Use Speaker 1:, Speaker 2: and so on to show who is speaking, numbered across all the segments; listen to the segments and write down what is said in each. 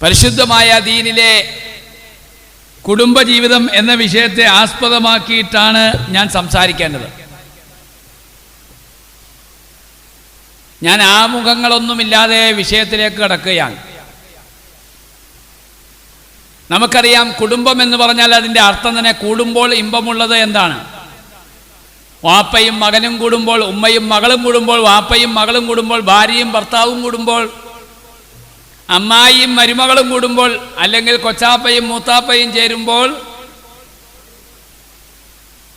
Speaker 1: പരിശുദ്ധമായ ദീനിലെ കുടുംബജീവിതം എന്ന വിഷയത്തെ ആസ്പദമാക്കിയിട്ടാണ് ഞാൻ സംസാരിക്കേണ്ടത്. ഞാൻ ആമുഖങ്ങളൊന്നുമില്ലാതെ വിഷയത്തിലേക്ക് കടക്കുകയാണ്. നമുക്കറിയാം, കുടുംബം എന്ന് പറഞ്ഞാൽ അതിൻ്റെ അർത്ഥം തന്നെ കൂടുമ്പോൾ ഇമ്പമുള്ളത് എന്താണ്? വാപ്പയും മകനും കൂടുമ്പോൾ, ഉമ്മയും മകളും കൂടുമ്പോൾ, വാപ്പയും മകളും കൂടുമ്പോൾ, ഭാര്യയും ഭർത്താവും കൂടുമ്പോൾ, അമ്മായിയും മരുമകളും കൂടുമ്പോൾ, അല്ലെങ്കിൽ കൊച്ചാപ്പയും മൂത്താപ്പയും ചേരുമ്പോൾ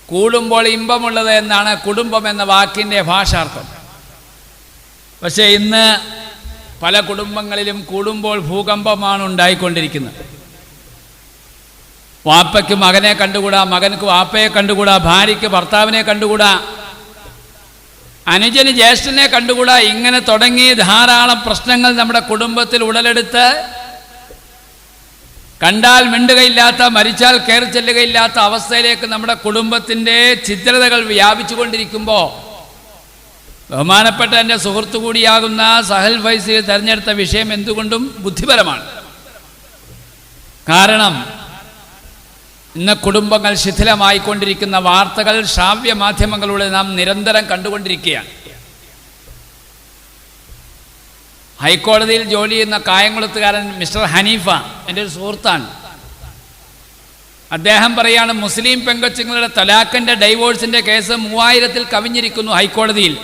Speaker 1: കൂടുമ്പോൾ ഇമ്പമുള്ളത് എന്നാണ് കുടുംബം എന്ന വാക്കിൻ്റെ ഭാഷാർത്ഥം. പക്ഷേ ഇന്ന് പല കുടുംബങ്ങളിലും കൂടുമ്പോൾ ഭൂകമ്പമാണ് ഉണ്ടായിക്കൊണ്ടിരിക്കുന്നത്. വാപ്പയ്ക്ക് മകനെ കണ്ടുകൂടാ, മകനക്ക് വാപ്പയെ കണ്ടുകൂടാ, ഭാര്യയ്ക്ക് ഭർത്താവിനെ കണ്ടുകൂടാ, അനുജന് ജ്യേഷ്ഠനെ കണ്ടുകൂടാ. ഇങ്ങനെ തുടങ്ങി ധാരാളം പ്രശ്നങ്ങൾ നമ്മുടെ കുടുംബത്തിൽ ഉടലെടുത്ത് കണ്ടാൽ മിണ്ടുകയില്ലാത്ത, മരിച്ചാൽ കയറി ചെല്ലുകയില്ലാത്ത അവസ്ഥയിലേക്ക് നമ്മുടെ കുടുംബത്തിൻ്റെ ഛിദ്രതകൾ വ്യാപിച്ചു കൊണ്ടിരിക്കുമ്പോൾ ബഹുമാനപ്പെട്ട എൻ്റെ സുഹൃത്തു കൂടിയാകുന്ന സഹൽ ഫൈസി തിരഞ്ഞെടുത്ത വിഷയം എന്തുകൊണ്ടും ബുദ്ധിപരമാണ്. കാരണം ഇന്ന് കുടുംബങ്ങൾ ശിഥിലമായിക്കൊണ്ടിരിക്കുന്ന വാർത്തകൾ ശ്രാവ്യ മാധ്യമങ്ങളിലൂടെ നാം നിരന്തരം കണ്ടുകൊണ്ടിരിക്കുകയാണ്. ഹൈക്കോടതിയിൽ ജോലി ചെയ്യുന്ന കായംകുളത്തുകാരൻ മിസ്റ്റർ ഹനീഫ എൻ്റെ ഒരു സുഹൃത്താണ്. അദ്ദേഹം പറയാണ്, മുസ്ലിം പെങ്കൊച്ചുങ്ങളുടെ തലാഖിൻ്റെ ഡൈവോഴ്സിൻ്റെ കേസ് 3000-ൽ കവിഞ്ഞിരിക്കുന്നു ഹൈക്കോടതിയിൽ.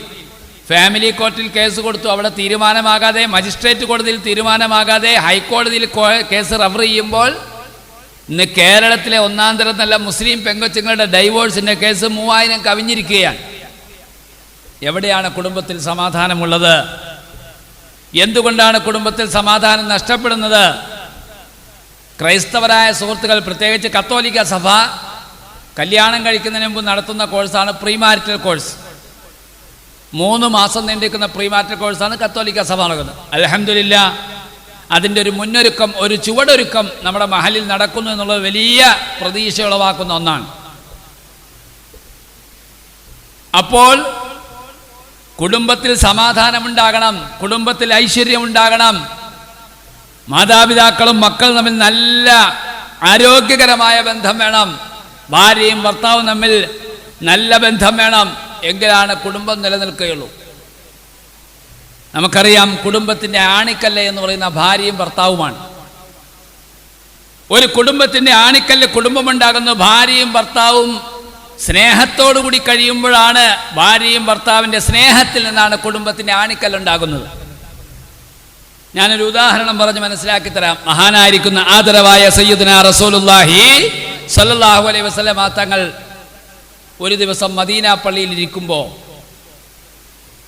Speaker 1: ഫാമിലി കോർട്ടിൽ കേസ് കൊടുത്തു, അവിടെ തീരുമാനമാകാതെ, മജിസ്ട്രേറ്റ് കോടതിയിൽ തീരുമാനമാകാതെ ഹൈക്കോടതിയിൽ കേസ് റഫർ ചെയ്യുമ്പോൾ ഇന്ന് കേരളത്തിലെ ഒന്നാം തരം നല്ല മുസ്ലിം പെങ്കൊച്ചുങ്ങളുടെ ഡൈവോഴ്സിൻ്റെ കേസ് 3000 കവിഞ്ഞിരിക്കുകയാണ്. എവിടെയാണ് കുടുംബത്തിൽ സമാധാനമുള്ളത്? എന്തുകൊണ്ടാണ് കുടുംബത്തിൽ സമാധാനം നഷ്ടപ്പെടുന്നത്? ക്രൈസ്തവരായ സുഹൃത്തുക്കൾ, പ്രത്യേകിച്ച് കത്തോലിക്ക സഭ കല്യാണം കഴിക്കുന്നതിന് മുമ്പ് നടത്തുന്ന കോഴ്സാണ് പ്രീമാരിറ്റൽ കോഴ്സ്. 3 മാസം നീണ്ടിരിക്കുന്ന പ്രീമാരിറ്റൽ കോഴ്സാണ് കത്തോലിക്ക സഭ നടക്കുന്നത്. അൽഹംദുലില്ലാ, അതിൻ്റെ ഒരു മുന്നൊരുക്കം, ഒരു ചുവടൊരുക്കം നമ്മുടെ മഹലിൽ നടക്കുന്നു എന്നുള്ളത് വലിയ പ്രതീക്ഷ ഉളവാക്കുന്ന ഒന്നാണ്. അപ്പോൾ കുടുംബത്തിൽ സമാധാനമുണ്ടാകണം, കുടുംബത്തിൽ ഐശ്വര്യമുണ്ടാകണം, മാതാപിതാക്കളും മക്കളും തമ്മിൽ നല്ല ആരോഗ്യകരമായ ബന്ധം വേണം, ഭാര്യയും ഭർത്താവും തമ്മിൽ നല്ല ബന്ധം വേണം. എങ്കിലാണ് കുടുംബം നിലനിൽക്കുകയുള്ളൂ. നമുക്കറിയാം, കുടുംബത്തിൻ്റെ ആണിക്കല്ല് എന്ന് പറയുന്ന ഭാര്യയും ഭർത്താവുമാണ്. ഒരു കുടുംബത്തിൻ്റെ ആണിക്കല്ല് കുടുംബമുണ്ടാകുന്നു. ഭാര്യയും ഭർത്താവും സ്നേഹത്തോടുകൂടി കഴിയുമ്പോഴാണ്, ഭാര്യയും ഭർത്താവിൻ്റെ സ്നേഹത്തിൽ നിന്നാണ് കുടുംബത്തിൻ്റെ ആണിക്കല്ലുണ്ടാകുന്നത്. ഞാനൊരു ഉദാഹരണം പറഞ്ഞ് മനസ്സിലാക്കി തരാം. മഹാനായിരിക്കുന്ന ആദരവായ സയ്യിദുനാ റസൂലുള്ളാഹി സ്വല്ലല്ലാഹു അലൈഹി വസല്ലം തങ്ങൾ ഒരു ദിവസം മദീന പള്ളിയിൽ ഇരിക്കുമ്പോൾ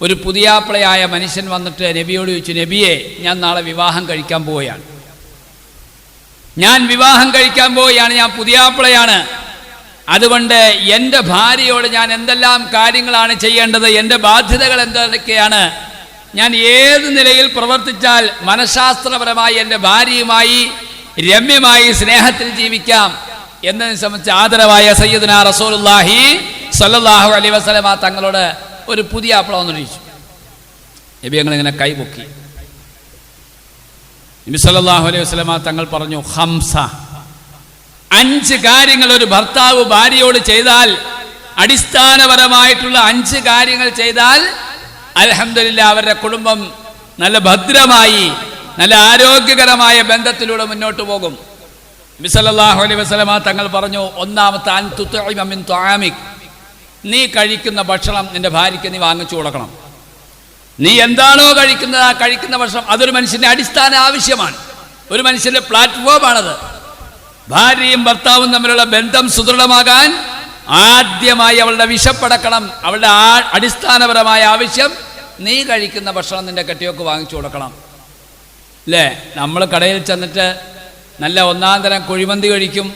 Speaker 1: ഒരു പുതിയാപ്പിളയായ മനുഷ്യൻ വന്നിട്ട് നബിയോട് ചോദിച്ചു, നബിയെ, ഞാൻ നാളെ വിവാഹം കഴിക്കാൻ പോവുകയാണ്, ഞാൻ പുതിയാപ്പിളയാണ്. അതുകൊണ്ട് എൻ്റെ ഭാര്യയോട് ഞാൻ എന്തെല്ലാം കാര്യങ്ങളാണ് ചെയ്യേണ്ടത്, എൻ്റെ ബാധ്യതകൾ എന്തൊക്കെയാണ്, ഞാൻ ഏത് നിലയിൽ പ്രവർത്തിച്ചാൽ മനഃശാസ്ത്രപരമായി എൻ്റെ ഭാര്യയുമായി രമ്യമായി സ്നേഹത്തിൽ ജീവിക്കാം എന്നതിനെ സംബന്ധിച്ച് ആദരവായ സയ്യിദുനാ റസൂലുള്ളാഹി സ്വല്ലല്ലാഹു അലൈഹി വസല്ലം തങ്ങളോട് ഒരു പുതിയ ആപ്പിള വന്നു ചോദിച്ചു. നബി ഞങ്ങളിങ്ങനെ കൈപൊക്കി. നബി സല്ലല്ലാഹു അലൈഹി വസല്ലം തങ്ങൾ പറഞ്ഞു, 5 കാര്യങ്ങൾ ഒരു ഭർത്താവ് ഭാര്യയോട് ചെയ്താൽ, അടിസ്ഥാനപരമായിട്ടുള്ള 5 കാര്യങ്ങൾ ചെയ്താൽ അൽഹംദുലില്ലാ അവരുടെ കുടുംബം നല്ല ഭദ്രമായി, നല്ല ആരോഗ്യകരമായ ബന്ധത്തിലൂടെ മുന്നോട്ട് പോകും. നബി സല്ലല്ലാഹു അലൈഹി വസല്ലം തങ്ങൾ പറഞ്ഞു, ഒന്നാമത്തെ, അൻ തുത്ഇമ മിൻ തുആമിക്, നീ കഴിക്കുന്ന ഭക്ഷണം നിന്റെ ഭാര്യയ്ക്ക് നീ വാങ്ങിച്ചു കൊടുക്കണം. നീ എന്താണോ കഴിക്കുന്നത്, ആ കഴിക്കുന്ന ഭക്ഷണം അതൊരു മനുഷ്യൻ്റെ അടിസ്ഥാന ആവശ്യമാണ്, ഒരു മനുഷ്യൻ്റെ പ്ലാറ്റ്ഫോമാണത്. ഭാര്യയും ഭർത്താവും തമ്മിലുള്ള ബന്ധം സുദൃഢമാകാൻ ആദ്യമായി അവളുടെ വിശപ്പടക്കണം. അവളുടെ അടിസ്ഥാനപരമായ ആവശ്യം നീ കഴിക്കുന്ന ഭക്ഷണം നിന്റെ കെട്ടിയോക്ക് വാങ്ങിച്ചു കൊടുക്കണം. അല്ലേ? നമ്മൾ കടയിൽ ചെന്നിട്ട് നല്ല ഒന്നാം തരം കുഴിമന്തി കഴിക്കും,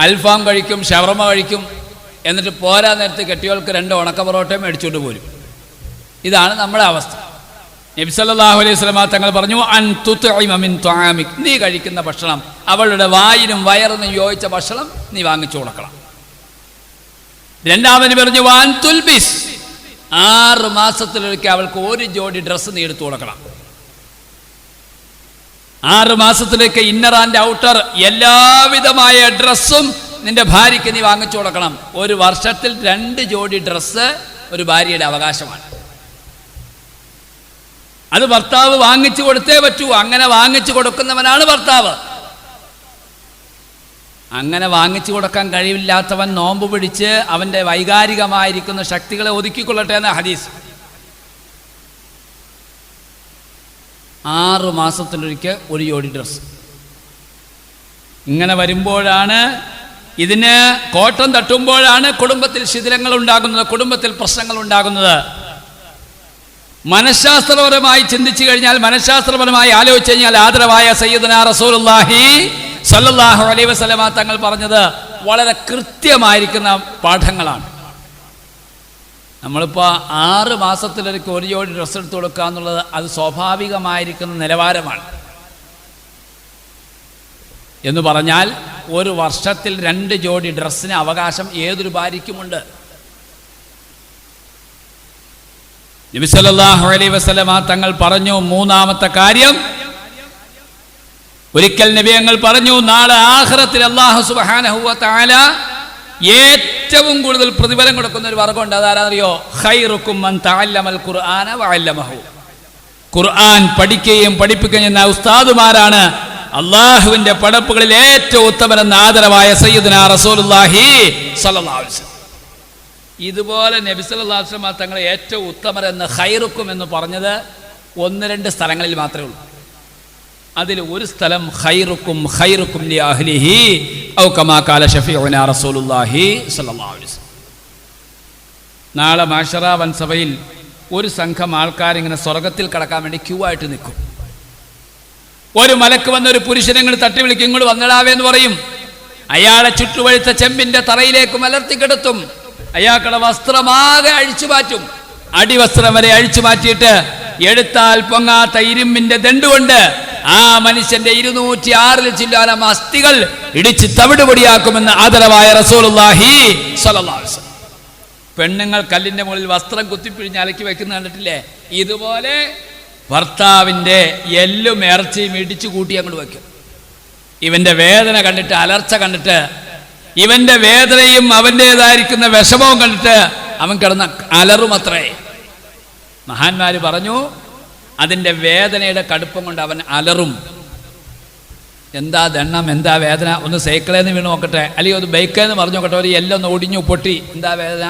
Speaker 1: അൽഫാം കഴിക്കും, ഷവർമ കഴിക്കും, എന്നിട്ട് പോരാ നേരത്ത് കെട്ടിയോൾക്ക് 2 ഉണക്ക പൊറോട്ടയും മേടിച്ചുകൊണ്ട് പോരും. ഇതാണ് നമ്മുടെ അവസ്ഥ. നബി സല്ലല്ലാഹു അലൈഹി വസല്ലം തങ്ങൾ പറഞ്ഞു, അൻ തുത്ഇമ മിൻ തുആമിക്, നീ കഴിക്കുന്ന ഭക്ഷണം അവളുടെ വായിനും വയറിനും യോജിച്ച ഭക്ഷണം നീ വാങ്ങിച്ചു കൊടുക്കണം. രണ്ടാമത് പറഞ്ഞു, വാൻ തുൽബിസ്, 6 മാസത്തിലൊരിക്കൽ അവൾക്ക് 1 ജോഡി ഡ്രസ്സ് നീ എടുത്തു കൊടുക്കണം. 6 മാസത്തിലേക്ക് ഇന്നർ ആൻഡ് ഔട്ടർ എല്ലാവിധമായ ഡ്രസ്സും നിന്റെ ഭാര്യയ്ക്ക് നീ വാങ്ങിച്ചു കൊടുക്കണം. ഒരു വർഷത്തിൽ 2 ജോഡി ഡ്രസ്സ് ഒരു ഭാര്യയുടെ അവകാശമാണ്. അത് ഭർത്താവ് വാങ്ങിച്ചു കൊടുത്തേ പറ്റൂ. അങ്ങനെ വാങ്ങിച്ചു കൊടുക്കുന്നവനാണ് ഭർത്താവ്. അങ്ങനെ വാങ്ങിച്ചു കൊടുക്കാൻ കഴിവില്ലാത്തവൻ നോമ്പ് പിടിച്ച് അവൻ്റെ വൈകാരികമായിരിക്കുന്ന ശക്തികളെ ഒതുക്കിക്കൊള്ളട്ടെ എന്ന ഹദീസ്. 6 മാസത്തിലൊരിക്കൽ 1 ജോഡി ഡ്രസ്സ്. ഇങ്ങനെ വരുമ്പോഴാണ്, ഇതിന് കോട്ടം തട്ടുമ്പോഴാണ് കുടുംബത്തിൽ ശിഥിലങ്ങൾ ഉണ്ടാകുന്നത്, കുടുംബത്തിൽ പ്രശ്നങ്ങൾ ഉണ്ടാകുന്നത്. മനഃശാസ്ത്രപരമായി ചിന്തിച്ചു കഴിഞ്ഞാൽ, മനഃശാസ്ത്രപരമായി ആലോചിച്ചു കഴിഞ്ഞാൽ, ആദരവായ സയ്യിദുനാ റസൂലുള്ളാഹി സ്വല്ലല്ലാഹു അലൈഹി വസല്ലമ തങ്ങൾ പറഞ്ഞത് വളരെ കൃത്യമായിരിക്കുന്ന പാഠങ്ങളാണ്. നമ്മളിപ്പോൾ 6 മാസത്തിലൊരിക്കൽ 1 ജോഡി ഡ്രസ്സ് എടുത്ത് കൊടുക്കുക എന്നുള്ളത് അത് സ്വാഭാവികമായിരിക്കുന്ന നിലവാരമാണ്. എന്ന് പറഞ്ഞാൽ ഒരു വർഷത്തിൽ 2 ജോഡി ഡ്രസ്സിന് അവകാശം ഏതൊരു ഭാര്യയ്ക്കുമുണ്ട്. നബി സല്ലല്ലാഹു അലൈഹി വസല്ലമ തങ്ങൾ പറഞ്ഞു, 3-ാമത്തെ കാര്യം, ഒരിക്കൽ നബി തങ്ങൾ പറഞ്ഞു, നാളെ ആഖിറത്തിൽ അല്ലാഹു സുബ്ഹാനഹു വ തആല ഏറ്റവും കൂടുതൽ പ്രതിഫലം കൊടുക്കുന്ന ഒരു വർഗ്ഗമുണ്ട്. അതാരറിയോ? ഖൈറുക്കും മൻ തഅല്ലമൽ ഖുർആന വഅല്ലമഹു. ഖുർആൻ പഠിക്കുകയും പഠിപ്പിക്കുകയും ചെയ്യുന്ന ഉസ്താദുമാരാണ് അള്ളാഹുവിന്റെ പടപ്പുകളിൽ ഏറ്റവും ഉത്തമരെന്ന ആദരവായ സയ്യിദുനാ റസൂലുള്ളാഹി സ്വല്ലല്ലാഹു അലൈഹി വസല്ലം. ഇതുപോലെ നബി സല്ലല്ലാഹു അലൈഹി വസല്ലം തങ്ങളെ ഏറ്റവും ഉത്തമരെന്ന് ഖൈറുക്കും എന്ന് പറഞ്ഞത് 1-2 സ്ഥലങ്ങളിൽ മാത്രമേ ഉള്ളൂ. അതിൽ ഒരു സ്ഥലം ഖൈറുക്കും ഖൈറുക്കും ലി അഹ്ലിഹി ഔ കമാ ഖാല ശഫീഉനാ റസൂലുള്ളാഹി സ്വല്ലല്ലാഹു അലൈഹി വസല്ലം. നാളെ മഹ്ശറ വൻസഭയിൽ ഒരു സംഘം ആൾക്കാരിങ്ങനെ സ്വർഗത്തിൽ കടക്കാൻ വേണ്ടി ക്യൂ ആയിട്ട് നിൽക്കും. ഒരു മലക്ക് വന്ന ഒരു പുരുഷനെ ഇങ്ങോട്ട് തട്ടി വിളിക്കും, ഇങ്ങോട്ട് വന്നിടാവേന്ന് പറയും. അയാളെ ചുട്ടുപഴുത്ത ചെമ്പിന്റെ തറയിലേക്ക് മലർത്തിക്കിടത്തും. അയാൾക്കുടെ വസ്ത്രമാകെ അഴിച്ചു മാറ്റും. അടിവസ്ത്രം വരെ അഴിച്ചു മാറ്റിയിട്ട് എടുത്താൽ പൊങ്ങാത്ത ഇരുമ്പിന്റെ ദണ്ടുകൊണ്ട് ആ മനുഷ്യന്റെ 206 ചില്ലാനം അസ്ഥികൾ ഇടിച്ച് തവിടുപൊടിയാക്കുമെന്ന് ആദരവായ റസൂലുള്ളാഹി സ്വല്ലല്ലാഹു അലൈഹി വസല്ലം. പെണ്ണുങ്ങൾ കല്ലിന്റെ മുകളിൽ വസ്ത്രം കുത്തിപ്പിഴിഞ്ഞ് അലക്കി വെക്കുന്ന കണ്ടിട്ടില്ലേ? ഇതുപോലെ ഭർത്താവിൻ്റെ എല്ലും ഇറച്ചിയും ഇടിച്ചു കൂട്ടി അങ്ങോട്ട് വയ്ക്കും. ഇവന്റെ വേദന കണ്ടിട്ട്, അലർച്ച കണ്ടിട്ട്, ഇവന്റെ വേദനയും അവൻ്റെതായിരിക്കുന്ന വിഷമവും കണ്ടിട്ട് അവൻ കിടന്ന അലറുമത്രേ. മഹാന്മാര് പറഞ്ഞു, അതിൻ്റെ വേദനയുടെ കടുപ്പം കൊണ്ട് അവൻ അലറും. എന്താ ദണ്ണം, എന്താ വേദന, ഒന്ന് സൈക്കിളേന്ന് വീണ് നോക്കട്ടെ, അല്ലെങ്കിൽ ഒന്ന് ബൈക്കേന്ന് പറഞ്ഞു നോക്കട്ടെ, ഒരു എല്ലൊന്ന് ഒടിഞ്ഞു പൊട്ടി, എന്താ വേദന.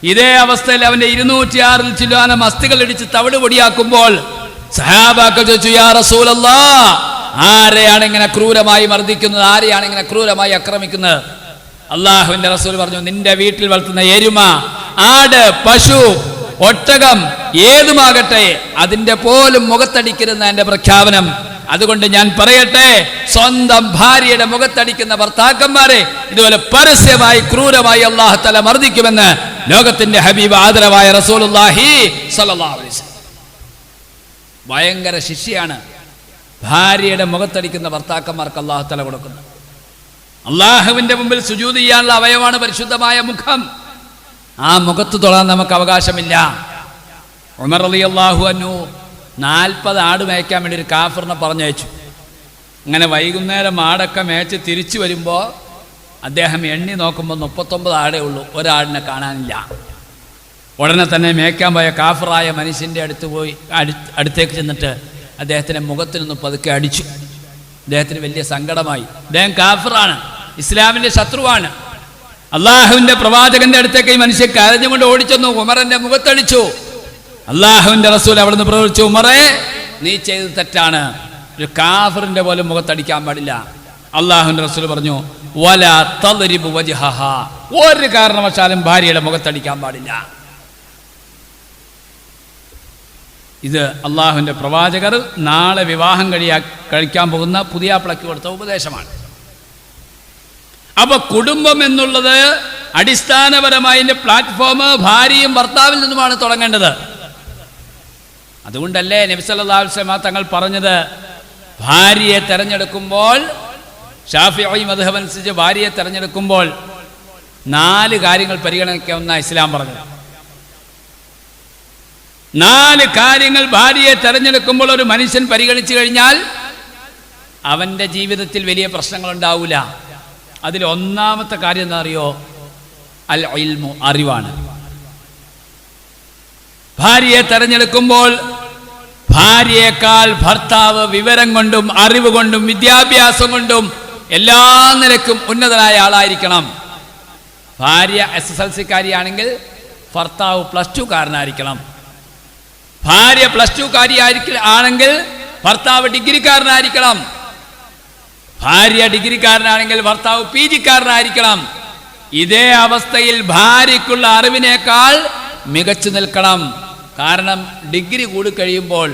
Speaker 1: ഇതേ അവസ്ഥയിൽ അവൻ്റെ 206 ചില്ലാനം അസ്ഥികൾ ഇടിച്ച് തവിട് പൊടിയാക്കുമ്പോൾ സഹാബാക്കൾ ചോദിച്ചു, യാ റസൂലല്ലാഹ്, ആരെയാണ് ഇങ്ങനെ ക്രൂരമായി മർദ്ദിക്കുന്നത്, ആരെയാണ് ഇങ്ങനെ ക്രൂരമായി ആക്രമിക്കുന്നത്? അള്ളാഹുവിന്റെ റസൂൽ പറഞ്ഞു, നിന്റെ വീട്ടിൽ വളർത്തുന്ന എരുമ, ആട്, പശു, ഒട്ടകം ഏതുമാകട്ടെ അതിന്റെ പോലും മുഖത്തടിക്കരുന്ന എന്റെ പ്രഖ്യാപനം. അതുകൊണ്ട് ഞാൻ പറയട്ടെ, സ്വന്തം ഭാര്യയുടെ മുഖത്തടിക്കുന്ന ഭർത്താക്കന്മാരെ ഇതുപോലെ പരസ്യമായി ക്രൂരമായി അല്ലാഹു തആല മർദ്ദിക്കുമെന്ന് ലോകത്തിന്റെ ഹബീബ് ആദരവായ റസൂലുള്ളാഹി സ്വല്ലല്ലാഹു അലൈഹി വസല്ലം. ഭയങ്കര ശിക്ഷയാണ് ഭാര്യയുടെ മുഖത്തടിക്കുന്ന ഭർത്താക്കന്മാർക്ക് അല്ലാഹു തആല കൊടുക്കുന്നത്. അള്ളാഹുവിന്റെ മുമ്പിൽ സുജൂദ് ചെയ്യാനുള്ള അവയവമാണ് പരിശുദ്ധമായ മുഖം. ആ മുഖത്ത് തൊടാൻ നമുക്ക് അവകാശമില്ല. ഉമർ റളിയല്ലാഹു അൻഹു 40 ആട് മേയ്ക്കാൻ വേണ്ടി ഒരു കാഫിറിനെ പറഞ്ഞയച്ചു. അങ്ങനെ വൈകുന്നേരം ആടൊക്കെ മേച്ച് തിരിച്ചു വരുമ്പോൾ അദ്ദേഹം എണ്ണി നോക്കുമ്പോൾ 39 ആടേ ഉള്ളൂ, ഒരാടിനെ കാണാനില്ല. ഉടനെ തന്നെ മേയ്ക്കാൻ പോയ കാഫിറായ മനുഷ്യൻ്റെ അടുത്തേക്ക് ചെന്നിട്ട് അദ്ദേഹത്തിൻ്റെ മുഖത്തിൽ നിന്ന് പതുക്കെ അടിച്ചു. അദ്ദേഹത്തിന് വലിയ സങ്കടമായി. അദ്ദേഹം കാഫിറാണ്, ഇസ്ലാമിൻ്റെ ശത്രുവാണ്. അള്ളാഹുവിൻ്റെ പ്രവാചകന്റെ അടുത്തേക്ക് ഈ മനുഷ്യൻ കരഞ്ഞുകൊണ്ട് ഓടിച്ചെന്നു. ഉമറിന്റെ മുഖത്തടിച്ചു. അള്ളാഹുവിന്റെ റസൂൽ അവിടുന്ന് പ്രവർത്തിച്ചു, ഉമറേ, നീ ചെയ്തത് തെറ്റാണ്, ഒരു കാഫിറിന്റെ പോലും മുഖത്തടിക്കാൻ പാടില്ല. അള്ളാഹുവിന്റെ റസൂൽ പറഞ്ഞു, വലാ തദ്രിബു വജ്ഹഹ, ഒരു കാരണവശാലും ഭാര്യയുടെ മുഖത്തടിക്കാൻ പാടില്ല. ഇത് അള്ളാഹുവിന്റെ പ്രവാചകർ നാളെ വിവാഹം കഴിക്കാൻ പോകുന്ന പുതിയാപ്പിളക്ക് കൊടുത്ത ഉപദേശമാണ്. അപ്പൊ കുടുംബം എന്നുള്ളത് അടിസ്ഥാനപരമായി പ്ലാറ്റ്ഫോം ഭാര്യയും ഭർത്താവിൽ നിന്നുമാണ് തുടങ്ങേണ്ടത്. അതുകൊണ്ടല്ലേ നബി സല്ലല്ലാഹു അലൈഹി വസല്ലം തങ്ങൾ പറഞ്ഞത്, ഭാര്യയെ തെരഞ്ഞെടുക്കുമ്പോൾ, ശാഫിഈ മദ്ഹബ് അനുസരിച്ച് ഭാര്യയെ തെരഞ്ഞെടുക്കുമ്പോൾ 4 കാര്യങ്ങൾ പരിഗണിക്കാമെന്ന ഇസ്ലാം പറഞ്ഞത്. 4 കാര്യങ്ങൾ ഭാര്യയെ തെരഞ്ഞെടുക്കുമ്പോൾ ഒരു മനുഷ്യൻ പരിഗണിച്ചു കഴിഞ്ഞാൽ അവൻ്റെ ജീവിതത്തിൽ വലിയ പ്രശ്നങ്ങളുണ്ടാവില്ല. അതിൽ ഒന്നാമത്തെ കാര്യം എന്താ അറിയോ? അൽ ഇൽമു, അറിവാണ്. ഭാര്യയെ തെരഞ്ഞെടുക്കുമ്പോൾ ഭാര്യയേക്കാൾ ഭർത്താവ് വിവരം കൊണ്ടും അറിവ് കൊണ്ടും വിദ്യാഭ്യാസം കൊണ്ടും എല്ലാ നിലക്കും ഉന്നതനായ ആളായിരിക്കണം. ഭാര്യ SSLC-കാരിയാണെങ്കിൽ ഭർത്താവ് +2 കാരനായിരിക്കണം. ഭാര്യ +2 ആണെങ്കിൽ ഭർത്താവ് ഡിഗ്രിക്കാരനായിരിക്കണം. ഭാര്യ ഡിഗ്രിക്കാരനാണെങ്കിൽ ഭർത്താവ് PG കാരനായിരിക്കണം. ഇതേ അവസ്ഥയിൽ ഭാര്യയ്ക്കുള്ള അറിവിനേക്കാൾ മികച്ചു നിൽക്കണം. കാരണം ഡിഗ്രി കൂടി കഴിയുമ്പോൾ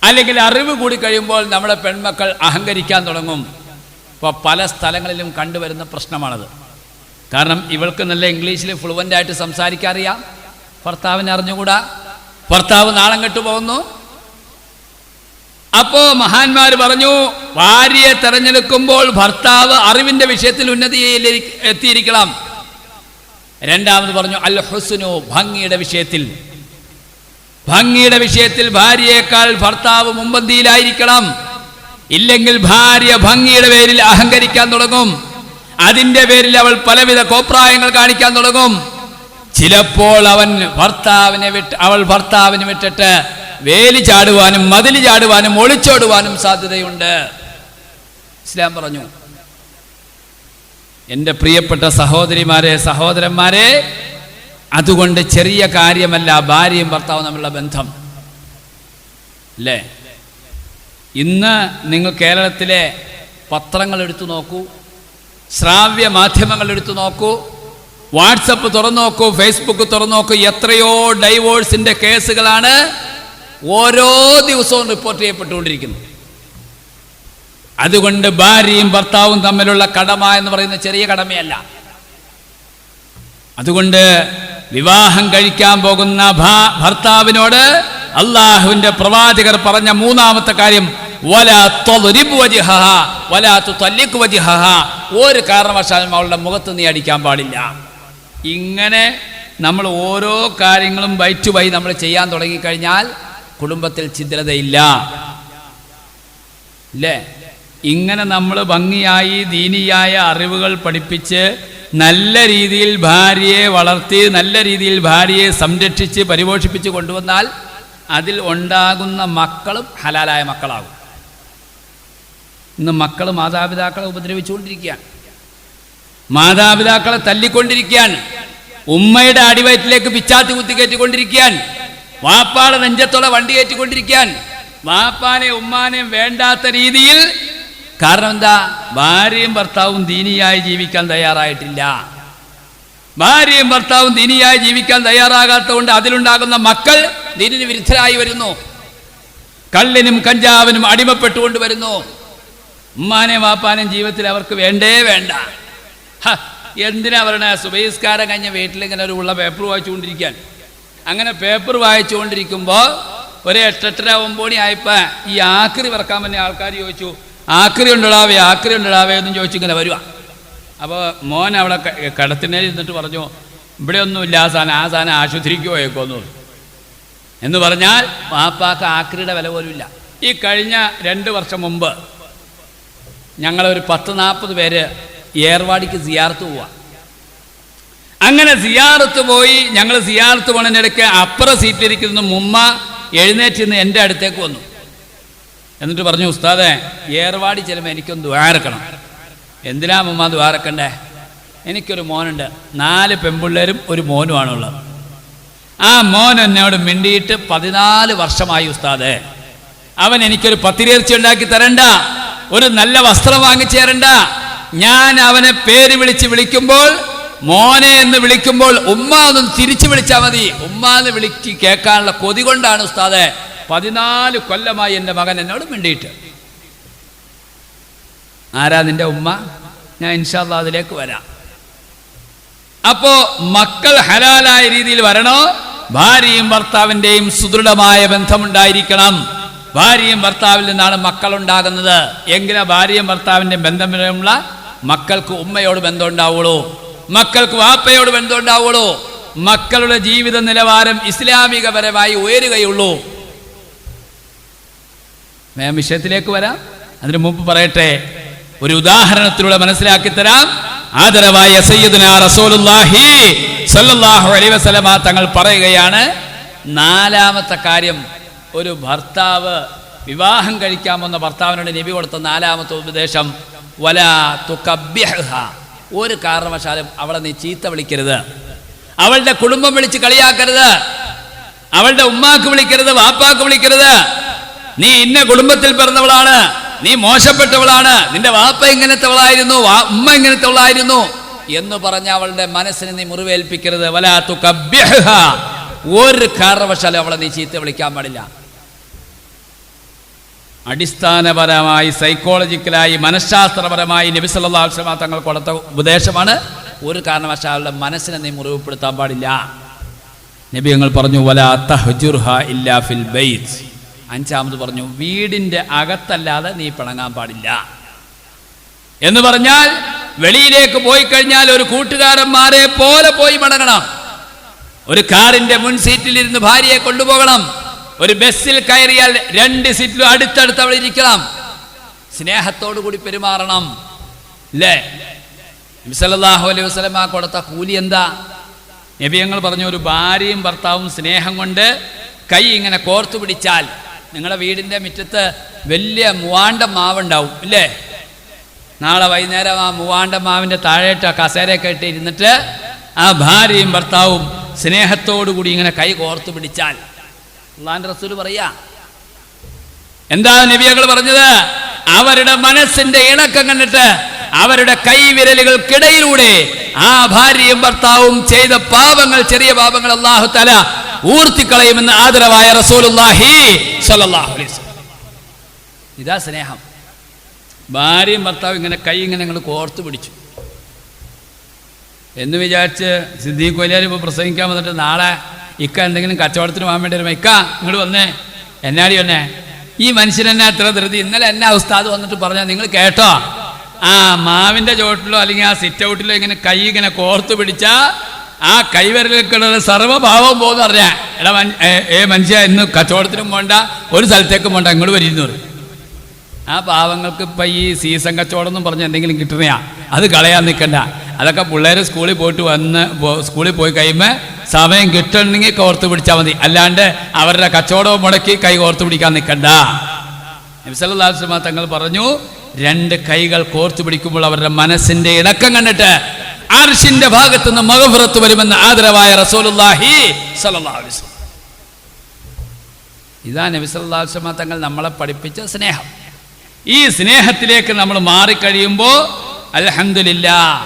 Speaker 1: അല്ലെങ്കിൽ അറിവ് കൂടി കഴിയുമ്പോൾ നമ്മുടെ പെൺമക്കൾ അഹങ്കരിക്കാൻ തുടങ്ങും. ഇപ്പോൾ പല സ്ഥലങ്ങളിലും കണ്ടുവരുന്ന പ്രശ്നമാണത്. കാരണം ഇവൾക്ക് നല്ല ഇംഗ്ലീഷിൽ ഫ്ലുവൻ്റായിട്ട് സംസാരിക്കാൻ അറിയാം, ഭർത്താവിനെ അറിഞ്ഞുകൂടാ, ഭർത്താവ് നാളം കെട്ടു പോകുന്നു. അപ്പോ മഹാന്മാർ പറഞ്ഞു, ഭാര്യയെ തെരഞ്ഞെടുക്കുമ്പോൾ ഭർത്താവ് അറിവിന്റെ വിഷയത്തിൽ ഉന്നതിയിൽ എത്തിയിരിക്കണം. രണ്ടാമത് പറഞ്ഞു അൽ ഹുസ്നു, ഭംഗിയുടെ വിഷയത്തിൽ ഭാര്യയേക്കാൾ ഭർത്താവ് മുമ്പന്തിയിലായിരിക്കണം. ഇല്ലെങ്കിൽ ഭാര്യ ഭംഗിയുടെ പേരിൽ അഹങ്കരിക്കാൻ തുടങ്ങും. അതിന്റെ പേരിൽ അവൾ പലവിധ കോപ്രായങ്ങൾ കാണിക്കാൻ തുടങ്ങും. ചിലപ്പോൾ അവൾ ഭർത്താവിനെ വിട്ടിട്ട് വേലി ചാടുവാനും മതിൽ ചാടുവാനും ഒളിച്ചോടുവാനും സാധ്യതയുണ്ട്. ഇസ്ലാം പറഞ്ഞു. എൻ്റെ പ്രിയപ്പെട്ട സഹോദരിമാരെ, സഹോദരന്മാരെ, അതുകൊണ്ട് ചെറിയ കാര്യമല്ല ഭാര്യയും ഭർത്താവും തമ്മിലുള്ള ബന്ധം അല്ലേ. ഇന്ന് നിങ്ങൾ കേരളത്തിലെ പത്രങ്ങൾ എടുത്തു നോക്കൂ, ശ്രാവ്യ മാധ്യമങ്ങൾ എടുത്തു നോക്കൂ, വാട്സപ്പ് തുറന്നു നോക്കൂ, ഫേസ്ബുക്ക് തുറന്നു നോക്കൂ. എത്രയോ ഡൈവോഴ്സിന്റെ കേസുകളാണ് ഓരോ ദിവസവും റിപ്പോർട്ട് ചെയ്യപ്പെട്ടുകൊണ്ടിരിക്കുന്നത്. അതുകൊണ്ട് ഭാര്യയും ഭർത്താവും തമ്മിലുള്ള കടമ എന്ന് പറയുന്ന ചെറിയ കടമയല്ല. അതുകൊണ്ട് വിവാഹം കഴിക്കാൻ പോകുന്ന ഭർത്താവിനോട് അള്ളാഹുവിന്റെ പ്രവാചകർ പറഞ്ഞ മൂന്നാമത്തെ കാര്യം, ഒരു കാരണവശാലും അവളുടെ മുഖത്ത് നീ അടിക്കാൻ പാടില്ല. ഇങ്ങനെ നമ്മൾ ഓരോ കാര്യങ്ങളും ബൈ ടു ബൈ നമ്മൾ ചെയ്യാൻ തുടങ്ങിക്കഴിഞ്ഞാൽ കുടുംബത്തിൽ ഛിദ്രതയില്ല അല്ലേ. ഇങ്ങനെ നമ്മൾ ഭംഗിയായി ദീനിയായ അറിവുകൾ പഠിപ്പിച്ച് നല്ല രീതിയിൽ ഭാര്യയെ വളർത്തി നല്ല രീതിയിൽ ഭാര്യയെ സംരക്ഷിച്ച് പരിപോഷിപ്പിച്ച് കൊണ്ടുവന്നാൽ അതിൽ ഉണ്ടാകുന്ന മക്കളും ഹലാലായ മക്കളാകും. ഇന്ന് മക്കൾ മാതാപിതാക്കളെ ഉപദ്രവിച്ചുകൊണ്ടിരിക്കുകയാണ്, മാതാപിതാക്കളെ തല്ലിക്കൊണ്ടിരിക്കുകയാണ്, ഉമ്മയുടെ അടിവയറ്റിലേക്ക് പിച്ചാത്തി കുത്തിക്കയറ്റിക്കൊണ്ടിരിക്കുകയാണ്, വാപ്പാടെ നെഞ്ചത്തോടെ വണ്ടി കയറ്റിക്കൊണ്ടിരിക്കുകയാണ്, വാപ്പാനെയും ഉമ്മാനെയും വേണ്ടാത്ത രീതിയിൽ. കാരണം എന്താ? ഭാര്യയും ഭർത്താവും ദീനിയായി ജീവിക്കാൻ തയ്യാറായിട്ടില്ല. ഭാര്യയും ഭർത്താവും ദീനിയായി ജീവിക്കാൻ തയ്യാറാകാത്തതുകൊണ്ട് അതിലുണ്ടാകുന്ന മക്കൾ ദീനിന് വിരുദ്ധരായി വരുന്നു, കള്ളിനും കഞ്ചാവിനും അടിമപ്പെട്ടുകൊണ്ട് വരുന്നു. ഉമ്മാനെയും വാപ്പാനെയും ജീവിതത്തിൽ അവർക്ക് വേണ്ട. എന്തിനാ പറയണേ? സുബഹിസ്കാരം കഴിഞ്ഞ വീട്ടിലിങ്ങനെ ഒരു ഉള്ള പേപ്പർ വായിച്ചുകൊണ്ടിരിക്കാൻ. അങ്ങനെ പേപ്പർ വായിച്ചുകൊണ്ടിരിക്കുമ്പോൾ ഒരു 8-8:30 ആയപ്പോൾ ഈ ആക്രി വറക്കാൻ പറ്റിയ ആൾക്കാർ ചോദിച്ചു, ആക്രി ഉണ്ടടാവേ എന്ന് ചോദിച്ചിങ്ങനെ വരുക. അപ്പോൾ മോൻ അവിടെ കടത്തിനേൽ ഇരുന്നിട്ട് പറഞ്ഞു, ഇവിടെ ഒന്നുമില്ല ആ സാധനം, ആ സാധനം ആശുപത്രിക്ക് പോയേക്കോന്നു എന്ന് പറഞ്ഞാൽ വാപ്പാക്ക് ആക്രിയുടെ വില പോലും ഇല്ല. ഈ കഴിഞ്ഞ 2 വർഷം മുമ്പ് ഞങ്ങളൊരു 10-40 പേര് ഏർവാടിക്ക് സിയാറത്ത് പോവാ. അങ്ങനെ സിയാറത്ത് പോയി. ഞങ്ങൾ സിയാറത്ത് പോണതിനിടയ്ക്ക് അപ്പുറം സീറ്റിലിരിക്കുന്ന മുമ്മ എഴുന്നേറ്റ് നിന്ന് എൻ്റെ അടുത്തേക്ക് വന്നു. എന്നിട്ട് പറഞ്ഞു, ഉസ്താദേ ഏർവാടി ചെല്ലുമ്പോൾ എനിക്കൊന്ന് ദ്വാരക്കണം. എന്തിനാ മുമ്മ ദ്വാരക്കണ്ടേ? എനിക്കൊരു മോനുണ്ട്, 4 പെൺപിള്ളേരും ഒരു മോനുമാണുള്ളത്. ആ മോൻ എന്നോട് മിണ്ടിയിട്ട് 14 വർഷമായി ഉസ്താദേ. അവൻ എനിക്കൊരു പത്തിരിയിറച്ചി ഉണ്ടാക്കി തരണ്ട, ഒരു നല്ല വസ്ത്രം വാങ്ങിച്ചു തരണ്ട. ഞാൻ അവനെ പേര് വിളിക്കുമ്പോൾ മോനെ എന്ന് വിളിക്കുമ്പോൾ ഉമ്മ ഒന്ന് തിരിച്ചു വിളിച്ചാൽ മതി. ഉമ്മ എന്ന് വിളിച്ച് കേൾക്കാനുള്ള കൊതി കൊണ്ടാണ് ഉസ്താദെ 14 കൊല്ലമായി എൻ്റെ മകൻ എന്നോട് മിണ്ടിയിട്ട്. ആരാ നിന്റെ ഉമ്മ? ഞാൻ ഇൻഷാ അല്ലാഹ് അതിലേക്ക് വരാം. അപ്പോ മക്കൾ ഹലാലായ രീതിയിൽ വരണോ? ഭാര്യയും ഭർത്താവിൻ്റെയും സുദൃഢമായ ബന്ധമുണ്ടായിരിക്കണം. ഭാര്യയും ഭർത്താവിൽ നിന്നാണ് മക്കൾ ഉണ്ടാകുന്നത്. എങ്കിലാ ഭാര്യയും ഭർത്താവിൻ്റെ ബന്ധമുള്ള മക്കൾക്ക് ഉമ്മയോട് ബന്ധം ഉണ്ടാവുള്ളൂ, മക്കൾക്ക് വാപ്പയോട് ബന്ധം ഉണ്ടാവുള്ളൂ, മക്കളുടെ ജീവിത നിലവാരം ഇസ്ലാമികപരമായി ഉയരുകയുള്ളൂ. വിഷയത്തിലേക്ക് വരാം. അതിനു മുമ്പ് പറയട്ടെ, ഒരു ഉദാഹരണത്തിലൂടെ മനസ്സിലാക്കി തരാം. ആദരവായ സയ്യിദുനാ റസൂലുള്ളാഹി സ്വല്ലല്ലാഹു അലൈഹി വസല്ലമ തങ്ങൾ പറയുകയാണ്, നാലാമത്തെ കാര്യം, ഒരു ഭർത്താവ് വിവാഹം കഴിക്കാമെന്ന ഭർത്താവിനോട് നബി കൊടുത്ത നാലാമത്തെ ഉപദേശം, വലാ തുകബ്ബിഹ്ഹ, ഒരു കാരണവശാലും അവളെ നീ ചീത്ത വിളിക്കരുത്, അവളുടെ കുടുംബം വിളിച്ച് കളിയാക്കരുത്, അവളുടെ ഉമ്മാക്ക് വിളിക്കരുത്, വാപ്പാക്ക് വിളിക്കരുത്. നീ ഇന്ന കുടുംബത്തിൽ പിറന്നവളാണ്, നീ മോശപ്പെട്ടവളാണ്, നിന്റെ വാപ്പ ഇങ്ങനത്തെവളായിരുന്നു, ഉമ്മ ഇങ്ങനത്തെവളായിരുന്നു എന്ന് പറഞ്ഞ അവളുടെ മനസ്സിനെ നീ മുറിവേൽപ്പിക്കരുത്. വലാ തുകബ്ബിഹ്ഹ, ഒരു കാരണവശാലും അവളെ നീ ചീത്ത വിളിക്കാൻ പാടില്ല. അടിസ്ഥാനപരമായി, സൈക്കോളജിക്കലായി, മനഃശാസ്ത്രപരമായി നബി സല്ലല്ലാഹു അലൈഹി വസല്ലം തങ്ങൾ കൊടുത്ത ഉപദേശമാണ്, ഒരു കാരണവശാലുള്ള മനസ്സിനെ നീ മുറിവുപ്പെടുത്താൻ പാടില്ല. നബി ഞങ്ങൾ പറഞ്ഞു, വലാ തഹ്ജുർഹ ഇല്ലാ ഫിൽ ബൈത്ത്. അഞ്ചാമത് പറഞ്ഞു, വീടിൻ്റെ അകത്തല്ലാതെ നീ പിണങ്ങാൻ പാടില്ല. എന്ന് പറഞ്ഞാൽ വെളിയിലേക്ക് പോയി കഴിഞ്ഞാൽ ഒരു കൂട്ടുകാരന്മാരെ പോലെ പോയി മടങ്ങണം. ഒരു കാറിന്റെ മുൻ സീറ്റിലിരുന്ന് ഭാര്യയെ കൊണ്ടുപോകണം. ഒരു ബസ്സിൽ കയറിയാൽ 2 സീറ്റിലും അടുത്തടുത്ത് അവിടെ ഇരിക്കണം. സ്നേഹത്തോടു കൂടി പെരുമാറണം. അല്ലേ? നബി സല്ലല്ലാഹു അലൈഹി വസല്ലം കൊടുത്ത കൂലി എന്താ? നബി ഞങ്ങൾ പറഞ്ഞു, ഒരു ഭാര്യയും ഭർത്താവും സ്നേഹം കൊണ്ട് കൈ ഇങ്ങനെ കോർത്തു പിടിച്ചാൽ, നിങ്ങളുടെ വീടിൻ്റെ മുറ്റത്ത് വലിയ മൂവാണ്ടം മാവുണ്ടാവും ഇല്ലേ? നാളെ വൈകുന്നേരം ആ മൂവാണ്ടം മാവിൻ്റെ താഴേട്ട് കസേരയൊക്കെ ഇട്ട് ഇരുന്നിട്ട് ആ ഭാര്യയും ഭർത്താവും സ്നേഹത്തോടു കൂടി ഇങ്ങനെ കൈ കോർത്തു പിടിച്ചാൽ, അല്ലാഹുവിന്റെ റസൂൽ പറയാ, എന്താ നബിയകൾ പറഞ്ഞത്? അവരുടെ മനസ്സിന്റെ ഇണക്കം കണ്ടിട്ട് അവരുടെ കൈവിരലുകൾക്കിടയിലൂടെ ആ ഭാര്യയും ഭർത്താവും ചെയ്ത പാപങ്ങൾ, ചെറിയ പാപങ്ങൾ അല്ലാഹു തആല ഊർത്തിക്കളയുമെന്ന് ആദരവായ റസൂലുള്ളാഹി സ്വല്ലല്ലാഹു അലൈഹി വസല്ലം. ഇതാ സ്നേഹം. ഭാര്യയും ഭർത്താവും ഇങ്ങനെ കൈ ഇങ്ങനെ നിങ്ങൾ കോർത്തു പിടിച്ചു എന്ന് വിചാരിച്ച് സിദ്ദീഖ് വലിയാർ ഇപ്പോൾ പ്രസംഗിക്കാൻ വന്നിട്ട്, നാളെ ഇക്ക എന്തെങ്കിലും കച്ചവടത്തിന് പോകാൻ വേണ്ടി വരുമ്പോൾ, ഇക്ക നിങ്ങൾ വന്നേ, എന്നാടി വന്നേ, ഈ മനുഷ്യനെന്നെ അത്ര ധൃതി, ഇന്നലെ എന്നാ ഉസ്താദ് വന്നിട്ട് പറഞ്ഞാൽ നിങ്ങൾ കേട്ടോ, ആ മാവിൻ്റെ ചുവട്ടിലോ അല്ലെങ്കിൽ ആ സിറ്റ് ഔട്ടിലോ ഇങ്ങനെ കൈ ഇങ്ങനെ കോർത്തു പിടിച്ചാൽ ആ കൈവരലിലുള്ള സർവ്വഭാവം പോകുന്ന പറഞ്ഞാൽ, എടാ മനുഷ്യ ഇന്ന് കച്ചവടത്തിനും പോണ്ട, ഒരു സ്ഥലത്തേക്കും പോണ്ട, ഇങ്ങോട്ട് വരുന്നു. ആ പാവങ്ങൾക്ക് ഇപ്പം ഈ സീസൺ കച്ചവടം എന്നും പറഞ്ഞ് എന്തെങ്കിലും കിട്ടണയാ, അത് കളയാൻ നിൽക്കണ്ട. അതൊക്കെ പിള്ളേർ സ്കൂളിൽ പോയിട്ട് സ്കൂളിൽ പോയി കഴിയുമ്പോൾ സമയം കിട്ടണമെങ്കിൽ കോർത്ത് പിടിച്ചാൽ മതി, അല്ലാണ്ട് അവരുടെ കച്ചവടവും മുടക്കി കൈ കോർത്ത് പിടിക്കാൻ നിൽക്കണ്ട. നബി സല്ലല്ലാഹു അലൈഹി വസല്ലം തങ്ങൾ പറഞ്ഞു, 2 കൈകൾ കോർത്തു പിടിക്കുമ്പോൾ അവരുടെ മനസ്സിന്റെ ഇണക്കം കണ്ടിട്ട് അർശിന്റെ ഭാഗത്തു നിന്ന് മഗ്ഫിറത്ത് വരുമെന്ന് ആദരവായ റസൂലുള്ളാഹി സ്വല്ലല്ലാഹു അലൈഹി വസല്ലം. ഇതാ നബി സല്ലല്ലാഹു അലൈഹി വസല്ലം തങ്ങൾ നമ്മളെ പഠിപ്പിച്ച സ്നേഹം. ഈ സ്നേഹത്തിലേക്ക് നമ്മൾ മാറിക്കഴിയുമ്പോൾ അൽഹംദുലില്ലാഹ്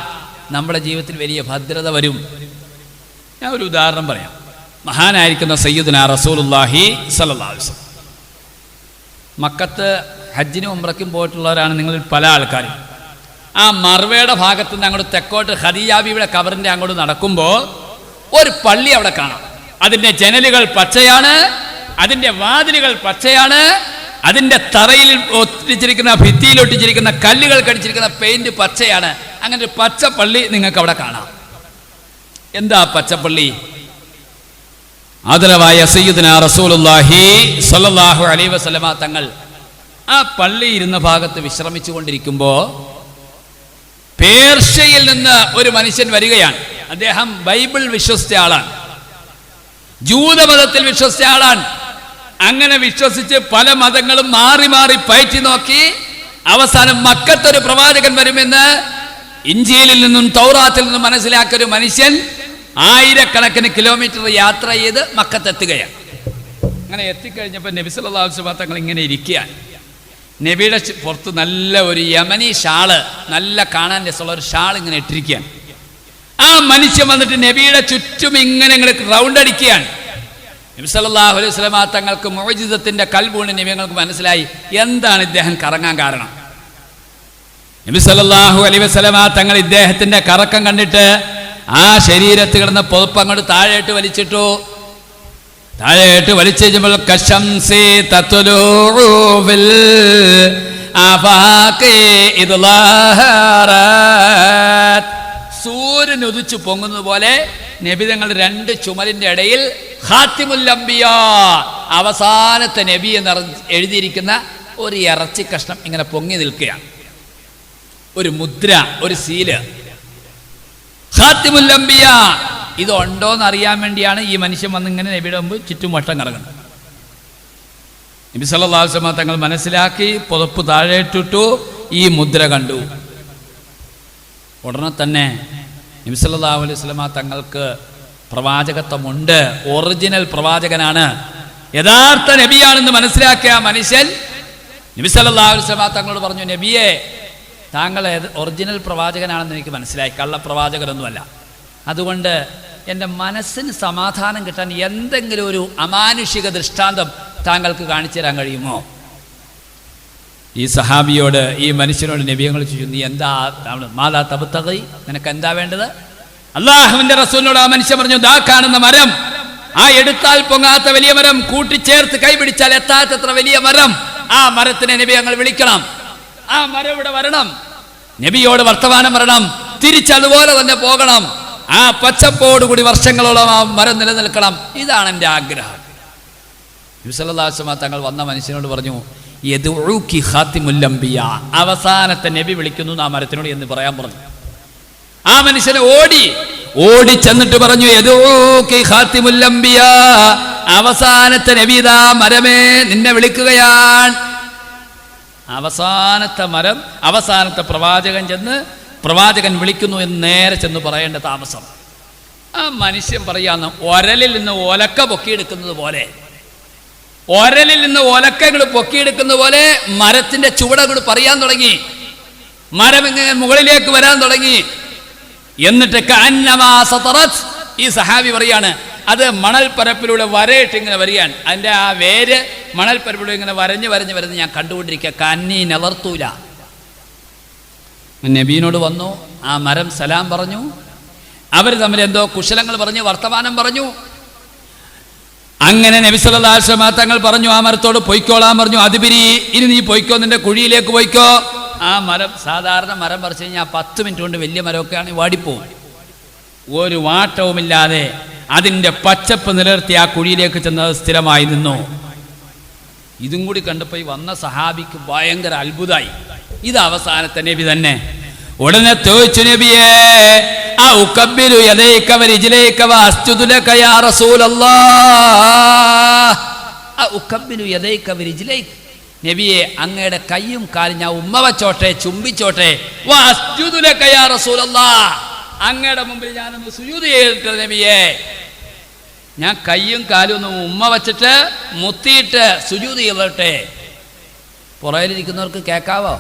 Speaker 1: നമ്മുടെ ജീവിതത്തിൽ വലിയ ഭദ്രത വരും. ഞാൻ ഒരു ഉദാഹരണം പറയാം. മഹാനായിരിക്കുന്ന സയ്യിദുനാ റസൂലുള്ളാഹി സ്വല്ലല്ലാഹു അലൈഹി വസല്ലം മക്കത്ത് ഹജ്ജിനും ഉംറയ്ക്കും പോയിട്ടുള്ളവരാണ് നിങ്ങളിൽ പല ആൾക്കാരും. ആ മർവയുടെ ഭാഗത്തു നിന്ന് അങ്ങോട്ട് തെക്കോട്ട് ഖദീജ ബീവിയുടെ ഖബറിൻ്റെ അങ്ങോട്ട് നടക്കുമ്പോൾ ഒരു പള്ളി അവിടെ കാണാം. അതിൻ്റെ ജനലുകൾ പച്ചയാണ്, അതിൻ്റെ വാതിലുകൾ പച്ചയാണ്, അതിൻ്റെ തറയിൽ ഒട്ടിച്ചിരിക്കുന്ന ഭിത്തിയിൽ ഒട്ടിച്ചിരിക്കുന്ന കല്ലുകൾ കടിച്ചിരിക്കുന്ന പെയിന്റ് പച്ചയാണ്. അങ്ങനെ ഒരു പച്ച പള്ളി നിങ്ങൾക്ക് അവിടെ കാണാം. എന്താ പച്ചപ്പള്ളി? ആദരവായ സയ്യിദുനാ റസൂലുള്ളാഹി സ്വല്ലല്ലാഹു അലൈഹി വസല്ലമ തങ്ങൾ ആ പള്ളി ഇരുന്ന ഭാഗത്ത് വിശ്രമിച്ചു കൊണ്ടിരിക്കുമ്പോൾ പേർഷ്യയിൽ നിന്ന് ഒരു മനുഷ്യൻ വരികയാണ്. അദ്ദേഹം ബൈബിൾ വിശ്വസിച്ച ആളാണ്, ജൂതമതത്തിൽ വിശ്വസിച്ച ആളാണ്. അങ്ങനെ വിശ്വസിച്ച് പല മതങ്ങളും മാറി മാറി പയറ്റി നോക്കി അവസാനം മക്കത്തൊരു പ്രവാചകൻ വരുമെന്ന് ഇഞ്ചീലിൽ നിന്നും തൗറാത്തിൽ നിന്നും മനസ്സിലാക്കിയ ഒരു മനുഷ്യൻ 1000കണക്കിന് കിലോമീറ്റർ യാത്ര ചെയ്ത് മക്കത്തെത്തുകയാണ്. അങ്ങനെ എത്തിക്കഴിഞ്ഞപ്പോൾ നബി സല്ലല്ലാഹു അലൈഹി വസല്ലം തങ്ങൾ ഇങ്ങനെ ഇരിക്കുകയാണ്. നബിയുടെ പുറത്ത് നല്ല ഒരു യമനി ഷാള്, നല്ല കാണാൻ രസമുള്ള ഒരു ഷാൾ ഇങ്ങനെ ഇട്ടിരിക്കുകയാണ്. ആ മനുഷ്യൻ വന്നിട്ട് നബിയുടെ ചുറ്റും ഇങ്ങനെ റൗണ്ട് അടിക്കുകയാണ്. നബി സല്ലല്ലാഹു അലൈഹി വസല്ലം തങ്ങൾക്ക് മുഅ്ജിസത്തിന്റെ കൽബൂണ് നബി ഞങ്ങൾക്ക് മനസ്സിലായി എന്താണ് ഇദ്ദേഹം കറങ്ങാൻ കാരണം. നബി സല്ലല്ലാഹു അലൈഹി വസല്ലം തങ്ങൾ ഇദ്ദേഹത്തിന്റെ കറക്കം കണ്ടിട്ട് ആ ശരീരത്ത് കിടന്ന പുതപ്പ് അങ്ങോട്ട് താഴേട്ട് വലിച്ചിട്ടു. താഴേട്ട് വലിച്ചു കഴിഞ്ഞപ്പോൾ കശംസി തത്ലുഉ ഫിൽ ആഫാഖി ഇദ്ലാഹറത്, സൂര്യൻ ഉദിച്ചു പൊങ്ങുന്നത് പോലെ നബി തങ്ങൾ 2 ചുമലിന്റെ ഇടയിൽ ഖാത്തിമുൽ അംബിയാ, അവസാനത്തെ നബി എന്ന് എഴുതിയിരിക്കുന്ന ഒരു ഇറച്ചി കഷ്ണം ഇങ്ങനെ പൊങ്ങി നിൽക്കുകയാണ്. ഒരു മുദ്ര, ഒരു സീല്, ഖാത്തിമുൽ അംബിയ. ഇതുണ്ടോന്ന് അറിയാൻ വേണ്ടിയാണ് ഈ മനുഷ്യൻ വന്ന് ഇങ്ങനെ നബിയുടെ മുമ്പ് ചുറ്റും വട്ടം കറങ്ങുന്നത്. നബി സല്ലല്ലാഹു അലൈഹി വസല്ലം തങ്ങൾ മനസ്സിലാക്കി, പുതപ്പ് താഴെയിട്ടിട്ടു, ഈ മുദ്ര കണ്ടു. ഉടനെ തന്നെ നബി സല്ലല്ലാഹു അലൈഹി വസല്ലം തങ്ങൾക്ക് പ്രവാചകത്വമുണ്ട്, ഒറിജിനൽ പ്രവാചകനാണ്, യഥാർത്ഥ നബിയാണെന്ന് മനസ്സിലാക്കിയ മനുഷ്യൻ നബി സല്ലല്ലാഹു അലൈഹി വസല്ലം തങ്ങളോട് പറഞ്ഞു, നബിയെ, താങ്കൾ ഒറിജിനൽ പ്രവാചകനാണെന്ന് എനിക്ക് മനസ്സിലായി, കള്ളപ്രവാചകനൊന്നുമല്ല. അതുകൊണ്ട് എൻ്റെ മനസ്സിന് സമാധാനം കിട്ടാൻ എന്തെങ്കിലും ഒരു അമാനുഷിക ദൃഷ്ടാന്തം താങ്കൾക്ക് കാണിച്ചു തരാൻ കഴിയുമോ? ഈ സഹാബിയോട്, ഈ മനുഷ്യനോട് നബിയങ്ങൾ ചോദിച്ചു, നീ എന്താ മാതാ തബ്തഗി, നിനക്ക് എന്താ വേണ്ടത്? അള്ളാഹുവിന്റെ റസൂലിനോട് ആ മനുഷ്യൻ പറഞ്ഞു, ദാ കാണുന്ന മരം, ആ എടുത്താൽ പൊങ്ങാത്ത വലിയ മരം, കൂട്ടിച്ചേർത്ത് കൈപിടിച്ചാൽ എത്താത്തത്ര വലിയ മരം, ആ മരത്തിനെ നബി ഞങ്ങൾ വിളിക്കണം, ആ മരം ഇവിടെ വരണം, നബിയോട് വർത്തമാനം പറയണം, തിരിച്ചതുപോലെ തന്നെ പോകണം, ആ പച്ചപ്പോടുകൂടി വർഷങ്ങളോളം ആ മരം നിലനിൽക്കണം, ഇതാണ് എൻ്റെ ആഗ്രഹം. നബി സല്ലല്ലാഹു അലൈഹി വസല്ലം തങ്ങൾ വന്ന മനുഷ്യനോട് പറഞ്ഞു, യദ്ഉകി ഖാത്തിമുൽ അംബിയ, അവസാനത്തെ നബി വിളിക്കുന്നു ആ മരത്തിനോട് എന്ന് പറയാൻ പറഞ്ഞു. ആ മനുഷ്യനെ ഓടി ചെന്നിട്ട് പറഞ്ഞു, യദ്ഉകി ഖാത്തിമുൽ അംബിയ, അവസാനത്തെ നബി ഇതാ മരമേ നിന്നെ വിളിക്കുകയാണ്. അവസാനത്തെ മരം, അവസാനത്തെ പ്രവാചകൻ വിളിക്കുന്നു എന്ന് നേരെ ചെന്ന് പറയേണ്ട താമസം. ആ മനുഷ്യൻ പറയാന്ന്, ഒരലിൽ നിന്ന് ഒലക്ക പൊക്കിയെടുക്കുന്നത് പോലെ, ഒരലിൽ നിന്ന് ഒലക്കകൾ പൊക്കിയെടുക്കുന്ന പോലെ മരത്തിന്റെ ചുവടകൾ പറയാൻ തുടങ്ങി. മരം ഇങ്ങനെ മുകളിലേക്ക് വരാൻ തുടങ്ങി. എന്നിട്ട് ഈ സഹാബി പറയാണ്, അത് മണൽപ്പരപ്പിലൂടെ വരയിട്ട് ഇങ്ങനെ വരികയാണ്. അതിൻ്റെ ആ വേര് മണൽപ്പരപ്പിലൂടെ ഇങ്ങനെ വരഞ്ഞ് ഞാൻ കണ്ടുകൊണ്ടിരിക്കുക. കന്നി നിലർത്തൂല. നബീനോട് വന്നു, ആ മരം സലാം പറഞ്ഞു, അവർ തമ്മിൽ എന്തോ കുശലങ്ങൾ പറഞ്ഞു, വർത്തമാനം പറഞ്ഞു. അങ്ങനെ നബി സല്ലല്ലാഹു അലൈഹി വസല്ലം തങ്ങൾ പറഞ്ഞു, ആ മരത്തോട് പൊയ്ക്കോളാൻ പറഞ്ഞു. അതിപിരി, ഇനി നീ പൊയ്ക്കോ, നിന്റെ കുഴിയിലേക്ക് പൊയ്ക്കോ. ആ മരം, സാധാരണ മരം പറിച്ചു കഴിഞ്ഞാൽ 10 മിനിറ്റ് കൊണ്ട് വലിയ മരമൊക്കെയാണ് വാടിപ്പോവും. ഒരു വാട്ടവുമില്ലാതെ അതിൻ്റെ പച്ചപ്പ് നിലനിർത്തി ആ കുഴിയിലേക്ക് ചെന്നത് സ്ഥിരമായി നിന്നു. ഇതും കൂടി കണ്ടപ്പോൾ ഈ വന്ന സഹാബിക്ക് ഭയങ്കര അത്ഭുതമായി. ഇത് അവസാനത്തെ നബി തന്നെ. ഉടനെ ചോദിച്ചു, നബിയേ, ഉഖബ്ബിലു യദൈക വരിജ്ലൈക വഅസ്ജുദു ലക യാ റസൂലല്ലാഹ്. ഉഖബ്ബിലു യദൈക വരിജ്ലൈക, നബിയെ, അങ്ങയുടെ കൈയും കാലും ഞാൻ ഉമ്മ വച്ചോട്ടെ, ചുംബിച്ചോട്ടെ. വഅസ്ജുദു ലക യാ റസൂലല്ലാഹ്, അങ്ങയുടെ മുമ്പിൽ ഞാനൊന്ന് സുജൂദ് ചെയ്തിട്ട് നബിയെ, ഞാൻ കൈയും കാലും ഒന്ന് ഉമ്മ വച്ചിട്ട് മുത്തിയിട്ട് സുജൂദ് ചെയ്തോട്ടെ. പുറകിലിരിക്കുന്നവർക്ക് കേൾക്കാവോ?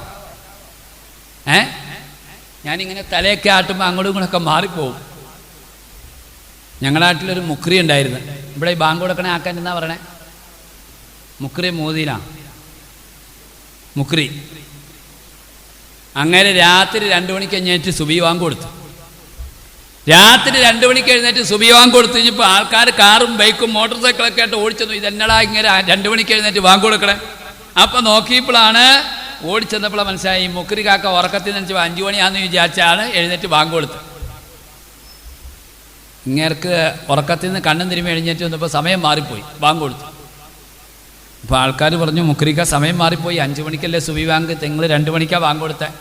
Speaker 1: ഞാനിങ്ങനെ തലയൊക്കെ ആട്ടുമ്പോൾ അങ്ങോട്ടും ഇങ്ങോട്ടൊക്കെ മാറിപ്പോവും. ഞങ്ങളുടെ നാട്ടിലൊരു മുക്രി ഉണ്ടായിരുന്നു. ഇവിടെ ഈ ബാങ്ക് കൊടുക്കണേ ആക്കാൻ എന്നാ പറയണേ, മുക്രി മോദിയിലാണ്. മുക്രി അങ്ങനെ രാത്രി 2 മണിക്ക് കഴിഞ്ഞിട്ട് സുബി ബാങ്ക് കൊടുത്തു. രാത്രി 2 മണിക്ക് എഴുന്നേറ്റ് സുബി ബാങ്ക് കൊടുത്തു കഴിഞ്ഞപ്പോൾ ആൾക്കാർ കാറും ബൈക്കും മോട്ടോർ സൈക്കിളൊക്കെ ആയിട്ട് ഓടിച്ചെന്നു. ഇതെന്നടാ ഇങ്ങനെ 2 മണിക്ക് എഴുന്നേറ്റ് ബാങ്ക് കൊടുക്കണേ? അപ്പം നോക്കിയപ്പോഴാണ്, ഓടിച്ചെന്നപ്പോഴാണ് മനസ്സിലായി, മുക്രി കാക്ക ഉറക്കത്തിൽ നിന്ന് 5 മണിയാണെന്ന് വിചാരിച്ചാണ് എഴുന്നേറ്റ് ബാങ്ക് കൊടുത്ത്. ഇങ്ങേർക്ക് ഉറക്കത്തിൽ നിന്ന് കണ്ണും തിരുമ്പി എഴുന്നേറ്റ് വന്നപ്പോൾ സമയം മാറിപ്പോയി, ബാങ്ക് കൊടുത്തു. അപ്പോൾ ആൾക്കാർ പറഞ്ഞു, മുക്രിക്ക സമയം മാറിപ്പോയി, 5 മണിക്കല്ലേ സുബി ബാങ്ക്, നിങ്ങൾ 2 മണിക്കാണ് ബാങ്ക് കൊടുത്തത്.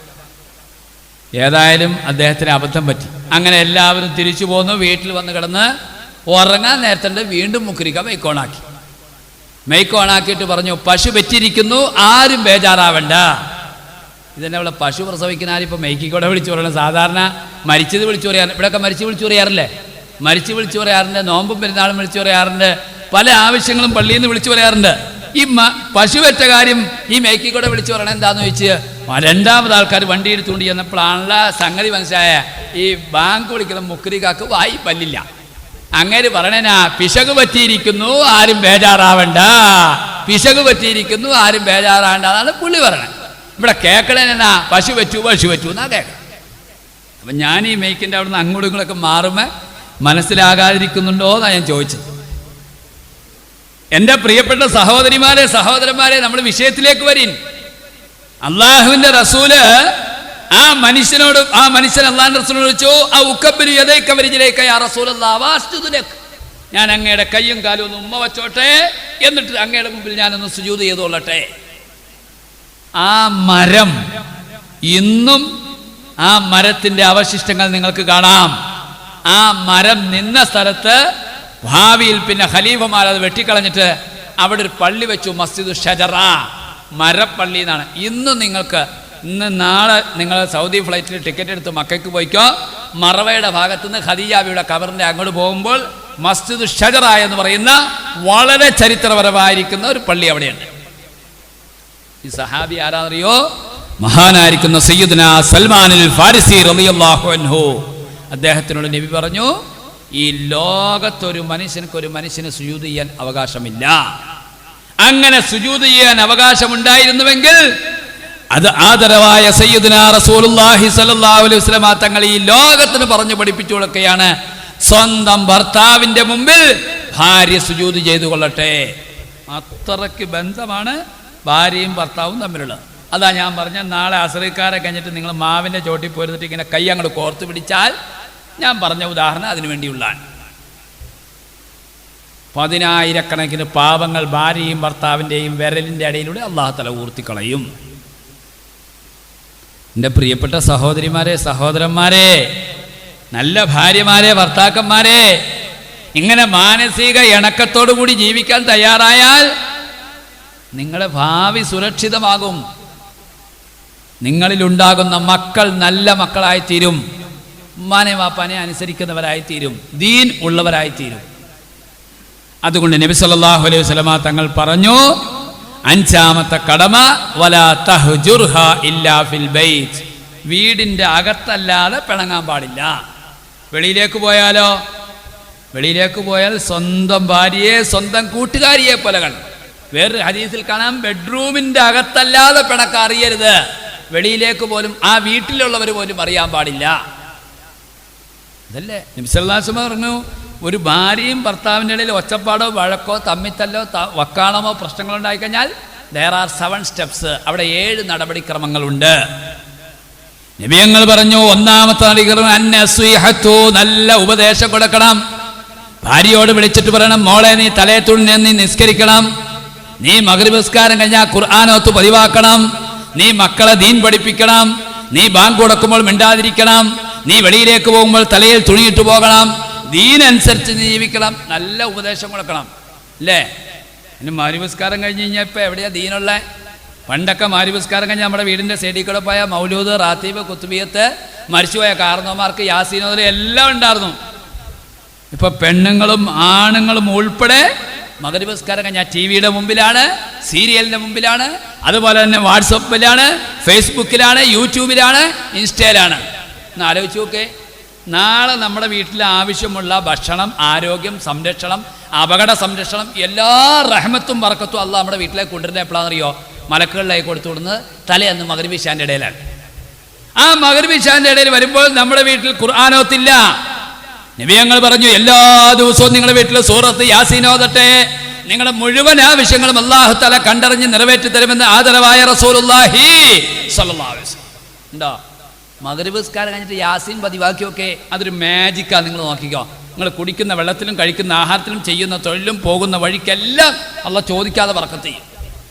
Speaker 1: ഏതായാലും അദ്ദേഹത്തിന് അബദ്ധം പറ്റി. അങ്ങനെ എല്ലാവരും തിരിച്ചു പോന്നു. വീട്ടിൽ വന്ന് കിടന്ന് ഉറങ്ങാൻ നേരത്തെ വീണ്ടും മുക്രിക്ക മൈക്കോണാക്കി. മൈക്കോണാക്കിയിട്ട് പറഞ്ഞു, പശു പെറ്റിരിക്കുന്നു, ആരും ബേജാറാവണ്ട. ഇതെന്നെ ഇവിടെ പശു പ്രസവിക്കുന്ന ആരിപ്പോൾ മൈക്കിക്കൂടെ വിളിച്ചു പറയണം. സാധാരണ മരിച്ചത് വിളിച്ചു പറയാറ്, ഇവിടെയൊക്കെ മരിച്ചു വിളിച്ചു പറയാറില്ലേ? മരിച്ചു വിളിച്ചു പറയാറുണ്ട്, നോമ്പും പെരുന്നാളും വിളിച്ചു പറയാറുണ്ട്, പല ആവശ്യങ്ങളും പള്ളിയിൽ നിന്ന് വിളിച്ചു പറയാറുണ്ട്. ഈ പശു വെച്ച കാര്യം ഈ മൈക്കിക്കൂടെ വിളിച്ചു പറയണം. എന്താന്ന് ചോദിച്ച് 2ാമത് ആൾക്കാർ വണ്ടി എടുത്തുകൊണ്ട് ചെന്നപ്പോഴാണല്ല സംഗതി മനസ്സിലായ, ഈ ബാങ്ക് വിളിക്കുന്ന മുക്രിക്കാക്ക് വായി പല്ലില്ല. അങ്ങനെ പറയണേനാ, പിശക് പറ്റിയിരിക്കുന്നു, ആരും ബേജാറാവണ്ട, പിശക് പറ്റിയിരിക്കുന്നു, ആരും ബേജാറാവണ്ട, അതാണ് പുള്ളി പറയണേ. ഇവിടെ കേൾക്കണേനാ, പശു പറ്റൂ എന്നാ കേൾക്കണം. അപ്പം ഞാൻ ഈ മൈക്കിൻ്റെ അവിടെ നിന്ന് അങ്ങോട്ടും ഇങ്ങോട്ടൊക്കെ മാറുമ്പോൾ മനസ്സിലാകാതിരിക്കുന്നുണ്ടോ എന്നാണ് ഞാൻ ചോദിച്ചത്. എൻ്റെ പ്രിയപ്പെട്ട സഹോദരിമാരെ, സഹോദരന്മാരെ, നമ്മൾ വിഷയത്തിലേക്ക് വരീൻ. അള്ളാഹുവിന്റെ റസൂല് ആ മനുഷ്യൻ അള്ളാഹുവിന്റെ റസൂലിനോട് ചോദിച്ചു, ഉഖബ്ബിലു യദൈക വരിജ്ലൈക യാ റസൂലല്ലാഹ് വഅസ്ജുദു ലക, ഞാൻ അങ്ങയുടെ കയ്യും കാലും ഒന്ന് ഉമ്മ വച്ചോട്ടെ, എന്നിട്ട് അങ്ങയുടെ മുമ്പിൽ ഞാനൊന്ന് സുജൂദ് ചെയ്തോളട്ടെ. ആ മരം ഇന്നും ആ മരത്തിന്റെ അവശിഷ്ടങ്ങൾ നിങ്ങൾക്ക് കാണാം. ആ മരം നിന്ന സ്ഥലത്ത് ഭാവിയിൽ പിന്നെ ഖലീഫമാർ അത് വെട്ടിക്കളഞ്ഞിട്ട് അവിടെ ഒരു പള്ളി വെച്ചു, മസ്ജിദ് ഷജറ, മരപ്പള്ളി എന്നാണ്. ഇന്ന് നാളെ നിങ്ങൾ സൗദി ഫ്ലൈറ്റിൽ ടിക്കറ്റ് എടുത്ത് മക്കയ്ക്ക് പോയിക്കോ. മറവയുടെ ഭാഗത്തുനിന്ന് ഖദീജാബിയുടെ ഖബറിന്റെ അങ്ങോട്ട് പോകുമ്പോൾ മസ്ജിദ് ഷജറ എന്ന് പറയുന്ന വളരെ ചരിത്രപരമായിരിക്കുന്ന ഒരു പള്ളി അവിടെയുണ്ട്. ഈ സഹാബി ആരാന്നറിയോ? മഹാനായിരിക്കുന്ന സയ്യിദുന സൽമാനുൽ ഫാരിസി റളിയല്ലാഹു അൻഹു. അദ്ദേഹത്തിനോട് നബി പറഞ്ഞു, ഈ ലോകത്തൊരു മനുഷ്യന് സുജൂദ് ചെയ്യാൻ അവകാശമില്ല. അങ്ങനെ സുജൂദ് ചെയ്യാൻ അവകാശമുണ്ടായിരുന്നുവെങ്കിൽ അത് ആദരവായ സയ്യിദുന റസൂലുള്ളാഹി സ്വല്ലല്ലാഹു അലൈഹി വസല്ലം തങ്ങൾ ഈ ലോകത്തിന് പറഞ്ഞു പഠിപ്പിച്ചു കൊടുക്കുകയാണ്, സ്വന്തം ഭർത്താവിന്റെ മുമ്പിൽ ഭാര്യ സുജൂദ് ചെയ്തു കൊള്ളട്ടെ. അത്രയ്ക്ക് ബന്ധമാണ് ഭാര്യയും ഭർത്താവും തമ്മിലുള്ളത്. അതാ ഞാൻ പറഞ്ഞ, നാളെ അസറിക്കാരെ കഴിഞ്ഞിട്ട് നിങ്ങൾ മാവിൻ്റെ ചോട്ടിൽ പോയിരുന്നിട്ട് ഇങ്ങനെ കൈ അങ്ങോട്ട് കോർത്ത് പിടിച്ചാൽ, ഞാൻ പറഞ്ഞ ഉദാഹരണം അതിനു വേണ്ടിയുള്ളതാണ്. 10,000 പാപങ്ങൾ ഭാര്യയും ഭർത്താവിൻ്റെയും വിരലിൻ്റെ ഇടയിലൂടെ അല്ലാഹു തആല ഊർത്തിക്കളയും. എൻ്റെ പ്രിയപ്പെട്ട സഹോദരിമാരെ, സഹോദരന്മാരെ, നല്ല ഭാര്യമാരെ, ഭർത്താക്കന്മാരെ, ഇങ്ങനെ മാനസിക ഇണക്കത്തോടു കൂടി ജീവിക്കാൻ തയ്യാറായാൽ നിങ്ങളുടെ ഭാവി സുരക്ഷിതമാകും. നിങ്ങളിലുണ്ടാകുന്ന മക്കൾ നല്ല മക്കളായിത്തീരും, ഉമ്മാനെ വാപ്പാനെ അനുസരിക്കുന്നവരായിത്തീരും, ദീൻ ഉള്ളവരായിത്തീരും. അതുകൊണ്ട് നബി സല്ലല്ലാഹു അലൈഹി വസല്ലമ തങ്ങൾ പറഞ്ഞു, 5ാമത്തെ കടമ വലാ തഹ്ജുർഹാ ഇല്ലാ ഫിൽ ബൈത്ത്. വീടിൻ്റെ അകത്തല്ലാതെ പിണങ്ങാൻ പാടില്ല. വെളിയിലേക്ക് പോയാലോ? വെളിയിലേക്ക് പോയാൽ സ്വന്തം ഭാര്യയെ സ്വന്തം കൂട്ടുകാരിയെ പോലെ കാണും. വേറൊരു ഹദീസിൽ കാണാം, ബെഡ്റൂമിൻ്റെ അകത്തല്ലാതെ പിണക്കം അറിയരുത്. വെളിയിലേക്ക് പോലും ആ വീട്ടിലുള്ളവർ പോലും അറിയാൻ പാടില്ല. അതല്ലേ നബി സല്ലല്ലാഹു അലൈഹി വസല്ലം പറഞ്ഞു, ഒരു ഭാര്യയും ഭർത്താവിൻ്റെ ഇടയിൽ ഒച്ചപ്പാടോ വഴക്കോ തമ്മിത്തല്ലോ വക്കാണമോ പ്രശ്നങ്ങളുണ്ടായിക്കഴിഞ്ഞാൽ there are 7 steps. അവിടെ 7 നടപടിക്രമങ്ങളുണ്ട്. നബിയങ്ങൾ പറഞ്ഞു, 1ാമത്തെ നടപടിക്രമം അന്നസ്വീഹത്തു, നല്ല ഉപദേശം കൊടുക്കണം. ഭാര്യയോട് വിളിച്ചിട്ട് പറയണം, മോളെ നീ തലേ തുണിഞ്ഞ് നീ നിസ്കരിക്കണം, നീ മഗ്രിബ് നിസ്കാരം കഴിഞ്ഞാൽ ഖുർആനോത്ത് പതിവാക്കണം, നീ മക്കളെ ദീൻ പഠിപ്പിക്കണം, നീ ബാങ്ക് കൊടുക്കുമ്പോൾ മിണ്ടാതിരിക്കണം, നീ വെളിയിലേക്ക് പോകുമ്പോൾ തലയിൽ തുണിയിട്ട് പോകണം, ദീനനുസരിച്ച് ജീവിക്കണം. നല്ല ഉപദേശം കൊടുക്കണം അല്ലേ? ഇനി മഗ്രിബ് കഴിഞ്ഞ് കഴിഞ്ഞാൽ ഇപ്പം എവിടെയാ ദീനുള്ള? പണ്ടൊക്കെ മഗ്രിബ് കഴിഞ്ഞാൽ നമ്മുടെ വീടിൻ്റെ സൈഡിൽ കൂടെ പോയ മൗലൂദ്, റാത്തീബ്, കുത്തുബിയത്ത്, മരിച്ചുപോയ കാരണവന്മാർക്ക് യാസീനോദ് എല്ലാം ഉണ്ടായിരുന്നു. ഇപ്പൊ പെണ്ണുങ്ങളും ആണുങ്ങളും ഉൾപ്പെടെ മഗ്രിബ് കഴിഞ്ഞാൽ ടി വിയുടെ മുമ്പിലാണ്, സീരിയലിന്റെ മുമ്പിലാണ്, അതുപോലെ തന്നെ വാട്സപ്പിലാണ്, ഫേസ്ബുക്കിലാണ്, യൂട്യൂബിലാണ്, ഇൻസ്റ്റയിലാണ്. ഒന്ന് ആലോചിച്ച് നോക്കേ, നാളെ നമ്മുടെ വീട്ടിൽ ആവശ്യമുള്ള ഭക്ഷണം, ആരോഗ്യം, സംരക്ഷണം, അപകട സംരക്ഷണം, എല്ലാ റഹ്മത്തും ബർക്കത്തും അല്ലാഹ് നമ്മുടെ വീട്ടിലേക്ക് കൊണ്ടുവരുന്നത് എപ്പോഴാണെന്നറിയോ? മലക്കുകളിലായി കൊടുത്തു വിടുന്നത് തലേന്ന് മഗ്രിബ് ഇശാന്റെ ഇടയിലാണ്. ആ മഗ്രിബ് ഇശാന്റെ ഇടയിൽ വരുമ്പോൾ നമ്മുടെ വീട്ടിൽ ഖുർആനോത്തില്ല. നബിയങ്ങൾ പറഞ്ഞു, എല്ലാ ദിവസവും നിങ്ങളുടെ വീട്ടിൽ സൂറത്ത് യാസീൻ ഓതട്ടെ, നിങ്ങളുടെ മുഴുവൻ ആവശ്യങ്ങളും അല്ലാഹു തആല കണ്ടറിഞ്ഞ് നിറവേറ്റി തരുമെന്ന് ആദരവായ റസൂലുള്ളാഹി സ്വല്ലല്ലാഹു അലൈഹി വസല്ലം. ഉണ്ടോ? മഗ്രിബ് നിസ്കാരം കഴിഞ്ഞിട്ട് യാസീൻ പതിവാക്കിയൊക്കെ അതൊരു മാജിക്കാണ്. നിങ്ങൾ നോക്കിക്കോ, നിങ്ങൾ കുടിക്കുന്ന വെള്ളത്തിലും കഴിക്കുന്ന ആഹാരത്തിലും ചെയ്യുന്ന തൊഴിലും പോകുന്ന വഴിക്കെല്ലാം അല്ലാഹ് ചോദിക്കാതെ ബർക്കത്ത് ചെയ്യും.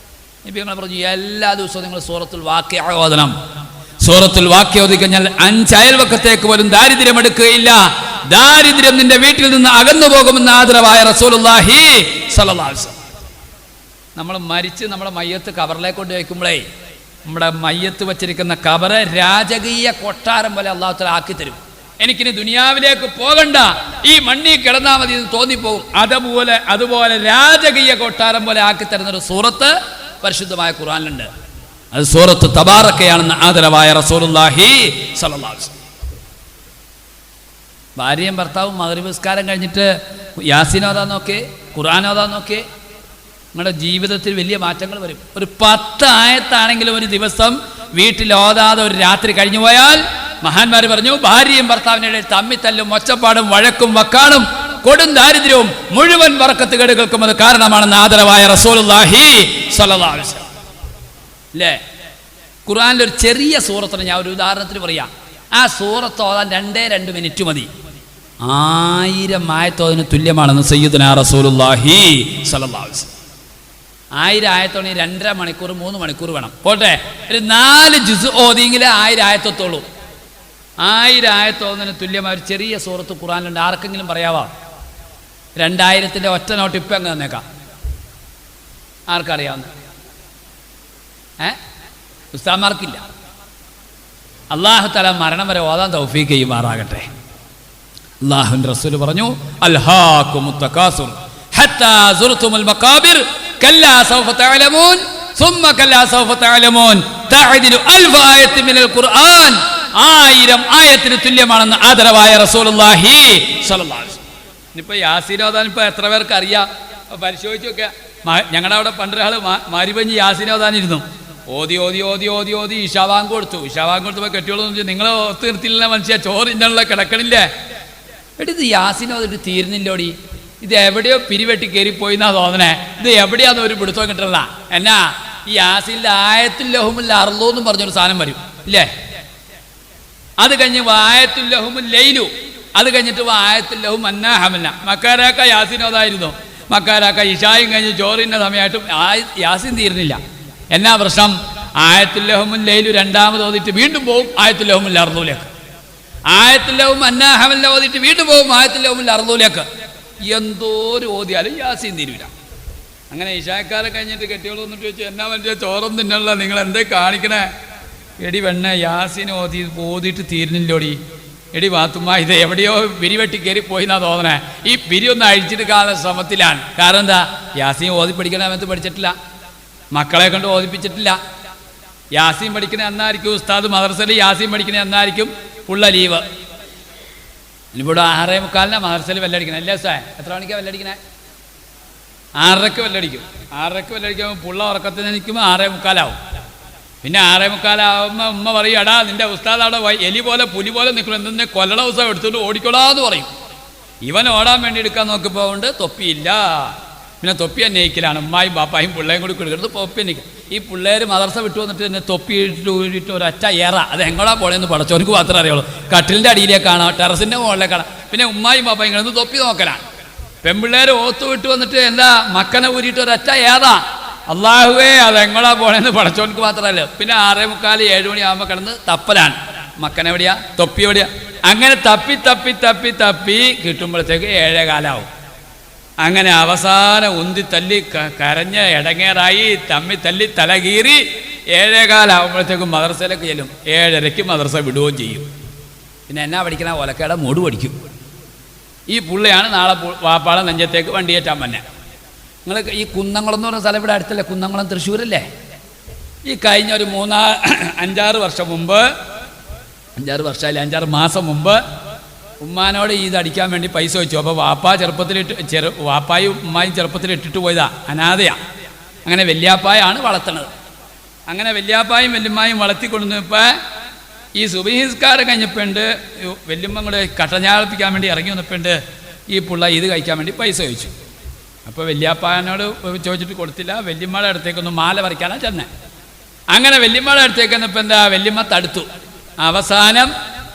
Speaker 1: നബിയങ്ങൾ പറഞ്ഞു, എല്ലാ ദിവസവും നിങ്ങൾ സൂറത്തുൽ വാഖിഅ ഓതണം. സൂറത്തുൽ വാഖിഅ ഓതി കഴിഞ്ഞാൽ 5 അയൽവക്കത്തേക്ക് പോലും ദാരിദ്ര്യം എടുക്കുകയില്ല, ദാരിദ്ര്യം നിന്റെ വീട്ടിൽ നിന്ന് അകന്നു പോകുമെന്ന് ആദരവായ റസൂലുള്ളാഹി സ്വല്ലല്ലാഹു അലൈഹി വസല്ലം. നമ്മൾ മരിച്ച് നമ്മുടെ മയ്യത്ത് കബറിലേക്ക് കൊണ്ട് വയ്ക്കുമ്പോഴേ നമ്മുടെ മയ്യത്ത് വച്ചിരിക്കുന്ന കബറ് രാജകീയ കൊട്ടാരം പോലെ അല്ലാഹു തആല ആക്കി തരും. എനിക്കിനി ദുനിയാവിലേക്ക് പോകണ്ട, ഈ മണ്ണിൽ കിടന്നാൽ മതി എന്ന് തോന്നിപ്പോകും. അതുപോലെ രാജകീയ കൊട്ടാരം പോലെ ആക്കി തരുന്നൊരു സൂറത്ത് പരിശുദ്ധമായ ഖുർആനിലുണ്ട്. അത് സൂറത്ത് തബാറക്കയാണെന്ന് ആദരവായ റസൂലുള്ളാഹി സ്വല്ലല്ലാഹു അലൈഹി വസല്ലം. ഭാര്യയും ഭർത്താവും മഗ്രിബ് നിസ്കാരം കഴിഞ്ഞിട്ട് യാസീൻ ഓതാൻ നോക്കേ, ഖുർആൻ ഓതാൻ നോക്കേ, നിങ്ങളുടെ ജീവിതത്തിൽ വലിയ മാറ്റങ്ങൾ വരും. ഒരു 10 ആയത്താണെങ്കിലും ഒരു ദിവസം വീട്ടിൽ ഓതാതെ ഒരു രാത്രി കഴിഞ്ഞു പോയാൽ, മഹാന്മാർ പറഞ്ഞു, ഭാര്യയും ഭർത്താവിൻ്റെ ഇടയിൽ തമ്മിത്തല്ലും ഒച്ചപ്പാടും വഴക്കും വക്കാണും കൊടും ദാരിദ്ര്യവും മുഴുവൻ ബർക്കത്ത് കേടുകൾക്കും അത് കാരണമാണെന്ന് ആദരവായ റസൂലുള്ളാഹി സ്വല്ലല്ലാഹു അലൈഹി വസല്ലം. അല്ലേ? ഖുർആനിലൊരു ചെറിയ സൂറത്തിന് ഞാൻ ഒരു ഉദാഹരണത്തിന് പറയാം. ആ സൂറത്ത് ഓതാൻ 2 മിനിറ്റ് മതി. 1000 ആയത്ത് അതിന് തുല്യമാണെന്ന് സയ്യിദുനാ റസൂലുള്ളാഹി സ്വല്ലല്ലാഹു അലൈഹി വസല്ലം. 1000 ആയത്തോണി 2.5 മണിക്കൂർ 3 മണിക്കൂർ വേണം. പോട്ടെ, ഒരു 4 ജുസ് ഓതിയെങ്കിൽ 1000 ആയത്തൊത്തോളൂ. 1000 ആയത്തോന്നതിന് തുല്യമായ ഒരു ചെറിയ സൂറത്ത് ഖുർആനിലുണ്ട്. ആർക്കെങ്കിലും പറയാവോ? 2000-ന്റെ ഒറ്റ നോട്ട് ഇപ്പം അങ്ങ് തന്നേക്കാം. ആർക്കറിയാവുന്ന? ഉസ്താദ്മാർക്കില്ല. അല്ലാഹു തആല മരണം വരെ ഓതാൻ തൗഫീഖ് ചെയ്യുമാറാകട്ടെ. അല്ലാഹുവിൻ്റെ റസൂൽ പറഞ്ഞു, അൽഹാകുമുത് തകാസുർ ഹത്താ സുർതുമുൽ മഖാബിർ കല്ലാ സൗഫ തഅലമൂൻ സുമ്മ കല്ലാ സൗഫ തഅലമൂൻ തഅദിലു അൽഫ ആയത്തിൻ മിനൽ ഖുർആൻ. 1000 ആയത്തിന് തുല്യമാണെന്ന് ആദരവായ റസൂലുള്ളാഹി സ്വല്ലല്ലാഹു അലൈഹി വസല്ലം. ഇനിയിപ്പോൾ യാസീൻ ഓതാൻ ഇപ്പോൾ എത്ര പേർക്ക് അറിയാം? പരിശോധിച്ച് നോക്കുക. ഞങ്ങളുടെ അവിടെ പണ്ടൊരാൾ മാരിപഞ്ഞ് യാസീൻ ഓതാനിരുന്നു. ഓതി ഓതി ഓതി ഓതി ഓതി ഇശാവാങ്ക് കൊടുത്തു. ഇശാവാങ്ക് കൊടുത്തപ്പോൾ കെട്ടിയോളെന്ന് വെച്ചാൽ നിങ്ങൾ ഒത്തു നിർത്തില്ല മനുഷ്യ, ചോറ് ഇന്നുള്ള കിടക്കണില്ലേ? എടി ഇത് യാസീൻ ഓതിട്ട് തീരുന്നില്ലോടി, ഇത് എവിടെയോ പിരിവെട്ടി കയറിപ്പോയി എന്നാ തോന്നണേ. ഇത് എവിടെയാന്ന് ഒരു പിടുത്തം കിട്ടണല്ല. എന്നാ ഈ യാസീനിലെ ആയത്തുൽ ലഹുമുൽ അർളു എന്നും പറഞ്ഞൊരു സാധനം വരും ഇല്ലേ? അത് കഴിഞ്ഞ് ആയത്തുൽ ലഹുമുൽ ലൈലു, അത് കഴിഞ്ഞിട്ട് ആയത്തുൽ ലഹും അന്നാഹമല്ല. മക്കാരാക്ക യാസീൻ ഓതായിരുന്നു. മക്കാരാക്ക ഇശായും കഴിഞ്ഞ് ചോറിൻ്റെ സമയമായിട്ടും യാസീൻ തീരുന്നില്ല. എന്നാ പ്രശ്നം? ആയത്തുൽ ലഹുമുൽ ലൈലു 2ാമത് ഓതിയിട്ട് വീണ്ടും പോവും ആയത്തുൽ ലഹുമുൽ അർളൂലേക്ക്. ആയത്തുൽ ലഹും അന്നാഹമല്ല ഓതിയിട്ട് വീണ്ടും പോവും ആയത്തുൽ ലഹുമുൽ അർളൂലേക്ക്. എന്തോരം ഓതിയാലും യാസീൻ തീരുവില്ല. അങ്ങനെ ഇശാക്കാരെ കഴിഞ്ഞിട്ട് കെട്ടിയോൾ വന്നിട്ട് ചോദിച്ചു, എന്നാ മറ്റേ ചോറൊന്നും തിന്നല്ല, നിങ്ങൾ എന്തേ കാണിക്കണേ? എടി വെണ്ണ യാസീൻ ഓതിയിട്ട് തീരുന്നില്ലോടി. എടി വാത്തുമ്മ, ഇത് എവിടെയോ പിരിവെട്ടി കയറി പോയി എന്നാ തോന്നണേ. ഈ പിരി ഒന്ന് അഴിച്ചെടുക്കാനുള്ള ശ്രമത്തിലാണ്. കാരണം എന്താ? യാസീൻ ഓതി പഠിക്കണമെന്ന് പഠിച്ചിട്ടില്ല, മക്കളെ കൊണ്ട് ഓതിപ്പിച്ചിട്ടില്ല. യാസീൻ പഠിക്കണ എന്നായിരിക്കും ഉസ്താദ് മദ്രസയിൽ യാസീൻ പഠിക്കണ എന്നായിരിക്കും ഉള്ള ലീവ്. ഇവിടെ 6:45 മദ്രസയിൽ വെല്ലടിക്കണം അല്ലേ സാർ? എത്ര മണിക്കാണ് വെല്ലടിക്കണേ? 6:30 വെല്ലടിക്കും. 6:30 വെല്ലടിക്കുമ്പോൾ പുള്ള ഉറക്കത്തിൽ നിൽക്കുമ്പോൾ 6:45 പിന്നെ 6:45 ഉമ്മ പറയും, എടാ നിന്റെ ഉസ്താദ് അവിടെ എലി പോലെ പുലി പോലെ നിൽക്കണം, എന്തിനെ കൊല്ലട ദിവസം എടുത്തുകൊണ്ട് ഓടിക്കോളാന്ന് പറയും. ഇവൻ ഓടാൻ വേണ്ടി എടുക്കാൻ നോക്കിയപ്പോൾ കൊണ്ട് തൊപ്പിയില്ല. പിന്നെ തൊപ്പി അന്വയിക്കലാണ്. ഉമ്മായും ബാപ്പായും പിള്ളേയും കൂടി കൊടുക്കുന്നത് തൊപ്പി അന്വയിക്കും. ഈ പിള്ളേർ മദർസ വിട്ടു വന്നിട്ട് തന്നെ തൊപ്പി ഇട്ടിട്ട് ഒരൊറ്റ ഏറ, അത് എങ്ങോട്ടാ പോളെന്ന് പടച്ചോർക്ക് മാത്രമേ അറിയുള്ളൂ. കട്ടിലിൻ്റെ അടിയിലേക്കാണ്, ടെറസിൻ്റെ മുകളിലേക്കാണ്. പിന്നെ ഉമ്മായും ബാപ്പായും കിടന്ന് തൊപ്പി നോക്കലാണ്. പെൺപിള്ളേർ ഓത്തു വിട്ടു വന്നിട്ട് എന്താ മക്കനെ ഊരിയിട്ട് ഒരൊറ്റ ഏറാ. അള്ളാഹുവേ അതെങ്ങോട്ടാ പോണെന്ന് പടച്ചോർക്ക് മാത്രമല്ല. പിന്നെ 6:45 7 മണിയാകുമ്പോൾ കിടന്ന് തപ്പലാണ്. മക്കനെവിടെയാ, തൊപ്പി എവിടെയാ? അങ്ങനെ തപ്പി തപ്പി തപ്പി തപ്പി കിട്ടുമ്പോഴത്തേക്ക് 7:15 അങ്ങനെ അവസാനം ഉന്തി തല്ലി കരഞ്ഞ് ഇടങ്ങേറായി തമ്മി തല്ലി തലകീറി 7:15 മദ്രസയിലേക്ക് ചെല്ലും. 7:30 മദ്രസ വിടുകയും ചെയ്യും. പിന്നെ എന്നാ പഠിക്കണ? ഒലക്കയുടെ മൂട് പഠിക്കും. ഈ പുള്ളിയാണ് നാളെ വാപ്പാടെ നെഞ്ചത്തേക്ക് വണ്ടിയേറ്റാൻ തന്നെ. നിങ്ങൾ ഈ കുന്നംകുളം എന്ന് പറഞ്ഞ സ്ഥലം ഇവിടെ അടുത്തല്ലേ? കുന്നംകുളം തൃശ്ശൂരല്ലേ? ഈ കഴിഞ്ഞ ഒരു 5-6 വർഷം മുമ്പ്, 5-6 വർഷമായില്ല, 5-6 മാസം മുമ്പ് ഉമ്മാനോട് ഇത് അടിക്കാൻ വേണ്ടി പൈസ വെച്ചു. അപ്പോൾ വാപ്പായും ഉമ്മായും ചെറുപ്പത്തിൽ ഇട്ടിട്ട് പോയതാ, അനാഥയാണ്. അങ്ങനെ വല്യാപ്പായാണ് വളർത്തണത്. അങ്ങനെ വല്യാപ്പായും വല്യമ്മായും വളർത്തിക്കൊണ്ടുവന്നപ്പോൾ ഈ സുബഹിസ്കാരം കഴിഞ്ഞപ്പോണ്ട് വല്യമ്മ കൂടെ കട്ടഞ്ഞാളിപ്പിക്കാൻ വേണ്ടി ഇറങ്ങി വന്നപ്പോണ്ട് ഈ പുള്ള ഇത് കഴിക്കാൻ വേണ്ടി പൈസ ചോദിച്ചു. അപ്പോൾ വല്യാപ്പാനോട് ചോദിച്ചിട്ട് കൊടുത്തില്ല. വല്യമ്മയുടെ അടുത്തേക്കൊന്ന് മാല പറിക്കാനാണ് ചെന്നത്. അങ്ങനെ വല്യമ്മയുടെ അടുത്തേക്ക് വന്നപ്പോൾ എന്താ, വല്യമ്മ തടുത്തു. അവസാനം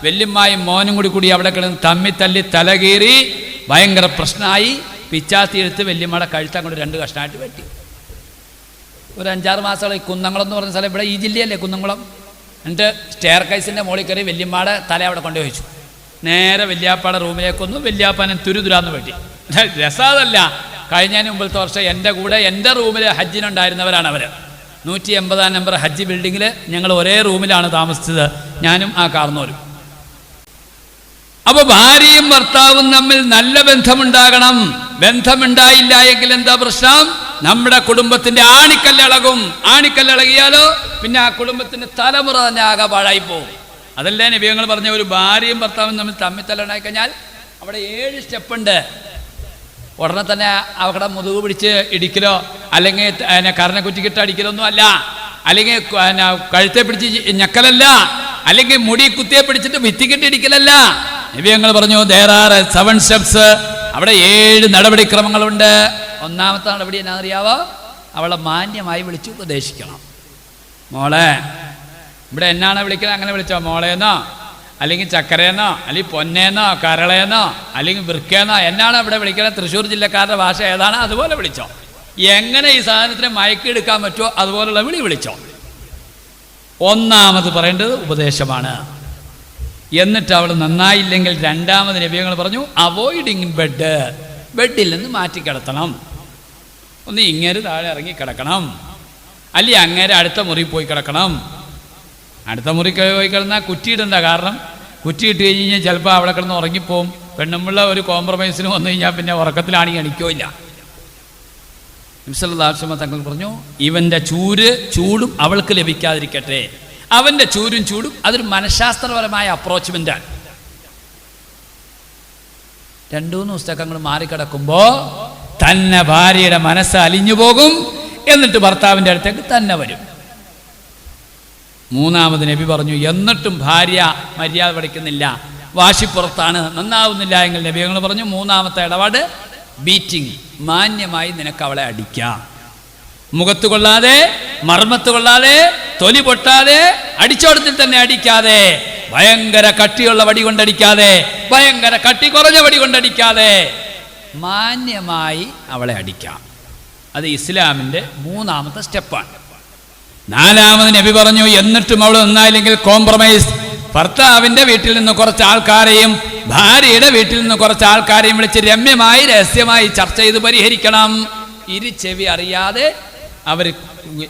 Speaker 1: വല്യമ്മായും മോനും കൂടി അവിടെ കിടന്ന് തമ്മി തല്ലി തലകീറി ഭയങ്കര പ്രശ്നമായി. പിച്ചാത്തി എടുത്ത് വല്യമ്മയുടെ കഴുത്താൻ കൊണ്ട് 2 കഷ്ണമായിട്ട് വെട്ടി. ഒരു 5-6 മാസമുള്ള ഈ കുന്നംകുളം എന്ന് പറഞ്ഞ സ്ഥലം ഇവിടെ ഈ ജില്ലയല്ലേ കുന്നംകുളം. എന്നിട്ട് സ്റ്റെയർ കൈസിൻ്റെ മുകളിൽ കയറി വല്യമ്മയുടെ തല അവിടെ കൊണ്ടുവച്ചു. നേരെ വല്യാപ്പാടെ റൂമിലേക്കൊന്നു വല്യാപ്പാനെ തുരുതുരാന്ന് വെട്ടി. രസാതല്ല, കഴിഞ്ഞതിന് മുമ്പത്തെ വർഷം എൻ്റെ കൂടെ എൻ്റെ റൂമിൽ ഹജ്ജിനുണ്ടായിരുന്നവരാണ് അവർ. 180 നമ്പർ ഹജ്ജ് ബിൽഡിങ്ങിൽ ഞങ്ങൾ ഒരേ റൂമിലാണ് താമസിച്ചത്, ഞാനും ആ കാർന്നോരും. അപ്പോൾ ഭാര്യയും ഭർത്താവും തമ്മിൽ നല്ല ബന്ധമുണ്ടാകണം. ബന്ധമുണ്ടായില്ല എങ്കിൽ എന്താ പ്രശ്നം? നമ്മുടെ കുടുംബത്തിന്റെ ആണിക്കല്ലിളകും. ആണിക്കല്ലിളകിയാലോ പിന്നെ ആ കുടുംബത്തിന്റെ തലമുറ തന്നെ ആകെ പാഴായി പോകും. അതല്ലേ നബിയങ്ങൾ പറഞ്ഞ, ഒരു ഭാര്യയും ഭർത്താവും തമ്മിൽ തല്ലുണ്ടായി കഴിഞ്ഞാൽ അവിടെ 7 സ്റ്റെപ്പുണ്ട്. ഉടനെ തന്നെ അവിടെ മുതുക് പിടിച്ച് ഇടിക്കലോ അല്ലെങ്കിൽ കർണ കുറ്റിക്കിട്ട് അടിക്കലൊന്നും അല്ല, അല്ലെങ്കിൽ കഴുത്തെ പിടിച്ച് ഞെക്കലല്ല, അല്ലെങ്കിൽ മുടി കുത്തിയെ പിടിച്ചിട്ട് ഭിത്തിക്കിട്ട് ഇടിക്കലല്ല. നബി ഞങ്ങൾ പറഞ്ഞു there are 7 steps. അവിടെ 7 നടപടിക്രമങ്ങളുണ്ട്. ഒന്നാമത്തെ നടപടി എന്നാണെന്നറിയാവോ? അവളെ മാന്യമായി വിളിച്ച് ഉപദേശിക്കണം. മോളെ, ഇവിടെ എന്നാണ് വിളിക്കുന്നത്? അങ്ങനെ വിളിച്ചോ, മോളേന്നോ അല്ലെങ്കിൽ ചക്കരയെന്നോ അല്ലെങ്കിൽ പൊന്നേന്നോ കരളേന്നോ അല്ലെങ്കിൽ വൃക്കേന്നോ എന്നാണ് ഇവിടെ വിളിക്കുന്നത്? തൃശ്ശൂർ ജില്ലക്കാരുടെ ഭാഷ ഏതാണ് അതുപോലെ വിളിച്ചോ. എങ്ങനെ ഈ സാധനത്തിനെ മയക്കിയെടുക്കാൻ പറ്റുമോ അതുപോലുള്ള വിളി വിളിച്ചോ. ഒന്നാമത് പറയേണ്ടത് ഉപദേശമാണ്. എന്നിട്ട് അവൾ നന്നായില്ലെങ്കിൽ രണ്ടാമത് നബികൾ പറഞ്ഞു അവോയ്ഡിങ് ബെഡ്, ബെഡിൽ നിന്ന് മാറ്റിക്കിടത്തണം. ഒന്ന് ഇങ്ങേര് താഴെ ഇറങ്ങി കിടക്കണം, അല്ലെങ്കിൽ അങ്ങേരെ അടുത്ത മുറി പോയി കിടക്കണം. അടുത്ത മുറി പോയി കിടന്നാൽ കുറ്റിയിടണ്ട. കാരണം കുറ്റിയിട്ട് കഴിഞ്ഞ് കഴിഞ്ഞാൽ ചിലപ്പോൾ അവിടെ കിടന്ന് ഉറങ്ങിപ്പോവും. പെണ്ണുമ്പിള്ള ഒരു കോംപ്രമൈസിന് വന്നു കഴിഞ്ഞാൽ പിന്നെ ഉറക്കത്തിലാണെങ്കിൽ എണിക്കില്ല. നബി സല്ലല്ലാഹു അലൈഹി വസല്ലം തങ്ങൾ പറഞ്ഞു ഇവൻ്റെ ചൂടും അവൾക്ക് ലഭിക്കാതിരിക്കട്ടെ. അവൻ്റെ ചൂടും അതൊരു മനഃശാസ്ത്രപരമായ അപ്രോച്ച്മെൻ്റാണ്. 2-3 പുസ്തകങ്ങൾ മാറിക്കിടക്കുമ്പോൾ തന്നെ ഭാര്യയുടെ മനസ്സ് അലിഞ്ഞു പോകും. എന്നിട്ട് ഭർത്താവിൻ്റെ അടുത്തേക്ക് തന്നെ വരും. മൂന്നാമത് നബി പറഞ്ഞു എന്നിട്ടും ഭാര്യ മര്യാദ പഠിക്കുന്നില്ല, വാശിപ്പുറത്താണ്, നന്നാവുന്നില്ല എങ്കിൽ നബി ഞങ്ങൾ പറഞ്ഞു മൂന്നാമത്തെ ഇടപാട് ബീറ്റിംഗ്. മാന്യമായി നിനക്ക് അവളെ അടിക്കാം. മുഖത്ത് കൊള്ളാതെ, മർമ്മത്ത് കൊള്ളാതെ, തൊലി പൊട്ടാതെ, അടിച്ചോടത്തിൽ തന്നെ അടിക്കാതെ, ഭയങ്കര കട്ടിയുള്ള വടി കൊണ്ടടിക്കാതെ, ഭയങ്കര കട്ടി കുറഞ്ഞ വടി കൊണ്ടടിക്കാതെ, മാന്യമായി അവളെ അടിക്കാം. അത് ഇസ്ലാമിൻ്റെ മൂന്നാമത്തെ സ്റ്റെപ്പാണ്. നാലാമത് നബി പറഞ്ഞു എന്നിട്ടും അവൾ നന്നായില്ലെങ്കിൽ കോംപ്രമൈസ്. ഭർത്താവിൻ്റെ വീട്ടിൽ നിന്ന് കുറച്ച് ആൾക്കാരെയും ഭാര്യയുടെ വീട്ടിൽ നിന്ന് കുറച്ച് ആൾക്കാരെയും വിളിച്ച് രമ്യമായി രഹസ്യമായി ചർച്ച ചെയ്ത് പരിഹരിക്കണം. ചെവി അറിയാതെ അവർ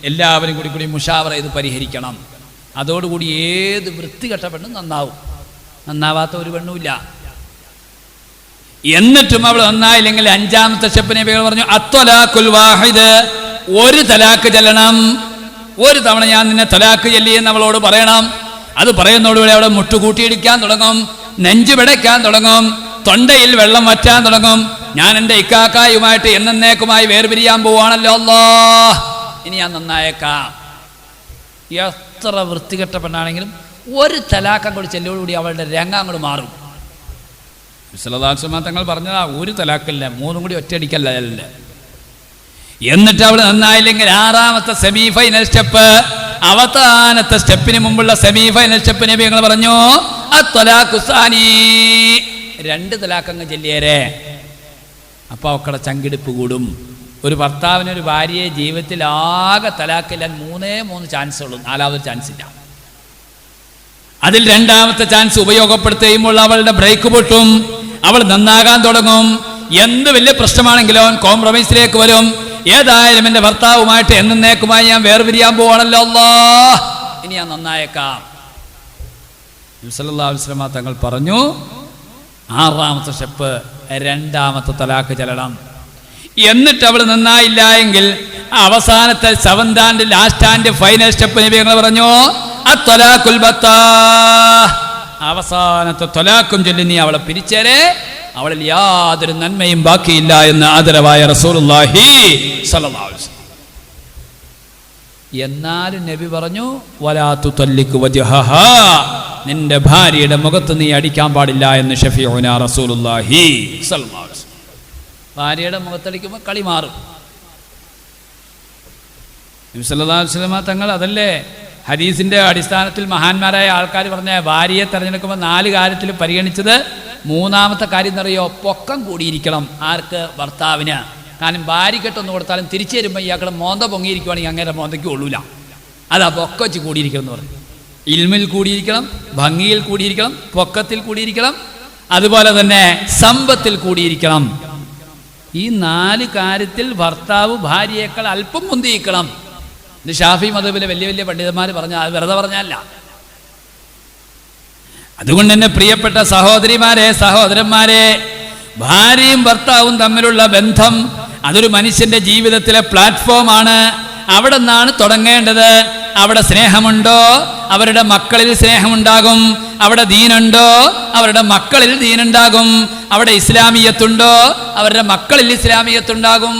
Speaker 1: എല്ലാവരും കൂടി മുഷാവറ ചെയ്ത് പരിഹരിക്കണം. അതോടുകൂടി ഏത് വൃത്തികെട്ട പെണ്ണും നന്നാവും. നന്നാവാത്ത ഒരു പെണ്ണുമില്ല. എന്നിട്ടും അവൾ നന്നായില്ലെങ്കിൽ അഞ്ചാമത്തെ സ്റ്റെപ്പ് നബികൾ പറഞ്ഞു അത്വലാഖുൽ വാഹിദ്, ഒരു തലാക്ക് ചെല്ലണം. ഒരു തവണ ഞാൻ നിന്നെ തലാക്ക് ചെല്ലിയെന്ന് അവളോട് പറയണം. അത് പറയുന്നതോടുകൂടി അവിടെ മുട്ടുകൂട്ടിയിടിക്കാൻ തുടങ്ങും, നെഞ്ചു പിടയ്ക്കാൻ തുടങ്ങും, തൊണ്ടയിൽ വെള്ളം വറ്റാൻ തുടങ്ങും. ഞാൻ എൻ്റെ ഇക്കാക്കായുമായിട്ട് എന്നേക്കുമായി വേർപിരിയാൻ പോവാണല്ലോ, അല്ലാഹ് ഇനി ഞാൻ നന്നായേക്കാം. എത്ര വൃത്തികെട്ട പെണ്ണാണെങ്കിലും ഒരു തലാക്കം കൂടി ചെല്ലോടുകൂടി അവളുടെ രംഗങ്ങൾ മാറും. തങ്ങൾ പറഞ്ഞതാ ഒരു തലാക്കല്ല, 3 കൂടി ഒറ്റയടിക്കല്ല. എന്നിട്ട് അവൾ നന്നായില്ലെങ്കിൽ ആറാമത്തെ സെമി ഫൈനൽ സ്റ്റെപ്പ്, അവസാനത്തെ സ്റ്റെപ്പിന് മുമ്പുള്ള സെമി ഫൈനൽ സ്റ്റെപ്പ് നബി ഞങ്ങൾ പറഞ്ഞു അത്വലാഖുസാനി, 2 തലാക്കങ്ങ് ചെല്ലിയേരെ. അപ്പോൾ അവക്കടെ ചങ്കിടിപ്പ് കൂടും. ഒരു ഭർത്താവിനൊരു ഭാര്യയെ ജീവിതത്തിൽ ആകെ തലാക്കില്ലാൻ 3 ചാൻസ് ഉള്ളൂ, 4ാമതൊരു ചാൻസ് ഇല്ല. അതിൽ 2ാമത്തെ ചാൻസ് ഉപയോഗപ്പെടുത്തുമ്പോൾ അവളുടെ ബ്രേക്ക് പൊട്ടും, അവൾ നന്നാകാൻ തുടങ്ങും. എന്ത് വലിയ പ്രശ്നമാണെങ്കിലും കോംപ്രമൈസിലേക്ക് വരും. ഏതായാലും എൻ്റെ ഭർത്താവുമായിട്ട് എന്നേക്കുമായി ഞാൻ വേർപിരിയാൻ പോവാണല്ലോ, അല്ലാഹ് ഇനി ഞാൻ നന്നായേക്കാം. നബി സല്ലല്ലാഹു അലൈഹി വസല്ലം തങ്ങൾ പറഞ്ഞു 6ാമത്തെ സ്റ്റെപ്പ് 2ാമത്തെ തലാക്ക് ചെല്ലണം. എന്നിട്ട് അവൾ നന്നായില്ല എങ്കിൽ അവസാനത്തെ 7th and last and final step നബി ഞങ്ങൾ പറഞ്ഞു അത്വലാഖുൽ ബത്താ, അവസാനത്തെ തലാക്കും ചൊല്ലി നീ അവളെ പിരിച്ചേരെ, അവളിൽ യാതൊരു നന്മയും ബാക്കിയില്ല എന്ന് ആദരവായ റസൂലുള്ളാഹി സ്വല്ലല്ലാഹു അലൈഹി വസല്ലം. എന്നാലും നബി പറഞ്ഞു വലാ തുതല്ലിക് വജ്ഹഹാ, നിന്റെ ഭാര്യയുടെ മുഖത്ത് നീ അടിക്കാൻ പാടില്ല എന്ന് ഷഫീഉനാ റസൂലുള്ളാഹി സ്വല്ലല്ലാഹു അലൈഹി വസല്ലം. ഭാര്യയുടെ മുഖത്തടിക്കുമ്പോൾ കളി മാറും. നബി സല്ലല്ലാഹു അലൈഹി വസല്ലം തങ്ങൾ അതല്ലേ ഹദീസിൻ്റെ അടിസ്ഥാനത്തിൽ മഹാന്മാരായ ആൾക്കാർ പറഞ്ഞ ഭാര്യയെ തിരഞ്ഞെടുക്കുമ്പോൾ 4 കാര്യത്തിൽ പരിഗണിച്ചത്. 3ാമത്തെ കാര്യം എന്നറിയോ, പൊക്കം കൂടിയിരിക്കണം. ആർക്ക്? ഭർത്താവിന്. കാരണം ഭാര്യക്കെട്ടൊന്ന് കൊടുത്താലും തിരിച്ചു വരുമ്പോൾ ഇയാളുടെ മോന്ത പൊങ്ങിയിരിക്കുവാണെങ്കിൽ അങ്ങനെ മോന്തയ്ക്ക് കൊള്ളൂല. അതാ പൊക്ക വെച്ച് കൂടിയിരിക്കണം എന്ന് പറഞ്ഞു. ഇൽമിൽ കൂടിയിരിക്കണം, ഭംഗിയിൽ കൂടിയിരിക്കണം, പൊക്കത്തിൽ കൂടിയിരിക്കണം, അതുപോലെ തന്നെ സമ്പത്തിൽ കൂടിയിരിക്കണം. ഈ 4 കാര്യത്തിൽ ഭർത്താവ് ഭാര്യയേക്കാൾ അല്പം മുന്തിയിരിക്കണം. ഇത് ഷാഫി മദ്ഹബിലെ വലിയ വലിയ പണ്ഡിതന്മാർ പറഞ്ഞ, അത് വെറുതെ പറഞ്ഞല്ല. അതുകൊണ്ട് തന്നെ പ്രിയപ്പെട്ട സഹോദരിമാരെ, സഹോദരന്മാരെ, ഭാര്യയും ഭർത്താവും തമ്മിലുള്ള ബന്ധം അതൊരു മനുഷ്യന്റെ ജീവിതത്തിലെ പ്ലാറ്റ്ഫോമാണ്. അവിടെ നിന്നാണ് തുടങ്ങേണ്ടത്. അവിടെ സ്നേഹമുണ്ടോ അവരുടെ മക്കളിൽ സ്നേഹമുണ്ടാകും. അവിടെ ദീനുണ്ടോ അവരുടെ മക്കളിൽ ദീനുണ്ടാകും. അവിടെ ഇസ്ലാമിയത്തുണ്ടോ അവരുടെ മക്കളിൽ ഇസ്ലാമിയത്തുണ്ടാകും.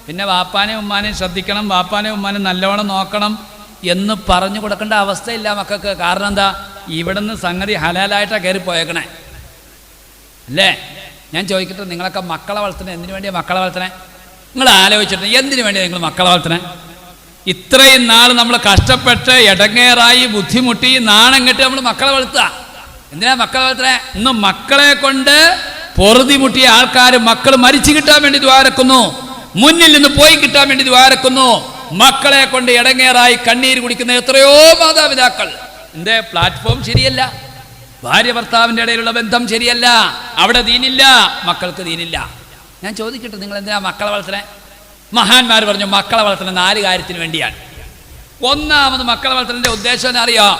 Speaker 1: പിന്നെ വാപ്പാനെയും ഉമ്മാനെയും ശ്രദ്ധിക്കണം, വാപ്പാനെയും ഉമ്മാനെയും നല്ലവണ്ണം നോക്കണം എന്ന് പറഞ്ഞു കൊടുക്കേണ്ട അവസ്ഥയില്ല മക്കൾക്ക്. കാരണം എന്താ, ഇവിടുന്ന് സംഗതി ഹലാലായിട്ടാണ് കയറിപ്പോയേക്കണേ അല്ലേ? ഞാൻ ചോദിക്കട്ടെ, നിങ്ങളൊക്കെ മക്കളെ വളർത്തണേ എന്തിനു വേണ്ടിയാണ് മക്കളെ വളർത്തണേ? നിങ്ങൾ ആലോചിച്ചിട്ട് എന്തിനു വേണ്ടിയാണ് നിങ്ങൾ മക്കളെ വളർത്തണേ? ഇത്രയും നാൾ നമ്മൾ കഷ്ടപ്പെട്ട് ഇടങ്ങേറായി ബുദ്ധിമുട്ടി നാണം കെട്ടി നമ്മൾ മക്കളെ വളർത്തുക. എന്തിനാ മക്കളെ വളർത്തണേ? ഇന്ന് മക്കളെ കൊണ്ട് പൊറുതിമുട്ടിയ ആൾക്കാർ മക്കൾ മരിച്ചു കിട്ടാൻ വേണ്ടി ദ്വാരക്കുന്നു. മുന്നിൽ നിന്ന് പോയി കിട്ടാൻ വേണ്ടി ദ്വാരക്കുന്നു. മക്കളെ കൊണ്ട് ഇടങ്ങേറായി കണ്ണീര് കുടിക്കുന്ന എത്രയോ മാതാപിതാക്കൾ. എന്റെ പ്ലാറ്റ്ഫോം ശരിയല്ല, ഭാര്യ ഭർത്താവിൻ്റെ ഇടയിലുള്ള ബന്ധം ശരിയല്ല, അവിടെ ദീനില്ല, മക്കൾക്ക് ദീനില്ല. ഞാൻ ചോദിക്കട്ടെ, നിങ്ങൾ എന്തിനാ മക്കളെ വളർത്തണേ? മഹാന്മാർ പറഞ്ഞു മക്കളെ വളർത്തണ 4 കാര്യത്തിന് വേണ്ടിയാണ്. ഒന്നാമത് മക്കളെ വളർത്തലിന്റെ ഉദ്ദേശം അറിയാം.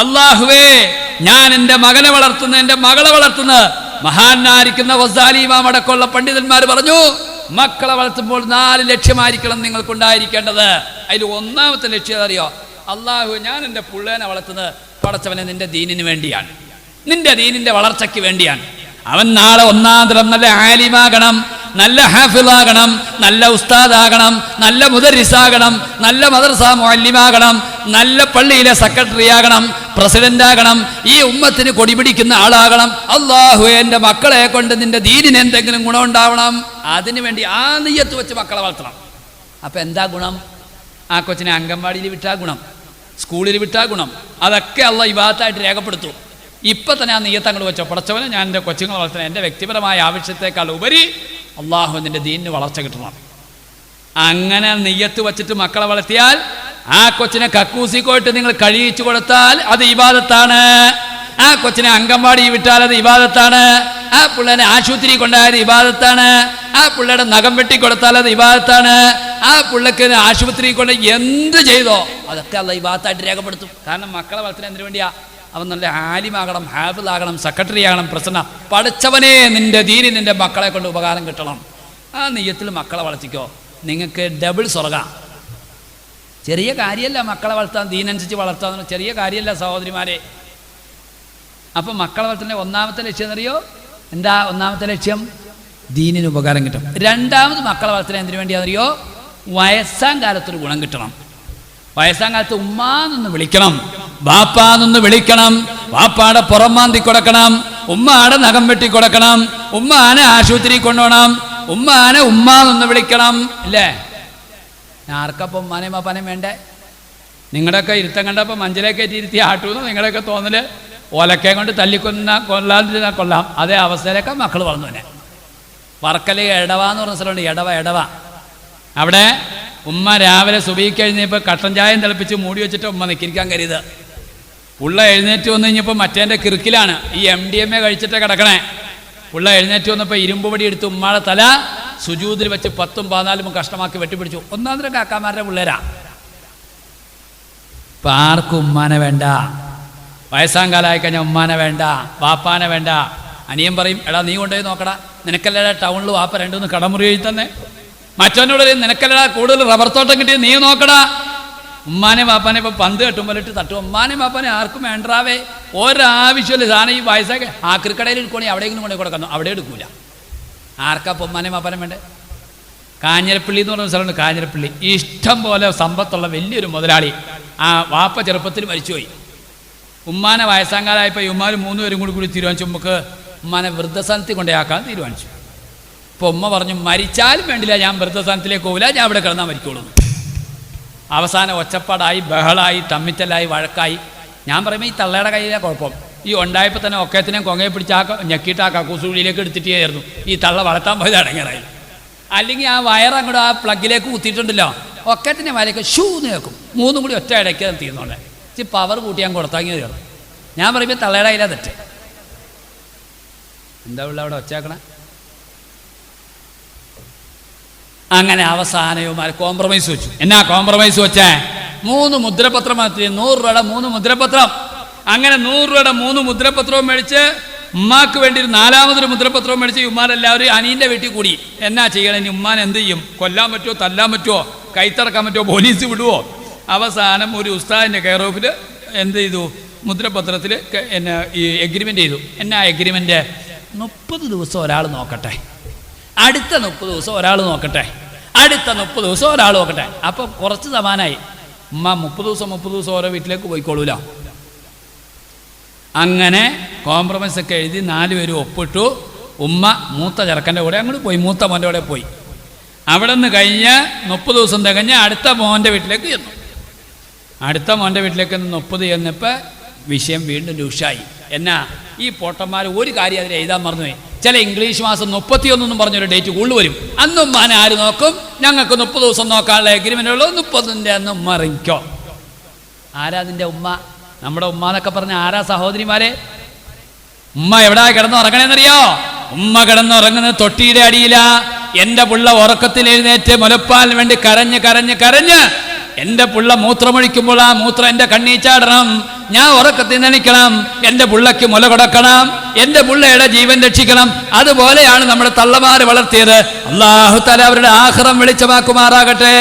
Speaker 1: അള്ളാഹുവേ, ഞാൻ എൻ്റെ മകനെ വളർത്തുന്ന, എൻ്റെ മകളെ വളർത്തുന്ന മഹാനായിരിക്കുന്ന ഗസാലി ഇമാം അടക്കമുള്ള പണ്ഡിതന്മാർ പറഞ്ഞു മക്കളെ വളർത്തുമ്പോൾ 4 ലക്ഷ്യമായിരിക്കണം നിങ്ങൾക്കുണ്ടായിരിക്കേണ്ടത്. അതിൽ ഒന്നാമത്തെ ലക്ഷ്യം അറിയോ? അള്ളാഹു, ഞാൻ എൻ്റെ പിള്ളേനെ വളർത്തുന്നത് പടച്ചവനെ നിന്റെ ദീനിന് വേണ്ടിയാണ്, നിന്റെ ദീനിന്റെ വളർച്ചയ്ക്ക് വേണ്ടിയാണ്. അവൻ നാളെ ഒന്നാം തരം നല്ല ആലിമാകണം, നല്ല ഹാഫിളാകണം, നല്ല ഉസ്താദാകണം, നല്ല മുദരിസാകണം, നല്ല മദ്രസ മുഅല്ലിമാകണം, നല്ല പള്ളിയിലെ സെക്രട്ടറി ആകണം, പ്രസിഡന്റ് ആകണം, ഈ ഉമ്മത്തിന് കൊടിപിടിക്കുന്ന ആളാകണം. അല്ലാഹു, എൻ്റെ മക്കളെ കൊണ്ട് നിന്റെ ദീനിന് എന്തെങ്കിലും ഗുണം ഉണ്ടാവണം, അതിനുവേണ്ടി ആ നിയ്യത്ത് വെച്ച് മക്കളെ വളർത്തണം. അപ്പം എന്താ ഗുണം? ആ കൊച്ചിനെ അംഗൻവാടിയിൽ വിട്ടാ ഗുണം, സ്കൂളിൽ വിട്ടാ ഗുണം, അതൊക്കെ അള്ളാഹ് ഇബാദത്തായിട്ട് രേഖപ്പെടുത്തും. ഇപ്പം തന്നെ ആ നിയ്യത്ത് അങ്ങോട്ട് വെച്ചോ, പടച്ചവനെ ഞാൻ എൻ്റെ കൊച്ചുങ്ങളെ വളർത്തണം, എൻ്റെ വ്യക്തിപരമായ ആവശ്യത്തെക്കാൾ ഉപരി അള്ളാഹുവിൻ്റെ ദീനിന് വളർച്ച കിട്ടണം. അങ്ങനെ നിയ്യത്ത് വെച്ചിട്ട് മക്കളെ വളർത്തിയാൽ, ആ കൊച്ചിനെ കക്കൂസിക്കോട്ട് നിങ്ങൾ കഴിയിച്ചു കൊടുത്താൽ അത് ഇബാദത്താണ്. ആ കൊച്ചിനെ അംഗൻവാടി വിട്ടാൽ അത് ഇബാദത്താണ്. ആ പിള്ളേനെ ആശുപത്രി കൊണ്ടായത് ഇബാദത്താണ്. ആ പിള്ളേരുടെ നഖം വെട്ടിക്കൊടുത്താൽ അത് ഇബാദത്താണ്. ആ പിള്ളേക്ക് ആശുപത്രി കൊണ്ട് എന്ത് ചെയ്തോ അതൊക്കെ അല്ല ഇബാദത്തായിട്ട് രേഖപ്പെടുത്തും. കാരണം മക്കളെ വളർത്തുന്നത് എന്തിനു വേണ്ടിയാ? അവൻ നല്ല ആലിമാകണം, ഹാഫിളാകണം, സെക്രട്ടറി ആകണം, പ്രസിഡന്റ്. പഠിച്ചവനെ, നിന്റെ ദീനി നിന്റെ മക്കളെ കൊണ്ട് ഉപകാരം കിട്ടണം. ആ നെയ്യത്തിൽ മക്കളെ വളർത്തിക്കോ, നിങ്ങൾക്ക് ഡബിൾ സ്വർഗ. ചെറിയ കാര്യമല്ല മക്കളെ വളർത്താൻ, ദീനനുസരിച്ച് വളർത്താൻ ചെറിയ കാര്യമല്ല സഹോദരിമാരെ. അപ്പം മക്കളെ വളർത്തുന്ന ഒന്നാമത്തെ ലക്ഷ്യം എന്നറിയോ? എന്താ ഒന്നാമത്തെ ലക്ഷ്യം? ദീനിന് ഉപകാരം കിട്ടും. രണ്ടാമത് മക്കളെ വളർത്തുന്നത് എന്തിനു വേണ്ടിയാണെന്നറിയോ? വയസ്സാം കാലത്തൊരു ഗുണം കിട്ടണം. വയസ്സാം കാലത്ത് ഉമ്മാന്നൊന്ന് വിളിക്കണം, ബാപ്പാന്നൊന്ന് വിളിക്കണം, ബാപ്പാടെ പുറം മാന്തി കൊടുക്കണം, ഉമ്മാടെ നഖം വെട്ടി കൊടുക്കണം, ഉമ്മാനെ ആശുപത്രി കൊണ്ടുപോകണം, ഉമ്മാനെ ഉമ്മാന്നൊന്ന് വിളിക്കണം. ഇല്ലേ? ആർക്കപ്പം ഉമ്മാനെയും ബാപ്പാനെയും വേണ്ടേ? നിങ്ങളുടെയൊക്കെ ഇരുത്തം കണ്ടപ്പോൾ മഞ്ചിലേക്കേറ്റി ഇരുത്തി ആട്ടൂന്ന് നിങ്ങളുടെയൊക്കെ തോന്നല് ഓലക്കെ കൊണ്ട് കൊല്ലാതിരുന്നാൽ കൊള്ളാം. അതേ അവസ്ഥയിലൊക്കെ മക്കൾ വളർന്നു. തന്നെ വർക്കല എടവ എന്ന് പറഞ്ഞ സ്ഥലമുണ്ട്, എടവ. അവിടെ ഉമ്മ രാവിലെ സുബഹിക്ക് എഴുന്നേപ്പോൾ കട്ടൻ ചായം തിളപ്പിച്ച് മൂടി വെച്ചിട്ട് ഉമ്മ നിൽക്കിരിക്കാൻ കരുത്. പുള്ള എഴുന്നേറ്റ് വന്നു കഴിഞ്ഞപ്പോൾ മറ്റേൻ്റെ കിറുക്കിലാണ്, ഈ MDMA കഴിച്ചിട്ട് കിടക്കണേ. പുള്ള എഴുന്നേറ്റ് വന്നപ്പോൾ ഇരുമ്പ് പൊടി എടുത്ത് ഉമ്മാടെ തല സുജൂദിൽ വെച്ച് 10ഉം 14ഉം കഷ്ടമാക്കി വെട്ടിപ്പിടിച്ചു. ഒന്നാന്തരം കാക്കാമാരുടെ പിള്ളേരാ. ഇപ്പം ആർക്കും ഉമ്മാനെ വേണ്ട. വയസ്സാം കാലമായി കഴിഞ്ഞാൽ ഉമ്മാനെ വേണ്ട, വാപ്പാനെ വേണ്ട. അനിയൻ പറയും, എടാ നീ കൊണ്ടുപോയി നോക്കടാ, നിനക്കല്ലടാ ടൗണിൽ വാപ്പ 2-3 കടമുറി എഴുതി തന്നെ. മറ്റവനോട് നിനക്കല്ലടാ കൂടുതൽ റബ്ബർ തോട്ടം കിട്ടിയത് നീ നോക്കടാ. ഉമ്മാനെ വാപ്പാനെ ഇപ്പം പന്ത് കെട്ടുമ്പോൾ ഇട്ട് തട്ടും. ഉമ്മാനെ വാപ്പാനെ ആർക്കും വേണ്ടാവേ, ഒരാവശ്യമില്ല. സാധനം ഈ വയസ്സൊക്കെ ആക്രിക്കടയിൽ എടുക്കുകയാണെങ്കിൽ അവിടെയെങ്കിലും കൊണ്ടു കൊടുക്കുന്നു, അവിടെ എടുക്കൂല. ആർക്കാ ഇപ്പം ഉമ്മാനെ വാപ്പാനെ വേണ്ടേ? കാഞ്ഞിരപ്പള്ളി എന്ന് പറഞ്ഞ സ്ഥലമുണ്ട്, കാഞ്ഞിരപ്പള്ളി. ഇഷ്ടം പോലെ സമ്പത്തുള്ള വലിയൊരു മുതലാളി. ആ വാപ്പ ചെറുപ്പത്തിൽ മരിച്ചുപോയി. ഉമ്മാനെ വയസ്സാങ്കാലായപ്പോൾ ഈ ഉമ്മാർ 3 പേരും കൂടി തീരുമാനിച്ചു നമുക്ക് ഉമ്മാനെ വൃദ്ധസ്ഥാനത്തിൽ കൊണ്ടേയാക്കാൻ തീരുമാനിച്ചു. ഇപ്പോൾ ഉമ്മ പറഞ്ഞു, മരിച്ചാലും വേണ്ടില്ല, ഞാൻ വൃദ്ധസ്ഥാനത്തിലേക്ക് പോകില്ല, ഞാൻ ഇവിടെ കിടന്നാൽ മരിക്കോളൂ. അവസാനം ഒച്ചപ്പാടായി, ബഹളായി, തമ്മിത്തല്ലായി, വഴക്കായി. ഞാൻ പറയുമ്പോൾ ഈ തള്ളയുടെ കയ്യിലെ കുഴപ്പം. ഈ ഉണ്ടായപ്പോൾ തന്നെ ഒക്കത്തിനെ കൊങ്ങയെ പിടിച്ച് ഞെക്കിയിട്ട് ആ കക്കൂസുള്ളിലേക്ക് എടുത്തിട്ടായിരുന്നു ഈ തള്ള വളർത്താൻ പോയത് അടങ്ങാറായി. അല്ലെങ്കിൽ ആ വയറങ്ങോട്ട് ആ പ്ലഗിലേക്ക് കുത്തിയിട്ടുണ്ടല്ലോ, ഒക്കത്തിൻ്റെ വലയൊക്കെ ഷൂന്ന് കേൾക്കും. 3 കൂടി ഒറ്റ ഇടയ്ക്ക് തീർന്നോണ്ടേ ഇച്ചിരി പവർ കൂട്ടി ഞാൻ കൊടുത്താങ്ങിയത് കേൾക്കും. ഞാൻ പറയുമ്പോൾ തള്ളയുടെ കയ്യിലാണ് തെറ്റ്. എന്താ ഉള്ള അവിടെ ഒച്ചയാക്കണേ? അങ്ങനെ അവസാനവുമാർ കോംപ്രമൈസ് വെച്ചു. എന്നാ കോംപ്രമൈസ് വെച്ചേ? 3 മുദ്രപത്രം, 100 രൂപയുടെ 3 മുദ്രപത്രം. അങ്ങനെ 100 രൂപയുടെ 3 മുദ്രപത്രവും മേടിച്ച് ഉമ്മാക്ക് വേണ്ടി ഒരു 4മതൊരു മുദ്രപത്രവും മേടിച്ച് ഉമ്മാരെല്ലാവരും അനീൻ്റെ വീട്ടിൽ കൂടി. എന്നാ ചെയ്യണം? ഇനി ഉമ്മാൻ എന്ത് ചെയ്യും? കൊല്ലാൻ പറ്റുമോ, തല്ലാൻ പറ്റുമോ, കൈത്തറക്കാൻ പറ്റുമോ, പോലീസ് വിടുവോ? അവസാനം ഒരു ഉസ്താദിൻ്റെ കെയർ ഓഫിൽ എന്ത് ചെയ്തു? മുദ്രപത്രത്തിൽ എന്നെ ഈ എഗ്രിമെൻ്റ് ചെയ്തു. എന്നാ എഗ്രിമെൻ്റ്? 30 ദിവസം ഒരാൾ നോക്കട്ടെ, അടുത്ത 30 ദിവസം ഒരാൾ നോക്കട്ടെ, അടുത്ത 30 ദിവസം ഒരാൾ നോക്കട്ടെ. അപ്പോൾ കുറച്ച് സമാനായി. ഉമ്മ 30 ദിവസം ഓരോ വീട്ടിലേക്ക് പോയിക്കോളൂല. അങ്ങനെ കോംപ്രമൈസ് ഒക്കെ എഴുതി 4 പേരും ഒപ്പിട്ടു. ഉമ്മ മൂത്ത ചെറുക്കൻ്റെ കൂടെ അങ്ങോട്ട് പോയി, മൂത്ത മോൻ്റെ കൂടെ പോയി. അവിടെ നിന്ന് കഴിഞ്ഞ് 30 ദിവസം തികഞ്ഞ് അടുത്ത മോൻ്റെ വീട്ടിലേക്ക് ചെന്നു. അടുത്ത മോൻ്റെ വീട്ടിലേക്ക് 30 ചെന്നപ്പോൾ വിഷയം വീണ്ടും രൂക്ഷമായി. എന്നാ ഈ പൊട്ടന്മാർ ഒരു കാര്യം അതിൽ എഴുതാൻ മറന്നുപോയി. ചില ഇംഗ്ലീഷ് മാസം 31 പറഞ്ഞൊരു ഡേറ്റ് കൂടുതൽ വരും. അന്ന് ഉമ്മാനെ ആര് നോക്കും? ഞങ്ങൾക്ക് 30 ദിവസം നോക്കാനുള്ള എഗ്രിമെൻ്റ് ഉള്ളൂ, 30ൻ്റെ അന്ന് ഉമ്മ ഇറങ്ങിക്കോ. ആരാ അതിൻ്റെ ഉമ്മ? നമ്മുടെ ഉമ്മ എന്നൊക്കെ പറഞ്ഞ ആരാ സഹോദരിമാരെ? ഉമ്മ എവിടാ കിടന്നുറങ്ങണേന്നറിയോ? ഉമ്മ കിടന്നുറങ്ങുന്നത് തൊട്ടിയുടെ അടിയില. എൻ്റെ പുള്ള ഉറക്കത്തിൽ എഴുന്നേറ്റ് മുലപ്പാലിന് വേണ്ടി കരഞ്ഞ് കരഞ്ഞ് കരഞ്ഞ് എൻ്റെ പുള്ള മൂത്രമൊഴിക്കുമ്പോൾ ആ മൂത്രം എൻ്റെ കണ്ണീ ചാടണം. ഞാൻ ഉറക്കത്തിൽ നനയ്ക്കണം, എൻ്റെ പുള്ളയ്ക്ക് മുല കൊടുക്കണം, എൻ്റെ പുള്ളയുടെ ജീവൻ രക്ഷിക്കണം. അതുപോലെയാണ് നമ്മുടെ തള്ളമാര് വളർത്തിയത്. അല്ലാഹു തആല അവരുടെ ആഖിറം വെളിച്ചമാക്കുമാറാകട്ടെ.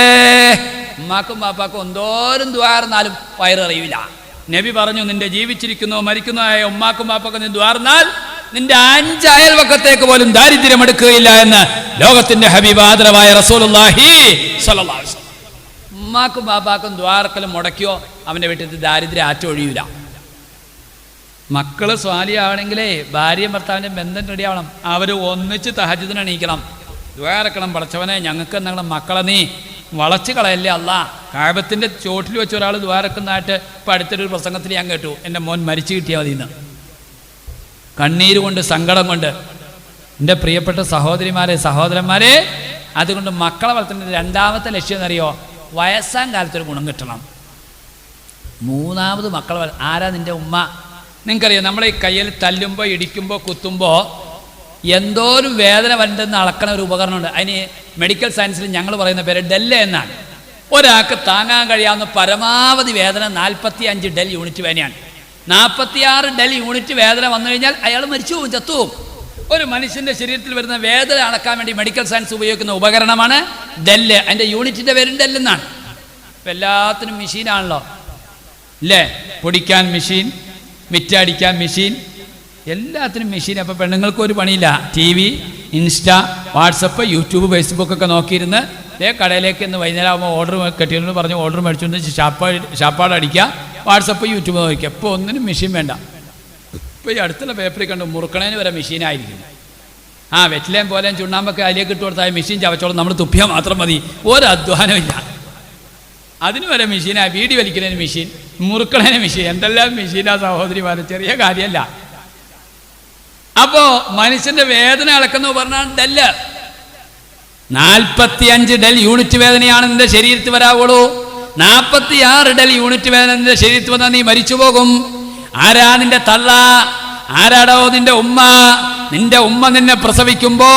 Speaker 1: ഉമ്മാക്കും പാപ്പാക്കും എന്തോരം ദ്വാർന്നാലും വയറിറിയില്ല. നബി പറഞ്ഞു, നിന്റെ ജീവിച്ചിരിക്കുന്നോ മരിക്കുന്നോ ആയ ഉമ്മാക്കും പാപ്പാക്കും നീ ദ്വാർന്നാൽ നിന്റെ 5 അയൽവക്കത്തേക്ക് പോലും ദാരിദ്ര്യം എടുക്കുകയില്ല എന്ന് ലോകത്തിന്റെ ഹബീബ് ആദരവായ റസൂലുള്ളാഹി സ്വല്ലല്ലാഹു അലൈഹി വസല്ലം. ഉമ്മാക്കും പാപ്പാക്കും ദ്വാർക്കലും മുടക്കിയോ അവൻ്റെ വീട്ടിൽ ദാരിദ്ര്യം ആറ്റൊഴിയൂല. മക്കള് സ്വാലിയാവണമെങ്കിലേ ഭാര്യയും ഭർത്താവിൻ്റെ ബന്ധം റെഡിയാവണം. അവർ ഒന്നിച്ച് തഹജ്ജുദിന് എണീക്കണം, ദ്വാരക്കണം. പടച്ചവനെ ഞങ്ങൾക്ക് എന്തെങ്കിലും മക്കളെ നീ വളച്ച് കളയല്ലേ അല്ലാ. കാബത്തിന്റെ ചോട്ടിൽ വെച്ച് ഒരാൾ ദ്വാരക്കുന്നതായിട്ട് ഇപ്പം അടുത്തൊരു പ്രസംഗത്തിൽ ഞാൻ കേട്ടു. എൻ്റെ മോൻ മരിച്ചു കിട്ടിയാൽ മതി എന്ന്. കണ്ണീര് കൊണ്ട് സങ്കടം കൊണ്ട്. എൻ്റെ പ്രിയപ്പെട്ട സഹോദരിമാരെ സഹോദരന്മാരെ, അതുകൊണ്ട് മക്കളെ വളർത്തുന്ന രണ്ടാമത്തെ ലക്ഷ്യം എന്നറിയോ? വയസ്സാം കാലത്തൊരു ഗുണം കിട്ടണം. മൂന്നാമത് മക്കളെ ആരാ? നിൻ്റെ ഉമ്മ. നിങ്ങൾക്കറിയാം, നമ്മളെ ഈ കയ്യിൽ തല്ലുമ്പോൾ ഇടിക്കുമ്പോൾ കുത്തുമ്പോൾ എന്തോരം വേദന വരണ്ടെന്ന് അളക്കണ ഒരു ഉപകരണമുണ്ട്. അതിന് മെഡിക്കൽ സയൻസിൽ ഞങ്ങൾ പറയുന്ന പേര് ഡെല്ല് എന്നാണ്. ഒരാൾക്ക് താങ്ങാൻ കഴിയാവുന്ന പരമാവധി വേദന 45 ഡെൽ യൂണിറ്റ് വേദനയാണ്. 46 ഡെൽ യൂണിറ്റ് വേദന വന്നു കഴിഞ്ഞാൽ അയാൾ മരിച്ചു പോകും, ചത്തുപോകും. ഒരു മനുഷ്യൻ്റെ ശരീരത്തിൽ വരുന്ന വേദന അളക്കാൻ വേണ്ടി മെഡിക്കൽ സയൻസ് ഉപയോഗിക്കുന്ന ഉപകരണമാണ് ഡെല്ല്. അതിൻ്റെ യൂണിറ്റിൻ്റെ പേരും ഡെല്ലെന്നാണ്. ഇപ്പം എല്ലാത്തിനും മെഷീനാണല്ലോ അല്ലേ? പൊടിക്കാൻ മെഷീൻ, മിറ്റടിക്കാൻ മെഷീൻ, എല്ലാത്തിനും മെഷീൻ. അപ്പോൾ പെണ്ണുങ്ങൾക്കൊരു പണിയില്ല. TV, ഇൻസ്റ്റ, വാട്സപ്പ്, യൂട്യൂബ്, ഫേസ്ബുക്കൊക്കെ നോക്കിയിരുന്ന് കടയിലേക്ക് ഇന്ന് വൈകുന്നേരം ആകുമ്പോൾ ഓർഡർ കെട്ടിയെന്ന് പറഞ്ഞ് ഓർഡർ മേടിച്ചുകൊണ്ട് ഷാപ്പാട് അടിക്കുക, വാട്സപ്പ്, യൂട്യൂബ് നോക്കുക. ഇപ്പോൾ ഒന്നിനും മെഷീൻ വേണ്ട. ഇപ്പോൾ ഈ അടുത്തുള്ള പേപ്പറിൽ കണ്ടു മുറുക്കണേന് വരെ മെഷീനായിരിക്കും. വെറ്റിലേം പോലെയും ചുണ്ണാമ്പൊക്കെ അതിലേക്ക് ഇട്ട് കൊടുത്താൽ മെഷീൻ ചവച്ചോളം, നമ്മൾ തുപ്പിയാൽ മാത്രം മതി, ഒരു അധ്വാനമില്ല. അതിന് വരെ മെഷീനാണ്. വീടി വലിക്കുന്നതിന് മെഷീൻ, മുറുക്കണേന് മെഷീൻ, എന്തെല്ലാം മെഷീനാ സഹോദരിമാരെ, ചെറിയ കാര്യമല്ല. അപ്പോ മനുഷ്യന്റെ വേദന അളക്കുന്നു പറഞ്ഞാൽ ഡെല്ല്. 45 ഡെൽ യൂണിറ്റ് വേദനയാണ് നിന്റെ ശരീരത്തിൽ വരാവുള്ളൂ. 46 ഡെൽ യൂണിറ്റ് വേദന നിന്റെ ശരീരത്തിൽ വന്നാൽ നീ മരിച്ചു പോകും. ആരാ നിന്റെ തള്ള? ആരാടോ നിന്റെ ഉമ്മ? നിന്റെ ഉമ്മ നിന്നെ പ്രസവിക്കുമ്പോ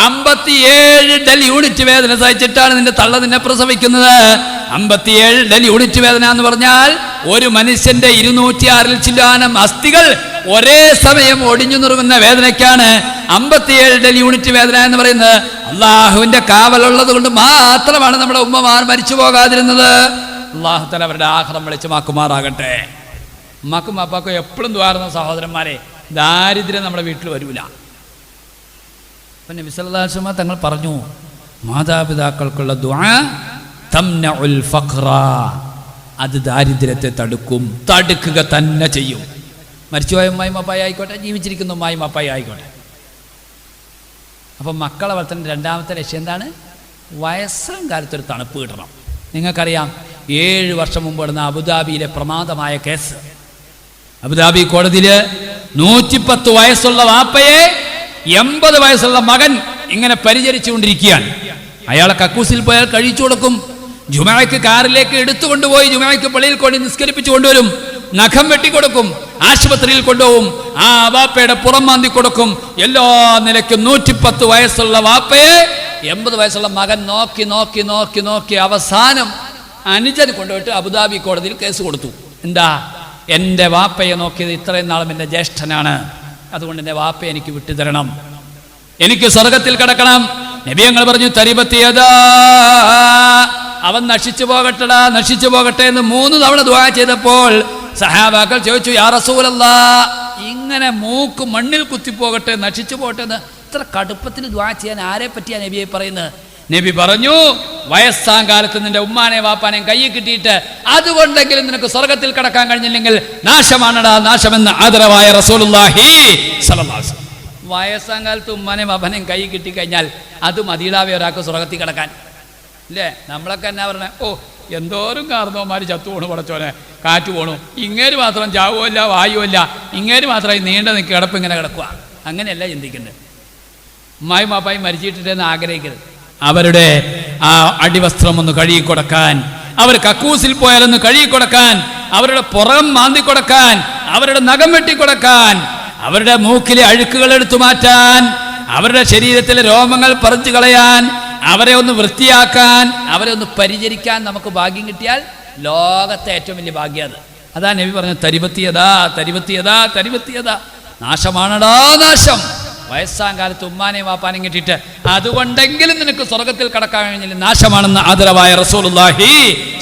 Speaker 1: 57 ഡെൽ യൂണിറ്റ് വേദന സഹിച്ചിട്ടാണ് നിന്റെ തള്ള നിന്നെ പ്രസവിക്കുന്നത്. 57 ഡെൽ യൂണിറ്റ് വേദന എന്ന് പറഞ്ഞാൽ ഒരു മനുഷ്യന്റെ 206 ചില്ലാനം അസ്ഥികൾ ഒരേ സമയം ഒടിഞ്ഞു നുറുങ്ങുന്ന വേദനയ്ക്കാണ് 57 ഡെൽ യൂണിറ്റ് വേദന എന്ന് പറയുന്നത്. അള്ളാഹുവിന്റെ കാവലുള്ളത് കൊണ്ട് മാത്രമാണ് നമ്മുടെ ഉമ്മമാർ മരിച്ചു പോകാതിരുന്നത്. അള്ളാഹു തആല അവരുടെ ആഖിറം വെളിച്ചമാക്കുമാറാകട്ടെ. ഉമ്മാക്കും പാപ്പാക്കും എപ്പോഴും ദ്വാരുന്ന സഹോദരന്മാരെ, ദാരിദ്ര്യം നമ്മുടെ വീട്ടിൽ വരൂല. പിന്നെ നബി സല്ലല്ലാഹു അലൈഹി വസല്ലം തങ്ങൾ പറഞ്ഞു, മാതാപിതാക്കൾക്കുള്ള ദുആ തംനഉൽ ഫഖ്റ, അത് ദാരിദ്ര്യത്തെ തടുക്കുക തന്നെ ചെയ്യും. മരിച്ചുപോയ ഉമ്മായും അപ്പായി ആയിക്കോട്ടെ, ജീവിച്ചിരിക്കുന്ന ഉമ്മായും അപ്പായി ആയിക്കോട്ടെ. അപ്പം മക്കളെ വളർത്തുന്ന രണ്ടാമത്തെ ലക്ഷ്യം എന്താണ്? വയസ്സാം കാലത്തൊരു തണുപ്പ് കിട്ടണം. നിങ്ങൾക്കറിയാം, 7 വർഷം മുമ്പ് നടന്ന അബുദാബിയിലെ പ്രമാദമായ കേസ്. അബുദാബി കോടതിയിൽ 110 വയസ്സുള്ള വാപ്പയെ 80 വയസ്സുള്ള മകൻ ഇങ്ങനെ പരിചരിച്ചുകൊണ്ടിരിക്കുകയാണ്. അയാളെ കക്കൂസിൽ പോയാൽ കഴിച്ചു കൊടുക്കും, ജുമഅയ്ക്ക് കാറിലേക്ക് എടുത്തുകൊണ്ടുപോയി ജുമഅയ്ക്ക് പള്ളിയിൽ കൊണ്ട് നിസ്കരിപ്പിച്ചു കൊണ്ടുവരും, നഖം വെട്ടിക്കൊടുക്കും, ആശുപത്രിയിൽ കൊണ്ടുപോകും, ആ വാപ്പയുടെ പുറം മാന്തി കൊടുക്കും. എല്ലാ നിലയ്ക്കും 110 വയസ്സുള്ള വാപ്പയെ 80 വയസ്സുള്ള മകൻ നോക്കി നോക്കി നോക്കി നോക്കി അവസാനം അനുജൻ കൊണ്ടുപോയിട്ട് അബുദാബി കോടതിയിൽ കേസ് കൊടുത്തു. എന്താ? എൻ്റെ വാപ്പയെ നോക്കിയത് ഇത്രയും നാളും എൻ്റെ ജ്യേഷ്ഠനാണ്, അതുകൊണ്ട് എൻ്റെ വാപ്പയെ എനിക്ക് വിട്ടുതരണം, എനിക്ക് സ്വർഗത്തിൽ കിടക്കണം. നബി ഞങ്ങൾ പറഞ്ഞു, തരിബത്തിയതാ, അവൻ നശിച്ചു പോകട്ടെടാ, നശിച്ചു പോകട്ടെ എന്ന് 3 തവണ ദുആ ചെയ്തപ്പോൾ സഹാബാക്കൾ ചോദിച്ചു, യാ റസൂലല്ലാഹ്, ഇങ്ങനെ മൂക്ക് മണ്ണിൽ കുത്തിപ്പോകട്ടെ, നശിച്ചു പോകട്ടെ എന്ന് ഇത്ര കടുപ്പത്തിൽ ദുആ ചെയ്യാൻ ആരെ പറ്റിയാ നബിയെ പറയുന്നത്? നബി പറഞ്ഞു, വയസ്സാം കാലത്ത് നിന്റെ ഉമ്മാനെ വാപ്പാനെയും കയ്യിൽ കിട്ടിയിട്ട് അതുകൊണ്ടെങ്കിലും നിനക്ക് സ്വർഗത്തിൽ കടക്കാൻ കഴിഞ്ഞില്ലെങ്കിൽ നാശമാണടാ നാശമെന്ന് ആദരവായ റസൂലുള്ളാഹി സ്വല്ലല്ലാഹു അലൈഹി വസല്ലം. വയസ്സാം കാലത്ത് ഉമ്മാനെയും വാപ്പാനെയും കയ്യിൽ കിട്ടിക്കഴിഞ്ഞാൽ അത് മതിയിടാവേ ഒരാൾക്ക് സ്വർഗത്തിൽ കിടക്കാൻ, ഇല്ലേ? നമ്മളൊക്കെ എന്നാ പറഞ്ഞ, എന്തോരം കാർന്നോമാർ ചത്തു പോണു, പടച്ചോനെ കാറ്റ് പോണു, ഇങ്ങേര് മാത്രം ചാവുമല്ല വായുവല്ല, ഇങ്ങേര് മാത്രമായി നീണ്ട കിടപ്പ് ഇങ്ങനെ കിടക്കുക. അങ്ങനെയല്ല ചിന്തിക്കുന്നത്. ഉമ്മായും വാപ്പായും മരിച്ചിട്ടെന്ന് ആഗ്രഹിക്കരുത്. അവരുടെ ആ അടിവസ്ത്രം ഒന്ന് കഴുകിക്കൊടുക്കാൻ, അവർ കക്കൂസിൽ പോയാലൊന്ന് കഴുകിക്കൊടുക്കാൻ, അവരുടെ പുറം മാന്തിക്കൊടുക്കാൻ, അവരുടെ നഖം വെട്ടിക്കൊടുക്കാൻ, അവരുടെ മൂക്കിലെ അഴുക്കുകൾ എടുത്തു മാറ്റാൻ, അവരുടെ ശരീരത്തിലെ രോമങ്ങൾ പറിച്ചു കളയാൻ, അവരെ ഒന്ന് വൃത്തിയാക്കാൻ, അവരെ ഒന്ന് പരിചരിക്കാൻ നമുക്ക് ഭാഗ്യം കിട്ടിയാൽ ലോകത്തെ ഏറ്റവും വലിയ ഭാഗ്യം അത്. അതാ നബി പറഞ്ഞു, തരിപത്തിയതാ തരിപത്തിയതാ തരിപത്തിയതാ, നാശമാണടാ നാശം. വയസ്സാം കാലത്ത് ഉമ്മാനെയും വാപ്പാനെയും കിട്ടിയിട്ട് അതുകൊണ്ടെങ്കിലും നിനക്ക് സ്വർഗത്തിൽ കടക്കാൻ കഴിഞ്ഞില്ല, നാശമാണെന്ന് ആദരവായ റസൂലുള്ളാഹി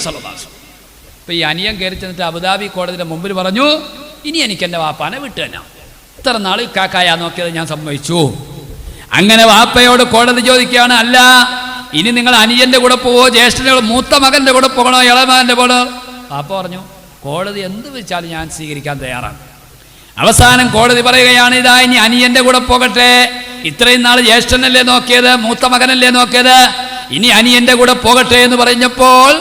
Speaker 1: സ്വല്ലല്ലാഹു അലൈഹി വസല്ലം. ഇപ്പൊ ഈ അനിയൻ കയറി ചെന്നിട്ട് അബുദാബി കോടതിയുടെ മുമ്പിൽ പറഞ്ഞു, ഇനി എനിക്ക് എൻ്റെ വാപ്പാനെ വിട്ടു തന്നെ, ഇത്ര നാൾ കാക്കായാ നോക്കിയത് ഞാൻ സമ്മതിച്ചു. അങ്ങനെ വാപ്പയോട് കോടതി ചോദിക്കുകയാണ്, അല്ല ഇനി നിങ്ങൾ അനിയന്റെ കൂടെ പോവോ, ജ്യേഷ്ഠന്റെ കൂടെ, മൂത്ത മകന്റെ കൂടെ പോകണോ, ഇളമകന്റെ കൂടെ? വാപ്പ പറഞ്ഞു, കോടതി എന്ത് വെച്ചാലും ഞാൻ സ്വീകരിക്കാൻ തയ്യാറാണ്. അവസാനം കോടതി പറയുകയാണ്, ഇതാ ഇനി അനിയന്റെ കൂടെ പോകട്ടെ, ഇത്രയും നാൾ ജ്യേഷ്ഠനല്ലേ നോക്കിയത്, മൂത്ത മകനല്ലേ നോക്കിയത്, ഇനി അനിയന്റെ കൂടെ പോകട്ടെ എന്ന് പറഞ്ഞപ്പോൾ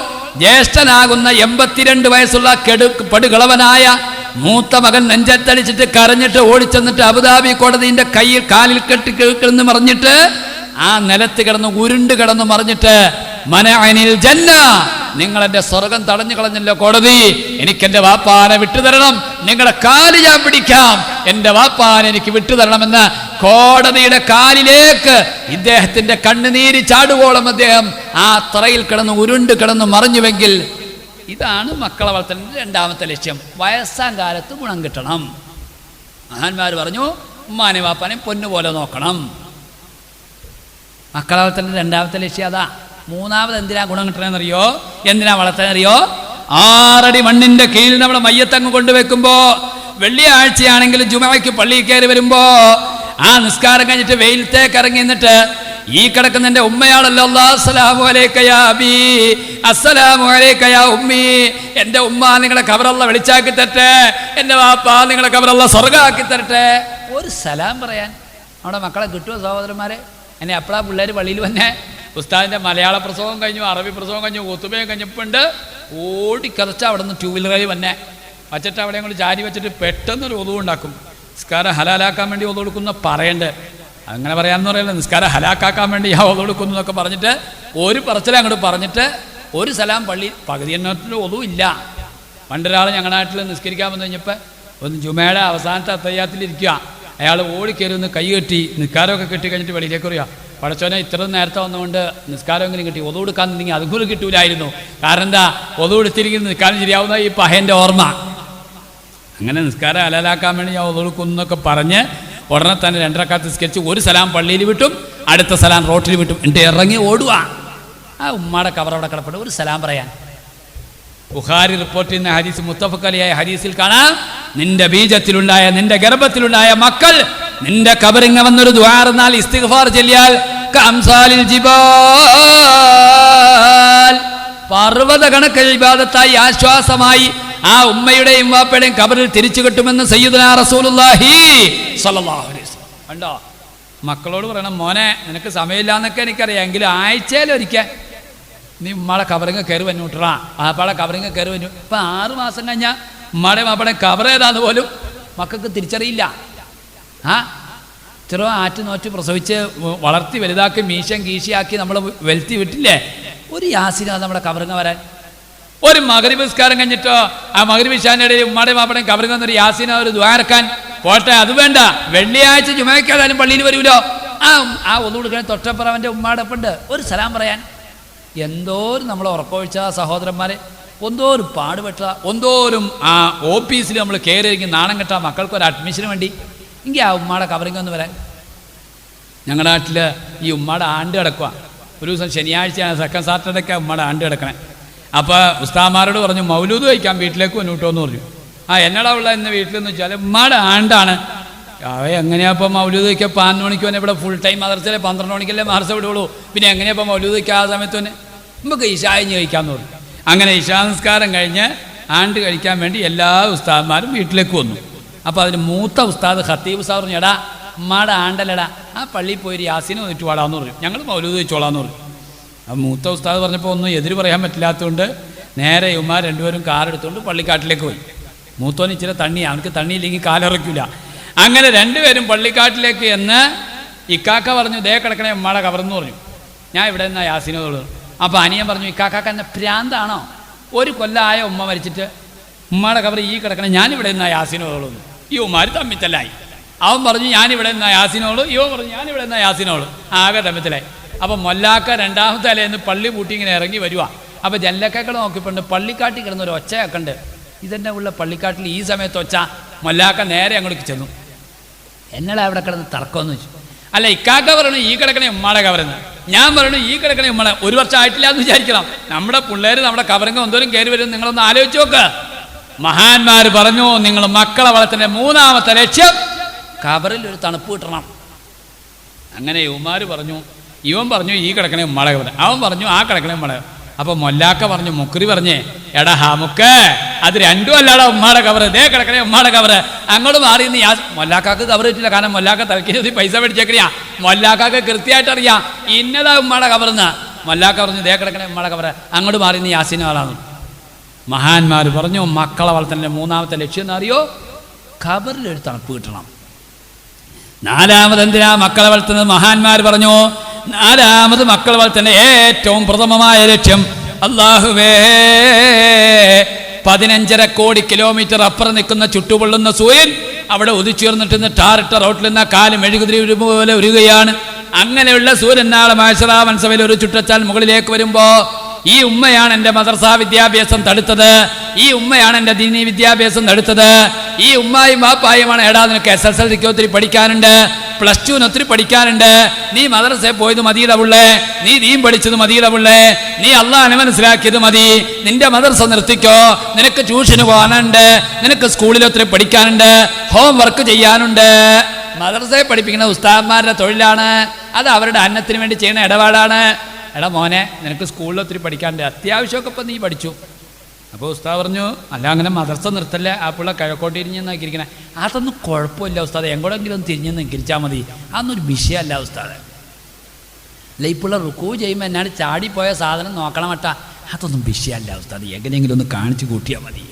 Speaker 1: ജ്യേഷ്ഠനാകുന്ന 82 വയസ്സുള്ള പടുകളവനായ മൂത്ത മകൻ നെഞ്ചത്തടിച്ചിട്ട് കരഞ്ഞിട്ട് ഓടിച്ചെന്നിട്ട് അബുദാബി കോടതിന്റെ കയ്യിൽ കാലിൽ കെട്ടിക്കിടന്ന് മറിഞ്ഞിട്ട് ആ നിലത്ത് കിടന്ന് ഉരുണ്ട് കിടന്ന് മറിഞ്ഞിട്ട്, മനഅനിൽ ജന്ന, നിങ്ങൾ എന്റെ സ്വർഗം തടഞ്ഞു കളഞ്ഞല്ലോ കോടതി, എനിക്കെന്റെ വാപ്പാനെ വിട്ടുതരണം, നിങ്ങളുടെ കാല് ഞാൻ പിടിക്കാം, എന്റെ വാപ്പാനെ എനിക്ക് വിട്ടുതരണമെന്ന് കോടതിയുടെ കാലിലേക്ക് ഇദ്ദേഹത്തിന്റെ കണ്ണുനീര് ചാടുവോളം അദ്ദേഹം ആ തറയിൽ കിടന്ന് ഉരുണ്ട് കിടന്ന് മറിഞ്ഞുവെങ്കിൽ, ഇതാണ് മക്കളെ വളർത്തലിന്റെ രണ്ടാമത്തെ ലക്ഷ്യം. വയസ്സാം കാലത്ത് ഗുണം കിട്ടണം. മഹാന്മാർ പറഞ്ഞു, ഉമ്മാനെ വാപ്പാനെ പൊന്നുപോലെ നോക്കണം. മക്കളെ വളർത്തലിന്റെ രണ്ടാമത്തെ ലക്ഷ്യം അതാ. മൂന്നാമത് എന്തിനാ ഗുണം കിട്ടണമെന്നറിയോ, എന്തിനാ വളർത്താനറിയോ? 6 അടി മണ്ണിന്റെ കീഴിൽ നമ്മളെ മയ്യത്തങ്ങ് കൊണ്ടുവെക്കുമ്പോ, വെള്ളിയാഴ്ചയാണെങ്കിലും ജുമഅയ്ക്ക് പള്ളിയിൽ കയറി വരുമ്പോ ആ നിസ്കാരം കഴിഞ്ഞിട്ട് വെയിലത്തേക്ക് ഇറങ്ങി നിന്നിട്ട്, ഈ കിടക്കുന്ന എൻ്റെ ഉമ്മയാണല്ലോ, അസ്സലാമു അലൈക യാ അബീ, അസ്സലാമു അലൈക യാ ഉമ്മി, എൻ്റെ ഉമ്മ നിങ്ങളെ ഖബറല്ല വെളിച്ചാക്കി തരട്ടെ, എൻ്റെ വാപ്പ നിങ്ങളെ ഖബറല്ല സ്വർഗ്ഗമാക്കി തരട്ടെ, ഒരു സലാം പറയാൻ നമ്മുടെ മക്കളെ കിട്ടുമോ സഹോദരന്മാരെ? എന്നെ അപ്പളാ പിള്ളേർ പള്ളിയിൽ വന്നെ ഉസ്താദിൻ്റെ മലയാള പ്രസവം കഴിഞ്ഞു, അറബി പ്രസവം കഴിഞ്ഞു, ഒത്തുബയും കഴിഞ്ഞപ്പോണ്ട് ഓടിക്കതച്ച അവിടെ നിന്ന് 2 വീലറിൽ വന്നെ വച്ചിട്ട് അവിടെ കൊണ്ട് ചാരി വെച്ചിട്ട് പെട്ടെന്നൊരു ഒതു ഉണ്ടാക്കും. നിസ്കാരം ഹലാലാക്കാൻ വേണ്ടി ഒതു കൊടുക്കുന്ന പറയണ്ടേ, അങ്ങനെ പറയാമെന്ന് പറയല്ല, നിസ്കാരം ഹലാക്കാക്കാൻ വേണ്ടി ഞാൻ ഒതു കൊടുക്കുന്നു എന്നൊക്കെ പറഞ്ഞിട്ട് ഒരു പറച്ചിൽ അങ്ങോട്ട് പറഞ്ഞിട്ട് ഒരു സലാം പള്ളി പകുതി എണ്ണത്തിൽ ഒതുവും ഇല്ല. പണ്ടൊരാൾ ഞങ്ങളുടെ നാട്ടിൽ നിസ്കരിക്കാൻ വന്നു കഴിഞ്ഞപ്പോൾ ഒന്ന് ജുമയുടെ അവസാനത്തെ അത്തയ്യാത്തിലിരിക്കുക, അയാൾ ഓടിക്കയറി ഒന്ന് കൈ കെട്ടി നിസ്കാരമൊക്കെ കെട്ടി കഴിഞ്ഞിട്ട് വെളിയിലേക്ക് വരിക, പടച്ചോനെ ഇത്ര നേരത്തെ വന്നുകൊണ്ട് നിസ്കാരമെങ്കിലും കിട്ടി, ഒതു കൊടുക്കാൻ നിന്നെങ്കിൽ അതും കൂടി കിട്ടൂലായിരുന്നു, കാരണം എന്താ ഒതു കൊടുത്തിരിക്കുന്ന നിസ്കാരം ശരിയാവുന്ന ഈ പഹേൻ്റെ ഓർമ്മ. അങ്ങനെ നിസ്കാരം ഹലാലാക്കാൻ വേണ്ടി ഞാൻ ഒതു കൊടുക്കുന്നു എന്നൊക്കെ പറഞ്ഞ് ഉടനെ തന്നെ 2 റക്അത്ത് നിസ്കരിച്ച് ഒരു സലാം പള്ളിയിൽ വിട്ടും അടുത്ത സലാം റോട്ടിൽ വിട്ടും എന്നിട്ട് ഇറങ്ങി ഓടുക. ആ ഉമ്മാടെ കബർ അവിടെ കിടപ്പുണ്ട്, ഒരു സലാം പറയാൻ. ബുഖാരി റിപ്പോർട്ട് ചെയ്യുന്ന ഹദീസ്, മുത്തഫഖ് അലൈഹി ഹദീസിൽ കാണാം, നിന്റെ ബീജത്തിലുണ്ടായ നിന്റെ ഗർഭത്തിലുണ്ടായ മക്കൾ നിന്റെ കബറിങ്ങ വന്നൊരു ദുആ എന്നാൽ ഇസ്തിഗ്ഫാർ ചൊല്ലിയാൽ കംസാലിൽ ജിബാൽ, പർവ്വത കണക്ക് ഇബാദത്തായി ആശ്വാസമായി ആ ഉമ്മയുടെയും വാപ്പയുടെയും കബറിൽ തിരിച്ചു കിട്ടുമെന്ന് സയ്യിദുനാ റസൂലുള്ളാഹി സ്വല്ലല്ലാഹു അലൈഹി വസല്ലം. കണ്ടോ, മക്കളോട് പറയണം, മോനെ നിനക്ക് സമയമില്ല എന്നൊക്കെ എനിക്കറിയാം, എങ്കിലും ആഴ്ചയിലൊരിക്കൽ നീ ഉമ്മാടെ കബറിങ്ങ കയറി വന്നൂട്ടാ, വാപ്പാടെ കബറിങ്ങ കയറി വന്നു. ഇപ്പം 6 മാസം കഴിഞ്ഞാൽ ഉമ്മാടെ വാപ്പാടെ കബർ ഏതാന്ന് പോലും മക്കൾക്ക് തിരിച്ചറിയില്ല. ഇത്ര ആറ്റ് നോറ്റ് പ്രസവിച്ച് വളർത്തി വലുതാക്കി മീശം കീശിയാക്കി നമ്മൾ വെലുത്തി വിട്ടില്ലേ, ഒരു യാസിനാണ് നമ്മുടെ കബറിങ്ങ വരാൻ. ഒരു മഗ്‌രിബ് നിസ്കാരം കഴിഞ്ഞിട്ടോ ആ മഗ്‌രിബ് ഇശാന്റെ ഇടയിൽ ഉമ്മാടെ വാപ്പാടെയും കബറിങ്ങ വന്നൊരു യാസിന ഒരു ദുആ ഇറക്കാൻ പോട്ടെ, അത് വേണ്ട. വെള്ളിയാഴ്ച ജുമഅയ്ക്കാലും പള്ളിയിൽ വരുമല്ലോ, ആ ഒന്നു കൊടുക്കാൻ തൊട്ടപ്പുറവൻ്റെ ഉമ്മാടെ ഒപ്പുണ്ട്, ഒരു സലാം പറയാൻ. എന്തോരം നമ്മൾ ഉറക്കൊഴിച്ച സഹോദരന്മാരെ, എന്തോരം പാടുപെട്ട, എന്തോരം ആ ഓഫീസിൽ നമ്മൾ കയറിയിരിക്കും നാണം കെട്ടാ മക്കൾക്കൊരു അഡ്മിഷന് വേണ്ടി. എങ്കിൽ ആ ഉമ്മാടെ കവറിങ് ഒന്ന് വരാൻ. ഞങ്ങളുടെ നാട്ടിൽ ഈ ഉമ്മാടെ ആണ്ട് കിടക്കുക, ഒരു ദിവസം ശനിയാഴ്ചയാണ്, സെക്കൻഡ് സാറ്റർഡേക്ക് ഉമ്മാടെ ആണ്ട് കിടക്കണേ. അപ്പോൾ ഉസ്താദ്മാരോട് പറഞ്ഞു, മൗലൂദ് കഴിക്കാൻ വീട്ടിലേക്ക് വന്നിട്ടോ എന്ന് പറഞ്ഞു. എന്നടാ ഉള്ള ഇന്ന് വീട്ടിലെന്ന് വെച്ചാൽ ഉമ്മാടെ ആണ്ടാണ്. എങ്ങനെയാ ഇപ്പോൾ മൗലൂദ് കഴിക്കാൻ 11 മണിക്ക് തന്നെ ഇവിടെ ഫുൾ ടൈം മദർസയിലെ 12 മണിക്കല്ലേ മദർസ വിടുള്ളൂ, പിന്നെ എങ്ങനെയാ ഇപ്പോൾ മൗലൂദ് കഴിക്കുക ആ സമയത്ത് തന്നെ, നമുക്ക് ഇശായിഞ്ഞ് കഴിക്കാമെന്ന് പറഞ്ഞു. അങ്ങനെ ഇശാ നിസ്കാരം കഴിഞ്ഞ് ആണ്ട് കഴിക്കാൻ വേണ്ടി എല്ലാ ഉസ്താദ്മാരും വീട്ടിലേക്ക് വന്നു. അപ്പോൾ അതിന് മൂത്ത ഉസ്താദ് ഖത്തീബ് ഉസ്താദ് പറഞ്ഞു, എടാ ഉമ്മാടെ ആണ്ടല്ലടാ, ആ പള്ളിയിൽ പോയി യാസിനെ വന്നിട്ട് വാടാന്ന് പറഞ്ഞു, ഞങ്ങൾ മൗലൂദ് കഴിച്ചോളാന്ന് പറഞ്ഞു. അപ്പോൾ മൂത്ത ഉസ്താദ് പറഞ്ഞപ്പോൾ ഒന്നും എതിര് പറയാൻ പറ്റില്ലാത്തതുകൊണ്ട് നേരെ ഉമ്മാർ രണ്ടുപേരും കാറെടുത്തുകൊണ്ട് പള്ളിക്കാട്ടിലേക്ക് പോയി. മൂത്തോന് ഇച്ചിരി തണ്ണിയാണ്, അവനക്ക് തണ്ണിയില്ലെങ്കിൽ കാലിറക്കില്ല. അങ്ങനെ രണ്ടുപേരും പള്ളിക്കാട്ടിലേക്ക് എന്ന് ഇക്കാക്ക പറഞ്ഞു ദേ കിടക്കണേ ഉമ്മയുടെ കബറെന്ന് പറഞ്ഞു. ഞാൻ ഇവിടെ നിന്നാ യാസീനോളൂ. അപ്പോൾ അനിയൻ പറഞ്ഞു ഇക്കാക്ക എന്നെ ഭ്രാന്താണോ, ഒരു കൊല്ലമായ ഉമ്മ മരിച്ചിട്ട് ഉമ്മയുടെ കബർ ഈ കിടക്കണേ, ഞാനിവിടെ നിന്നാ യാസീനോളൂ. ഈ ഉമ്മാർ തമ്മിത്തല്ലായി. അവൻ പറഞ്ഞു ഞാനിവിടെ നിന്നാ യാസീനോളൂ, ഇവ പറഞ്ഞു ഞാനിവിടെ നിന്നാ യാസീനോളൂ. ആകെ തമ്മിത്തലായി. അപ്പം മൊല്ലാക്ക രണ്ടാമത്തെ തലേന്ന് പള്ളി പൂട്ടി ഇങ്ങനെ ഇറങ്ങി വരുക. അപ്പോൾ ജല്ലക്കകൾ നോക്കിപ്പോണ്ട് പള്ളിക്കാട്ടിൽ കിടന്നൊരു ഒച്ചയൊക്കെ ഉണ്ട്. ഇതെന്നെ ഉള്ള പള്ളിക്കാട്ടിൽ ഈ സമയത്ത് ഒച്ച. മൊല്ലാക്ക നേരെ അങ്ങോട്ട് ചെന്നു. എന്നടാ അവിടെ കിടന്ന് തർക്കമെന്ന് വെച്ചു. അല്ല ഇക്കാക്ക പറയണു ഈ കിടക്കണേ ഉമ്മാടെ കവറെന്ന്, ഞാൻ പറയണു ഈ കിടക്കണേ ഉമ്മളെ. ഒരു വർഷം ആയിട്ടില്ല എന്ന് വിചാരിക്കണം. നമ്മുടെ പിള്ളേർ നമ്മുടെ കവറങ്ങ എന്തോരം കയറി വരും നിങ്ങളൊന്ന് ആലോചിച്ച് നോക്ക്. മഹാന്മാർ പറഞ്ഞു നിങ്ങൾ മക്കളെ വളർത്തേണ്ട മൂന്നാമത്തെ ലക്ഷ്യം കബറിൽ ഒരു തണുപ്പ് കിട്ടണം. അങ്ങനെ ഉമ്മാർ പറഞ്ഞു, ഇവൻ പറഞ്ഞു ഈ കിടക്കണേ ഉമ്മാടെ കവർ, അവൻ പറഞ്ഞു ആ കിടക്കണേ ഉമ്മളെ. അപ്പോൾ മൊല്ലാക്ക പറഞ്ഞു, മുക്കുറി പറഞ്ഞേ എടാ ഹമുക്ക് അത് രണ്ടും അല്ലാടാ ഉമ്മാടെ കവറ്, ദേ കിടക്കണേ ഉമ്മാടെ കവറ്. അങ്ങോട്ട് മാറി നിന്ന് മൊല്ലാക്കാക്ക് കവർ കിട്ടില്ല. കാരണം മൊല്ലാക്ക തലക്കിന് പൈസ മേടിച്ചേക്കറിയാ. മൊല്ലാക്കാക്ക് കൃത്യമായിട്ട് അറിയാം ഇന്നതാ ഉമ്മാടെ കവറെന്ന്. മൊല്ലാക്ക പറഞ്ഞു ദേ കിടക്കണേ ഉമ്മാടെ കവറ്, അങ്ങോട്ട് മാറി നിന്ന് യാസീൻ ആളാണ്. മഹാന്മാർ പറഞ്ഞു മക്കളെ വളർത്തലിൻ്റെ മൂന്നാമത്തെ ലക്ഷ്യം എന്ന് അറിയോ, ഖബറിലൊരു തണുപ്പ് കിട്ടണം. നാലാമത് എന്തിനാ മക്കളെ വളർത്തുന്നത്? മഹാന്മാർ പറഞ്ഞു നാലാമത് മക്കളെ വളർത്തേണ്ട ഏറ്റവും പ്രഥമമായ ലക്ഷ്യം അല്ലാഹുവേ 15.5 കോടി കിലോമീറ്റർ അപ്പുറം നിൽക്കുന്ന ചുട്ടുപൊള്ളുന്ന സൂര്യൻ അവിടെ ഉദിച്ചുയർന്നിട്ട് ടാറിട്ട റോട്ടിൽ നിന്ന് കാലം മെഴുകുതിരി പോലെ ഉരുകയാണ്. അങ്ങനെയുള്ള സൂര്യൻ നാളെ മഹ്ശറാ മൻസബയിൽ ഒരു ചുട്ടച്ചാൽ മുകളിലേക്ക് വരുമ്പോൾ ഈ ഉമ്മയാണ് എൻ്റെ മദ്രസാ വിദ്യാഭ്യാസം തടുത്തത്, ഈ ഉമ്മയാണ് എൻ്റെ ദീനി വിദ്യാഭ്യാസം തടുത്തത്, ഈ ഉമ്മായും വാപ്പായുമാണ്. എടാ നിനക്ക് SSLCക്ക് ഒത്തിരി പഠിക്കാനുണ്ട്, +2 ഒത്തിരി പഠിക്കാനുണ്ട്, നീ മദ്രസയിൽ പോയത് മതിയുടെ പുള്ളേ, നീ ദീൻ പഠിച്ചത് മതിയുടെ പുള്ളേ, നീ അള്ളാഹനെ മനസ്സിലാക്കിയത് മതി, നിന്റെ മദ്രസ നിർത്തിക്കോ, നിനക്ക് ട്യൂഷന് പോകാനുണ്ട്, നിനക്ക് സ്കൂളിൽ ഒത്തിരി പഠിക്കാനുണ്ട്, ഹോം വർക്ക് ചെയ്യാനുണ്ട്. മദ്രസയെ പഠിപ്പിക്കുന്ന ഉസ്താദന്മാരുടെ തൊഴിലാണ്, അത് അവരുടെ അന്നത്തിന് വേണ്ടി ചെയ്യുന്ന ഇടപാടാണ്. എടാ മോനെ നിനക്ക് സ്കൂളിൽ ഒത്തിരി പഠിക്കാനുണ്ട്, അത്യാവശ്യമൊക്കെ ഇപ്പം നീ പഠിച്ചു. അപ്പോൾ ഉസ്താദ് പറഞ്ഞു അല്ല അങ്ങനെ മദ്രസ നിർത്തല്ലേ, ആ പിള്ള കിഴക്കോട്ട് തിരിഞ്ഞ് നോക്കിയിരിക്കണേ. അതൊന്നും കുഴപ്പമില്ല ഉസ്താദ്, എങ്ങോട്ടെങ്കിലും ഒന്ന് തിരിഞ്ഞ് നിൽക്കിച്ചാൽ മതി, അതൊന്നൊരു വിഷയമല്ല ഉസ്താദ്. അല്ല ഈ പിള്ള റുക്കൂ ചെയ്യുമ്പോൾ എന്നാണ് ചാടിപ്പോയ സാധനം നോക്കണം മട്ടാ, അതൊന്നും വിഷയമല്ല ഉസ്താദ്, എങ്ങനെയെങ്കിലും ഒന്ന് കാണിച്ച് കൂട്ടിയാൽ മതി.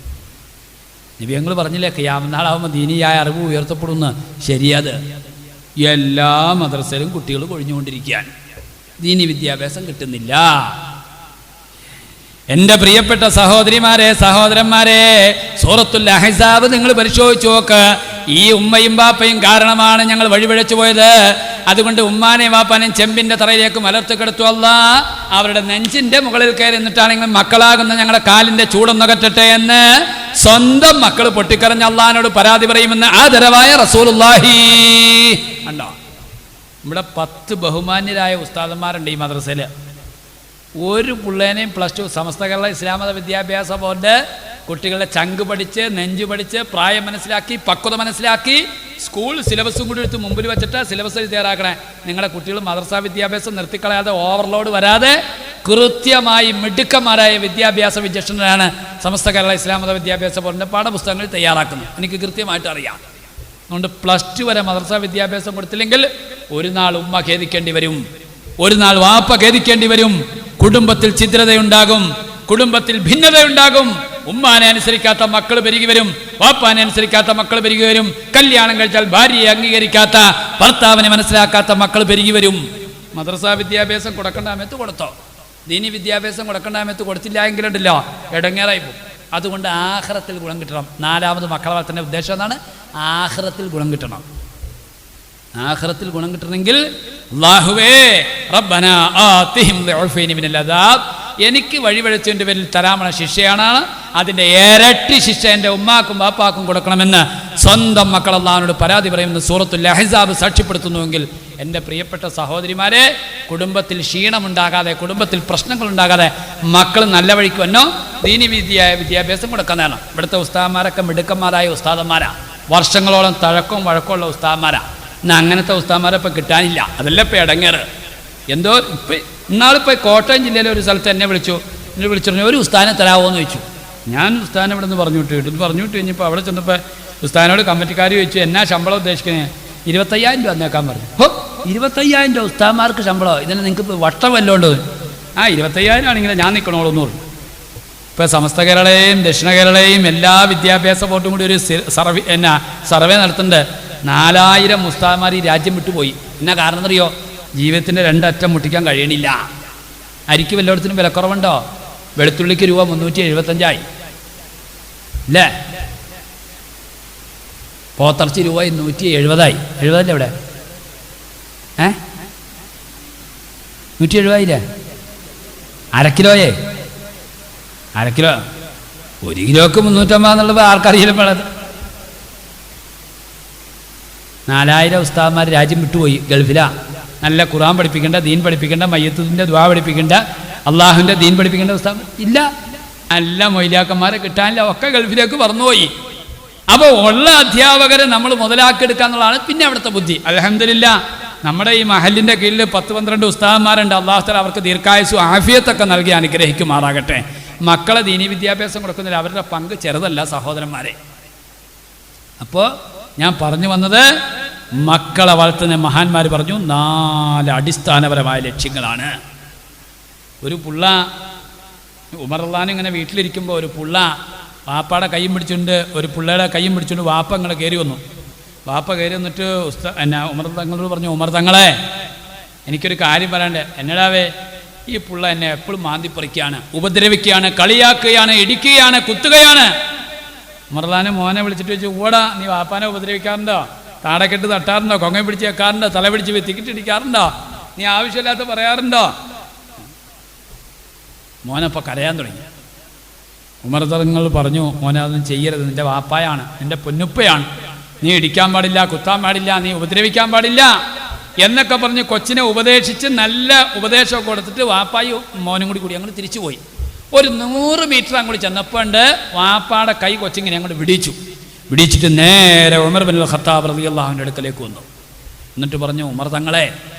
Speaker 1: നബിയങ്ങൾ പറഞ്ഞില്ലേ ഖിയാമത്ത് നാളാവുമ്പോൾ ദീനിയായ അറിവ് ഉയർത്തപ്പെടുന്ന. ശരിയത് എല്ലാ മദ്രസയിലും കുട്ടികൾ കൊഴിഞ്ഞുകൊണ്ടിരിക്കുകയാണ്, ദീനി വിദ്യാഭ്യാസം കിട്ടുന്നില്ല. എൻ്റെ പ്രിയപ്പെട്ട സഹോദരിമാരെ സഹോദരന്മാരെ, സൂറത്തുൽ അഹ്സാബ് നിങ്ങൾ പരിശോധിച്ചു നോക്ക്. ഈ ഉമ്മയും ബാപ്പയും കാരണമാണ് ഞങ്ങൾ വഴിപിഴച്ചു പോയത്. അതുകൊണ്ട് ഉമ്മാനെയും വാപ്പാനെയും ചെമ്പിൻ്റെ തറയിലേക്ക് മലർത്തി കിടത്തു അല്ലാഹ്. അവരുടെ നെഞ്ചിൻ്റെ മുകളിൽ കയറി നിന്നിട്ടാണെങ്കിൽ മക്കളാകുന്ന ഞങ്ങളുടെ കാലിൻ്റെ ചൂടൊന്നകറ്റട്ടെ എന്ന് സ്വന്തം മക്കൾ പൊട്ടിക്കറിഞ്ഞ അള്ളാഹിനോട് പരാതി പറയുമെന്ന് ആദരവായ റസൂലുള്ളാഹി. കണ്ടോ, ഇവിടെ 10 ബഹുമാന്യരായ ഉസ്താദന്മാരുണ്ട് ഈ മദ്രസയിൽ. ഒരു പിള്ളേനെയും +2 സമസ്ത കേരള ഇസ്ലാം മത വിദ്യാഭ്യാസ ബോർഡ് കുട്ടികളുടെ ചങ്ക് പഠിച്ച് നെഞ്ച് പഠിച്ച് പ്രായം മനസ്സിലാക്കി പക്വത മനസ്സിലാക്കി സ്കൂൾ സിലബസും കൂടി എടുത്ത് മുമ്പിൽ വെച്ചിട്ട് സിലബസ് തയ്യാറാക്കണേ. നിങ്ങളുടെ കുട്ടികൾ മദ്രസാ വിദ്യാഭ്യാസം നിർത്തിക്കളയാതെ ഓവർലോഡ് വരാതെ കൃത്യമായി മിടുക്കന്മാരായ വിദ്യാഭ്യാസ വിചക്ഷണരാണ് സമസ്ത കേരള ഇസ്ലാം മത വിദ്യാഭ്യാസ ബോർഡിൻ്റെ പാഠപുസ്തകങ്ങൾ തയ്യാറാക്കുന്നത്. എനിക്ക് കൃത്യമായിട്ട് അറിയാം. അതുകൊണ്ട് +2 വരെ മദ്രസാ വിദ്യാഭ്യാസം കൊടുത്തില്ലെങ്കിൽ ഒരു നാൾ ഉമ്മ ഖേദിക്കേണ്ടി വരും, ഒരു നാൾ വാപ്പ ഖേദിക്കേണ്ടി വരും. കുടുംബത്തിൽ ഛിദ്രതയുണ്ടാകും, കുടുംബത്തിൽ ഭിന്നതയുണ്ടാകും. ഉമ്മാനെ അനുസരിക്കാത്ത മക്കൾ പെരുകി വരും, വാപ്പാനെ അനുസരിക്കാത്ത മക്കൾ പെരുകി വരും. കല്യാണം കഴിച്ചാൽ ഭാര്യയെ അംഗീകരിക്കാത്ത ഭർത്താവിനെ മനസ്സിലാക്കാത്ത മക്കൾ പെരുകി വരും. മദ്രസാ വിദ്യാഭ്യാസം കൊടുക്കേണ്ട സമയത്ത് കൊടുത്തോ, ദീനി വിദ്യാഭ്യാസം കൊടുക്കേണ്ട സമയത്ത് കൊടുത്തില്ല എങ്കിലുണ്ടല്ലോ ഇടങ്ങേറായി പോകും. അതുകൊണ്ട് ആഖിറത്തിൽ ഗുണം കിട്ടണം. നാലാമത് മക്കളെ വളർത്തേണ്ട ഉദ്ദേശം എന്നാണ് ആഖിറത്തിൽ ഗുണം കിട്ടണം. ആഖിറത്തിൽ ഗുണം കിട്ടണമെങ്കിൽ അല്ലാഹുവേ റബ്ബനാ ആതിഹിം ദുഅഫൈനി മിനൽ അദാബ്, എനിക്ക് വഴിവഴച്ചതിൻ്റെ പേരിൽ തരാമണ ശിക്ഷയാണ്, അതിൻ്റെ ഇരട്ടി ശിക്ഷ എൻ്റെ ഉമ്മാക്കും ബാപ്പാക്കും കൊടുക്കണമെന്ന് സ്വന്തം മക്കൾ അല്ലാഹുവിനോട് പരാതി പറയുമെന്ന് സൂറത്തുൽ അഹ്സാബ് സാക്ഷ്യപ്പെടുത്തുന്നുവെങ്കിൽ എൻ്റെ പ്രിയപ്പെട്ട സഹോദരിമാരെ, കുടുംബത്തിൽ ക്ഷീണമുണ്ടാകാതെ കുടുംബത്തിൽ പ്രശ്നങ്ങളുണ്ടാകാതെ മക്കൾ നല്ല വഴിക്ക് വന്നോ ദീനി വിദ്യാഭ്യാസം കൊടുക്കുന്നതാണ്. ഇവിടുത്തെ ഉസ്താദന്മാരൊക്കെ മിടുക്കന്മാരായ ഉസ്താദന്മാരാ, വർഷങ്ങളോളം തഴക്കവും വഴക്കമുള്ള ഉസ്താദന്മാരാ. എന്നാൽ അങ്ങനത്തെ ഉസ്താദന്മാരെ ഇപ്പം കിട്ടാനില്ല. അതല്ല ഇപ്പം ഇടങ്ങേറ്. എന്തോ ഇപ്പം ഇന്നാളിപ്പോൾ കോട്ടയം ജില്ലയിലെ ഒരു സ്ഥലത്ത് എന്നെ വിളിച്ചു പറഞ്ഞു ഒരു ഉസ്താദിനെ തരാമോ എന്ന് ചോദിച്ചു. ഞാൻ ഉസ്താദിനെ ഇവിടെ നിന്ന് പറഞ്ഞു വിട്ട് കഴിഞ്ഞപ്പോൾ അവിടെ ചെന്നപ്പോൾ ഉസ്താദിനോട് കമ്മിറ്റിക്കാർ ചോദിച്ചു എന്നാ ശമ്പളം ഉദ്ദേശിക്കുന്നത്? 25,000 രൂപ തന്നേക്കാൻ പറഞ്ഞു. 25,000 രൂപ ഉസ്താദന്മാർക്ക് ശമ്പളമോ? ഇതിന് നിങ്ങൾക്ക് വട്ടം വല്ലോണ്ട്? 25,000 ആണെങ്കിൽ ഞാൻ നിൽക്കണോളൂ എന്ന് പറഞ്ഞു. ഇപ്പോൾ സമസ്ത കേരളയും ദക്ഷിണ കേരളയും എല്ലാ വിദ്യാഭ്യാസ ബോർഡും കൂടി ഒരു സർവേ നടത്തുന്നുണ്ട്. 4,000 ഉസ്താദന്മാർ ഈ രാജ്യം വിട്ടുപോയി. എന്നാ കാരണം എന്നറിയോ? ജീവിതത്തിൻ്റെ രണ്ടറ്റം മുട്ടിക്കാൻ കഴിയണില്ല. അരിക്ക് വല്ലയിടത്തിനും വിലക്കുറവുണ്ടോ? വെളുത്തുള്ളിക്ക് രൂപ 375 അല്ലേ? പോത്തിറച്ചി രൂപ 170. 70 എവിടെ? 170 അരക്കിലോയേ? അരക്കിലോ 1 കിലോക്ക് 350 എന്നുള്ളത് ആർക്കറിയില്ല. വേണത് 4000 ഉസ്താദന്മാർ രാജ്യം വിട്ടുപോയി, ഗൾഫിലാ. നല്ല ഖുർആൻ പഠിപ്പിക്കേണ്ട, ദീൻ പഠിപ്പിക്കേണ്ട, മയ്യത്തിന്റെ ദുആ പഠിപ്പിക്കേണ്ട, അള്ളാഹുവിൻ്റെ ദീൻ പഠിപ്പിക്കേണ്ട ഉസ്താദ് ഇല്ല. നല്ല മൊയ്ലാക്കന്മാരെ കിട്ടാനില്ല, ഒക്കെ ഗൾഫിലേക്ക് പറന്നുപോയി. അപ്പോൾ ഉള്ള അധ്യാപകരെ നമ്മൾ മുതലാക്കിയെടുക്കുക എന്നുള്ളതാണ് പിന്നെ അവിടുത്തെ ബുദ്ധി. അൽഹംദുലില്ലാ നമ്മുടെ ഈ മഹലിൻ്റെ കീഴിൽ 10-12 ഉസ്താദന്മാരുണ്ട്. അള്ളാഹു തആല അവർക്ക് ദീർഘായുസ്സും ആഫിയത്തൊക്കെ നൽകി അനുഗ്രഹിക്കുമാറാകട്ടെ. മക്കളെ ദീനി വിദ്യാഭ്യാസം കൊടുക്കുന്നില്ല, അവരുടെ പങ്ക് ചെറുതല്ല സഹോദരന്മാരെ. അപ്പോൾ ഞാൻ പറഞ്ഞു വന്നത്, മക്കളെ വളർത്തുന്ന മഹാന്മാർ പറഞ്ഞു 4 അടിസ്ഥാനപരമായ ലക്ഷ്യങ്ങളാണ്. ഒരു പുള്ള ഉമർ റളിയല്ലാഹു ഇങ്ങനെ വീട്ടിലിരിക്കുമ്പോൾ ഒരു പുള്ള വാപ്പയുടെ കൈയും പിടിച്ചുകൊണ്ട്, ഒരു പുള്ളയുടെ കൈയും പിടിച്ചുകൊണ്ട് വാപ്പ ഇങ്ങനെ കയറി വന്നു. വാപ്പ കയറി വന്നിട്ട് ഉമർ തങ്ങളോട് പറഞ്ഞു, ഉമർ തങ്ങളെ എനിക്കൊരു കാര്യം പറയാണ്ട്. എന്നടാവേ? ഈ പുള്ള എന്നെ എപ്പോഴും മാന്തിപ്പറിക്കുകയാണ്, ഉപദ്രവിക്കുകയാണ്, കളിയാക്കുകയാണ്, ഇടിക്കുകയാണ്, കുത്തുകയാണ്. ഉമർ റളിയല്ലാഹു മോനെ വിളിച്ചിട്ട് ചോദിച്ചു, ഓടാ നീ വാപ്പാനെ ഉപദ്രവിക്കാറുണ്ടോ? താടക്കെട്ട് തട്ടാറുണ്ടോ? കൊങ്ങ പിടിച്ച് വെക്കാറുണ്ടോ? തല പിടിച്ച് വെത്തിക്കിട്ടിടിക്കാറുണ്ടോ? നീ ആവശ്യമില്ലാത്ത പറയാറുണ്ടോ? മോനപ്പോൾ കരയാൻ തുടങ്ങി. ഉമർ തങ്ങൾ പറഞ്ഞു, മോനെ അതൊന്നും ചെയ്യരുത്, നിന്റെ വാപ്പായാണ്, നിന്റെ പൊന്നുപ്പയാണ്, നീ ഇടിക്കാൻ പാടില്ല, കുത്താൻ പാടില്ല, നീ ഉപദ്രവിക്കാൻ പാടില്ല എന്നൊക്കെ പറഞ്ഞ് കൊച്ചിനെ ഉപദേശിച്ച് നല്ല ഉപദേശമൊക്കെ കൊടുത്തിട്ട് വാപ്പായും മോനും കൂടി അങ്ങോട്ട് തിരിച്ചുപോയി. ഒരു 100 മീറ്റർ അങ്ങോട്ട് ചെന്നപ്പോണ്ട് വാപ്പാടെ കൈ കൊച്ചിങ്ങനെ അങ്ങോട്ട് വിടിച്ചിട്ട് നേരെ ഉമർ ബിൻ ഖത്താബ് റളിയല്ലാഹുവിൻ്റെ അടുക്കലേക്ക് വന്നു. എന്നിട്ട് പറഞ്ഞു, ഉമർ തങ്ങളെ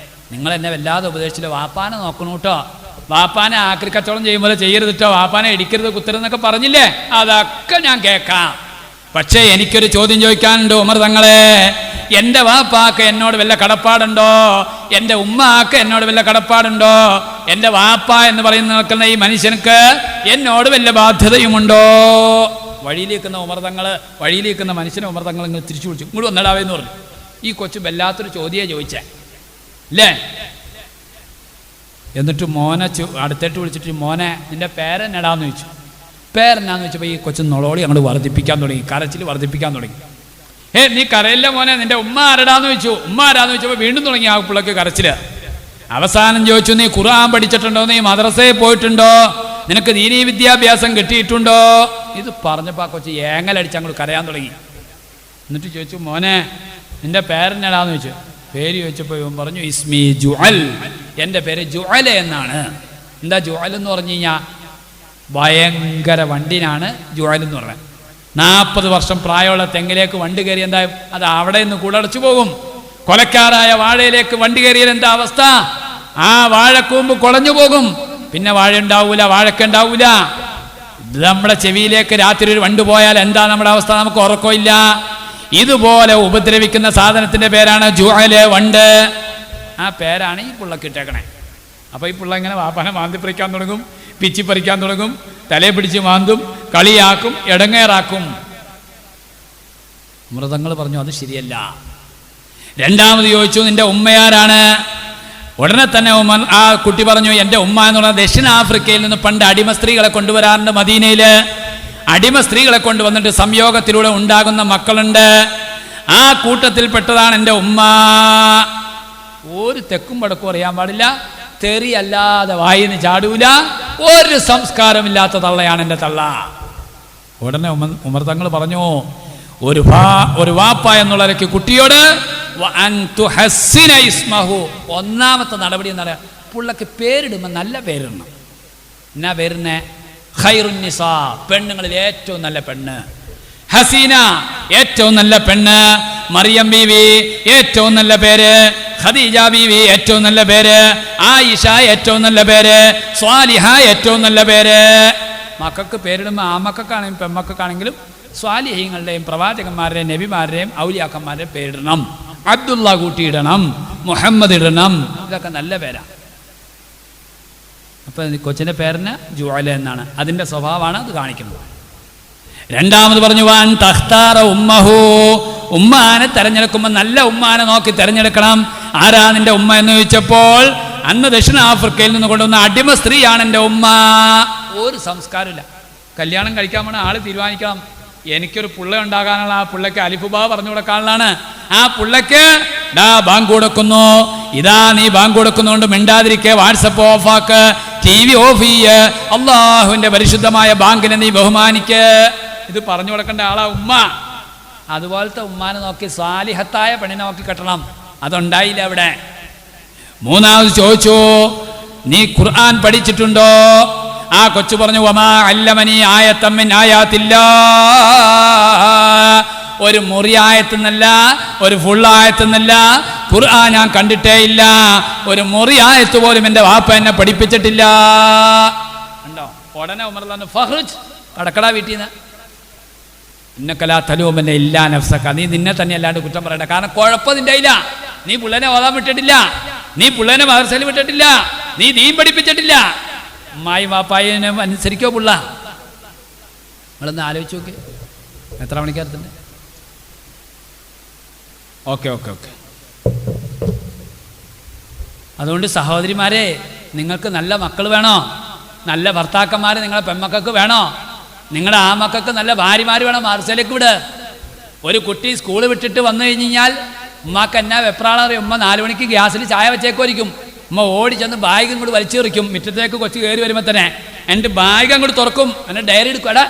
Speaker 1: നിങ്ങൾ എന്നെ വല്ലാതെ ഉപദേശിച്ചില്ല, വാപ്പാനെ നോക്കണു കേട്ടോ, വാപ്പാനെ ആക്രി കച്ചവടം ചെയ്യുമ്പോൾ ചെയ്യരുത് കേട്ടോ, വാപ്പാനെ ഇടിക്കരുത് കുത്തരുതെന്നൊക്കെ പറഞ്ഞില്ലേ, അതൊക്കെ ഞാൻ കേൾക്കാം. പക്ഷേ എനിക്കൊരു ചോദ്യം ചോദിക്കാനുണ്ട് ഉമർ തങ്ങളെ. എൻ്റെ വാപ്പാക്ക് എന്നോട് വല്ല കടപ്പാടുണ്ടോ? എൻ്റെ ഉമ്മാക്ക് എന്നോട് വല്ല കടപ്പാടുണ്ടോ? എൻ്റെ വാപ്പ എന്ന് പറയുന്ന ഈ മനുഷ്യനക്ക് എന്നോട് വല്ല ബാധ്യതയുമുണ്ടോ? വഴിയിലേക്കുന്ന ഉമർ തങ്ങൾ, വഴിയിലേക്കുന്ന മനുഷ്യനെ ഉമർ തങ്ങൾ ഇങ്ങനെ തിരിച്ചു വിളിച്ചു, ഇങ്ങോട്ട് വന്നിടാവേന്ന് പറഞ്ഞു. ഈ കൊച്ചു വല്ലാത്തൊരു ചോദ്യമേ ചോദിച്ചേ അല്ലേ? എന്നിട്ട് മോനെ അടുത്തേട്ട് വിളിച്ചിട്ട്, മോനെ നിൻ്റെ പേരെന്നടാന്ന് ചോദിച്ചു. പേരെന്നാന്ന് ചോദിച്ചപ്പോൾ ഈ കൊച്ചു നുളോളി അങ്ങോട്ട് വർദ്ധിപ്പിക്കാൻ തുടങ്ങി, കരച്ചിൽ വർദ്ധിപ്പിക്കാൻ തുടങ്ങി. നീ കരയില്ല മോനെ, നിൻ്റെ ഉമ്മ ആരടാന്ന് ചോദിച്ചു. ഉമ്മ ആരാന്ന് ചോദിച്ചപ്പോൾ വീണ്ടും തുടങ്ങി ആ പിള്ളക്ക് കരച്ചില്. അവസാനം ചോദിച്ചു, നീ ഖുർആൻ പഠിച്ചിട്ടുണ്ടോ? നീ മദ്രസയിൽ പോയിട്ടുണ്ടോ? നിനക്ക് ദീനീ വിദ്യാഭ്യാസം കിട്ടിയിട്ടുണ്ടോ? ഇത് പറഞ്ഞപ്പോൾ ആ കൊച്ചു ഏങ്ങലടിച്ച് അങ്ങോട്ട് കരയാൻ തുടങ്ങി. എന്നിട്ട് ചോദിച്ചു, മോനെ നിൻ്റെ പേരെന്നടാന്ന് ചോദിച്ചു. പേര് ചോദിച്ചപ്പോൾ ഇവൻ പറഞ്ഞു, ഇസ്മി ജുഅൽ, എൻ്റെ പേര് ജുഅൽ എന്നാണ്. എന്താ ജുഅൽ എന്ന് പറഞ്ഞു കഴിഞ്ഞാൽ ഭയങ്കര വണ്ടിനാണ് ജുഅൽ എന്ന് പറഞ്ഞത്. 40 വർഷം പ്രായമുള്ള തെങ്ങിലേക്ക് വണ്ടി കയറി എന്താ, അത് അവിടെ നിന്ന് കൂടടച്ചു പോകും. കൊലക്കാരായ വാഴയിലേക്ക് വണ്ടി കയറിയാൽ എന്താ അവസ്ഥ? ആ വാഴക്കൂമ്പ് കുളഞ്ഞു പോകും, പിന്നെ വാഴ ഉണ്ടാവൂല, വാഴക്ക ഉണ്ടാവൂല. നമ്മുടെ ചെവിയിലേക്ക് രാത്രി ഒരു വണ്ട് പോയാൽ എന്താ നമ്മുടെ അവസ്ഥ? നമുക്ക് ഉറക്കമില്ല. ഇതുപോലെ ഉപദ്രവിക്കുന്ന സാധനത്തിന്റെ പേരാണ് ജുഅല്, വണ്ട്. ആ പേരാണ് ഈ പുള്ളക്ക് ഇട്ടേക്കണേ. അപ്പോൾ ഈ പുള്ള ഇങ്ങനെ വാപ്പാനെ മാന്തിപ്പറിക്കാൻ തുടങ്ങും, പിച്ചി പറിക്കാൻ തുടങ്ങും, തലയെ പിടിച്ച് മാന്തും, കളിയാക്കും, ഇടങ്ങേറാക്കും. മൃതങ്ങൾ പറഞ്ഞു, അത് ശരിയല്ല. രണ്ടാമത് ചോദിച്ചു, നിന്റെ ഉമ്മയാരാണ്? ഉടനെ തന്നെ ആ കുട്ടി പറഞ്ഞു, എൻ്റെ ഉമ്മ എന്ന് പറഞ്ഞാൽ ദക്ഷിണാഫ്രിക്കയിൽ നിന്ന് പണ്ട് അടിമ സ്ത്രീകളെ കൊണ്ടുവരാറുണ്ട്. മദീനയിൽ അടിമ സ്ത്രീകളെ കൊണ്ടുവന്നിട്ട് സംയോഗത്തിലൂടെ ഉണ്ടാകുന്ന മക്കളുണ്ട്, ആ കൂട്ടത്തിൽപ്പെട്ടതാണ് എൻ്റെ ഉമ്മ. ഒരു തെക്കും വടക്കും അറിയാൻ പാടില്ല, തെറിയല്ലാതെ വായിന്ന് ചാടൂല, ഒരു സംസ്കാരമില്ലാത്ത തള്ളയാണ് എൻ്റെ തള്ള. ഉടനെ ഉമർ തങ്ങൾ പറഞ്ഞു, ഒരു വാപ്പ എന്നുള്ളവരക്ക് കുട്ടിയോട് ഒന്നാമത്തെ നടപടി എന്ന് പറയാം, പുള്ളക്ക് പേരിടുമ്പോൾ നല്ല പേരിടണം. എന്നാ പേരിനെ? ഖൈറുന്നിസാ, പെണ്ണുങ്ങളിൽ ഏറ്റവും നല്ല പെണ്ണ്. ഹസീന, ഏറ്റവും നല്ല പെണ്ണ്. മറിയം ബീവി, ഏറ്റവും നല്ല പേര്. ഖദീജ ബീവി, ഏറ്റവും നല്ല പേര്. ആയിഷ, ഏറ്റവും നല്ല പേര്. സ്വാലിഹ, ഏറ്റവും നല്ല പേര്. മക്കൾക്ക് പേരിടുമ്പോൾ ആമക്കൾക്കാണെങ്കിലും പെമ്മക്കാണെങ്കിലും സ്വാലിഹീങ്ങളുടെയും പ്രവാചകന്മാരുടെയും നബിമാരുടെയും ഔലിയാക്കന്മാരുടെയും പേരിടണം. അബ്ദുള്ള കൂട്ടിയിടണം, മുഹമ്മദ് ഇടണം, ഇതൊക്കെ നല്ല പേരാണ്. അപ്പം കൊച്ചിൻ്റെ പേരിന് ജുഅല എന്നാണ്, അതിൻ്റെ സ്വഭാവമാണ് അത് കാണിക്കുന്നത്. രണ്ടാമത് പറഞ്ഞു, വാൻ തഖ്താറ ഉമ്മഹു, ഉമ്മാനെ തെരഞ്ഞെടുക്കുമ്പോൾ നല്ല ഉമ്മാനെ നോക്കി തെരഞ്ഞെടുക്കണം. ആരാ നിന്റെ ഉമ്മ എന്ന് ചോദിച്ചപ്പോൾ അന്ന് ദക്ഷിണാഫ്രിക്കയിൽ നിന്ന് കൊണ്ടുവന്ന അടിമ സ്ത്രീയാണ് എൻ്റെ ഉമ്മ. ഒരു സംസ്കാരമില്ല. കല്യാണം കഴിക്കാൻ വേണം ആള് തീരുമാനിക്കണം. എനിക്കൊരു പുള്ള ഉണ്ടാകാനുള്ള ആ പുള്ളക്ക് അലിഫുബാ പറഞ്ഞു കൊടുക്കാനുള്ളതാണ്. ആ പുള്ളക്ക് ബാങ്ക് കൊടുക്കുന്നു, ഇതാ നീ ബാങ്ക് കൊടുക്കുന്നതുകൊണ്ട് മിണ്ടാതിരിക്കെ, വാട്സപ്പ് ഓഫാക്ക്, TV ഓഫ് ചെയ്യ്, അള്ളാഹുവിന്റെ പരിശുദ്ധമായ ബാങ്കിനെ നീ ബഹുമാനിക്ക്. ഇത് പറഞ്ഞു കൊടുക്കേണ്ട ആളാ ഉമ്മ. അതുപോലത്തെ ഉമ്മാനെ നോക്കി സാലിഹത്തായ പെണ്ണിനെ നോക്കി കെട്ടണം. അതുണ്ടായില്ല അവിടെ. മൂന്നാമത് ചോദിച്ചു, നീ ഖുർആൻ പഠിച്ചിട്ടുണ്ടോ? ആ കൊച്ചു പറഞ്ഞു, വമാ അല്ലമനി ആയത്തൻ മിൻ ആയാത്തില്ലാ. ഒരു മുറി ആയത്തെന്നല്ല, ഒരു ഫുൾ ആയത്തെന്നല്ല, ഖുർആൻ ഞാൻ കണ്ടിട്ടേ ഇല്ല. ഒരു മുറി ആയത്ത് പോലും എൻ്റെ വാപ്പ എന്നെ പഠിപ്പിച്ചിട്ടില്ല. ഉണ്ടോ? ഉടനെ ഉമർ പറഞ്ഞു, ഫഹ്റുജ്, കടക്കടാ വീട്ടിൽ നിന്ന്. ഇന്നക്കലാ തലൂമന്നെ ഇല്ലാ നഫ്സക, നീ നിന്നെ തന്നെ അല്ലാണ്ട് കുറ്റം പറയണ്ട. കാരണം കുഴപ്പം നിന്റെ ഇല്ല. നീ പിള്ളേനെ ഓതാൻ വിട്ടിട്ടില്ല, നീ പിള്ളേനെ മദർസയിൽ വിട്ടിട്ടില്ല, നീ ദീൻ പഠിപ്പിച്ചിട്ടില്ല. അമ്മായി വാപ്പായനെ അനുസരിക്കോ പിള്ള? നിങ്ങളൊന്ന് ആലോചിച്ച് നോക്കി. എത്ര മണിക്കാരത്തിൻ്റെ? ഓക്കെ. അതുകൊണ്ട് സഹോദരിമാരെ, നിങ്ങൾക്ക് നല്ല മക്കൾ വേണോ? നല്ല ഭർത്താക്കന്മാർ നിങ്ങളെ പെൺമക്കൾക്ക് വേണോ? നിങ്ങളുടെ ആ മക്കൾക്ക് നല്ല ഭാര്യമാർ വേണം. മദർസയിലേക്ക് വിട്. ഒരു കുട്ടി സ്കൂൾ വിട്ടിട്ട് വന്നു കഴിഞ്ഞാൽ ഉമ്മാക്ക് എന്നാ വെപ്രാളറിയും. ഉമ്മ 4 മണിക്ക് ഗ്യാസിൽ ചായ വെച്ചേക്കുമായിരിക്കും. ഉമ്മ ഓടി ചെന്ന് ബാഗ് ഇങ്ങോട്ട് വലിച്ചെറിക്കും. മുറ്റത്തേക്ക് കൊച്ചു കയറി വരുമ്പോൾ തന്നെ എൻ്റെ ബാഗ് അങ്ങോട്ട് തുറക്കും. എന്നെ ഡയറി എടുക്കും. എടാ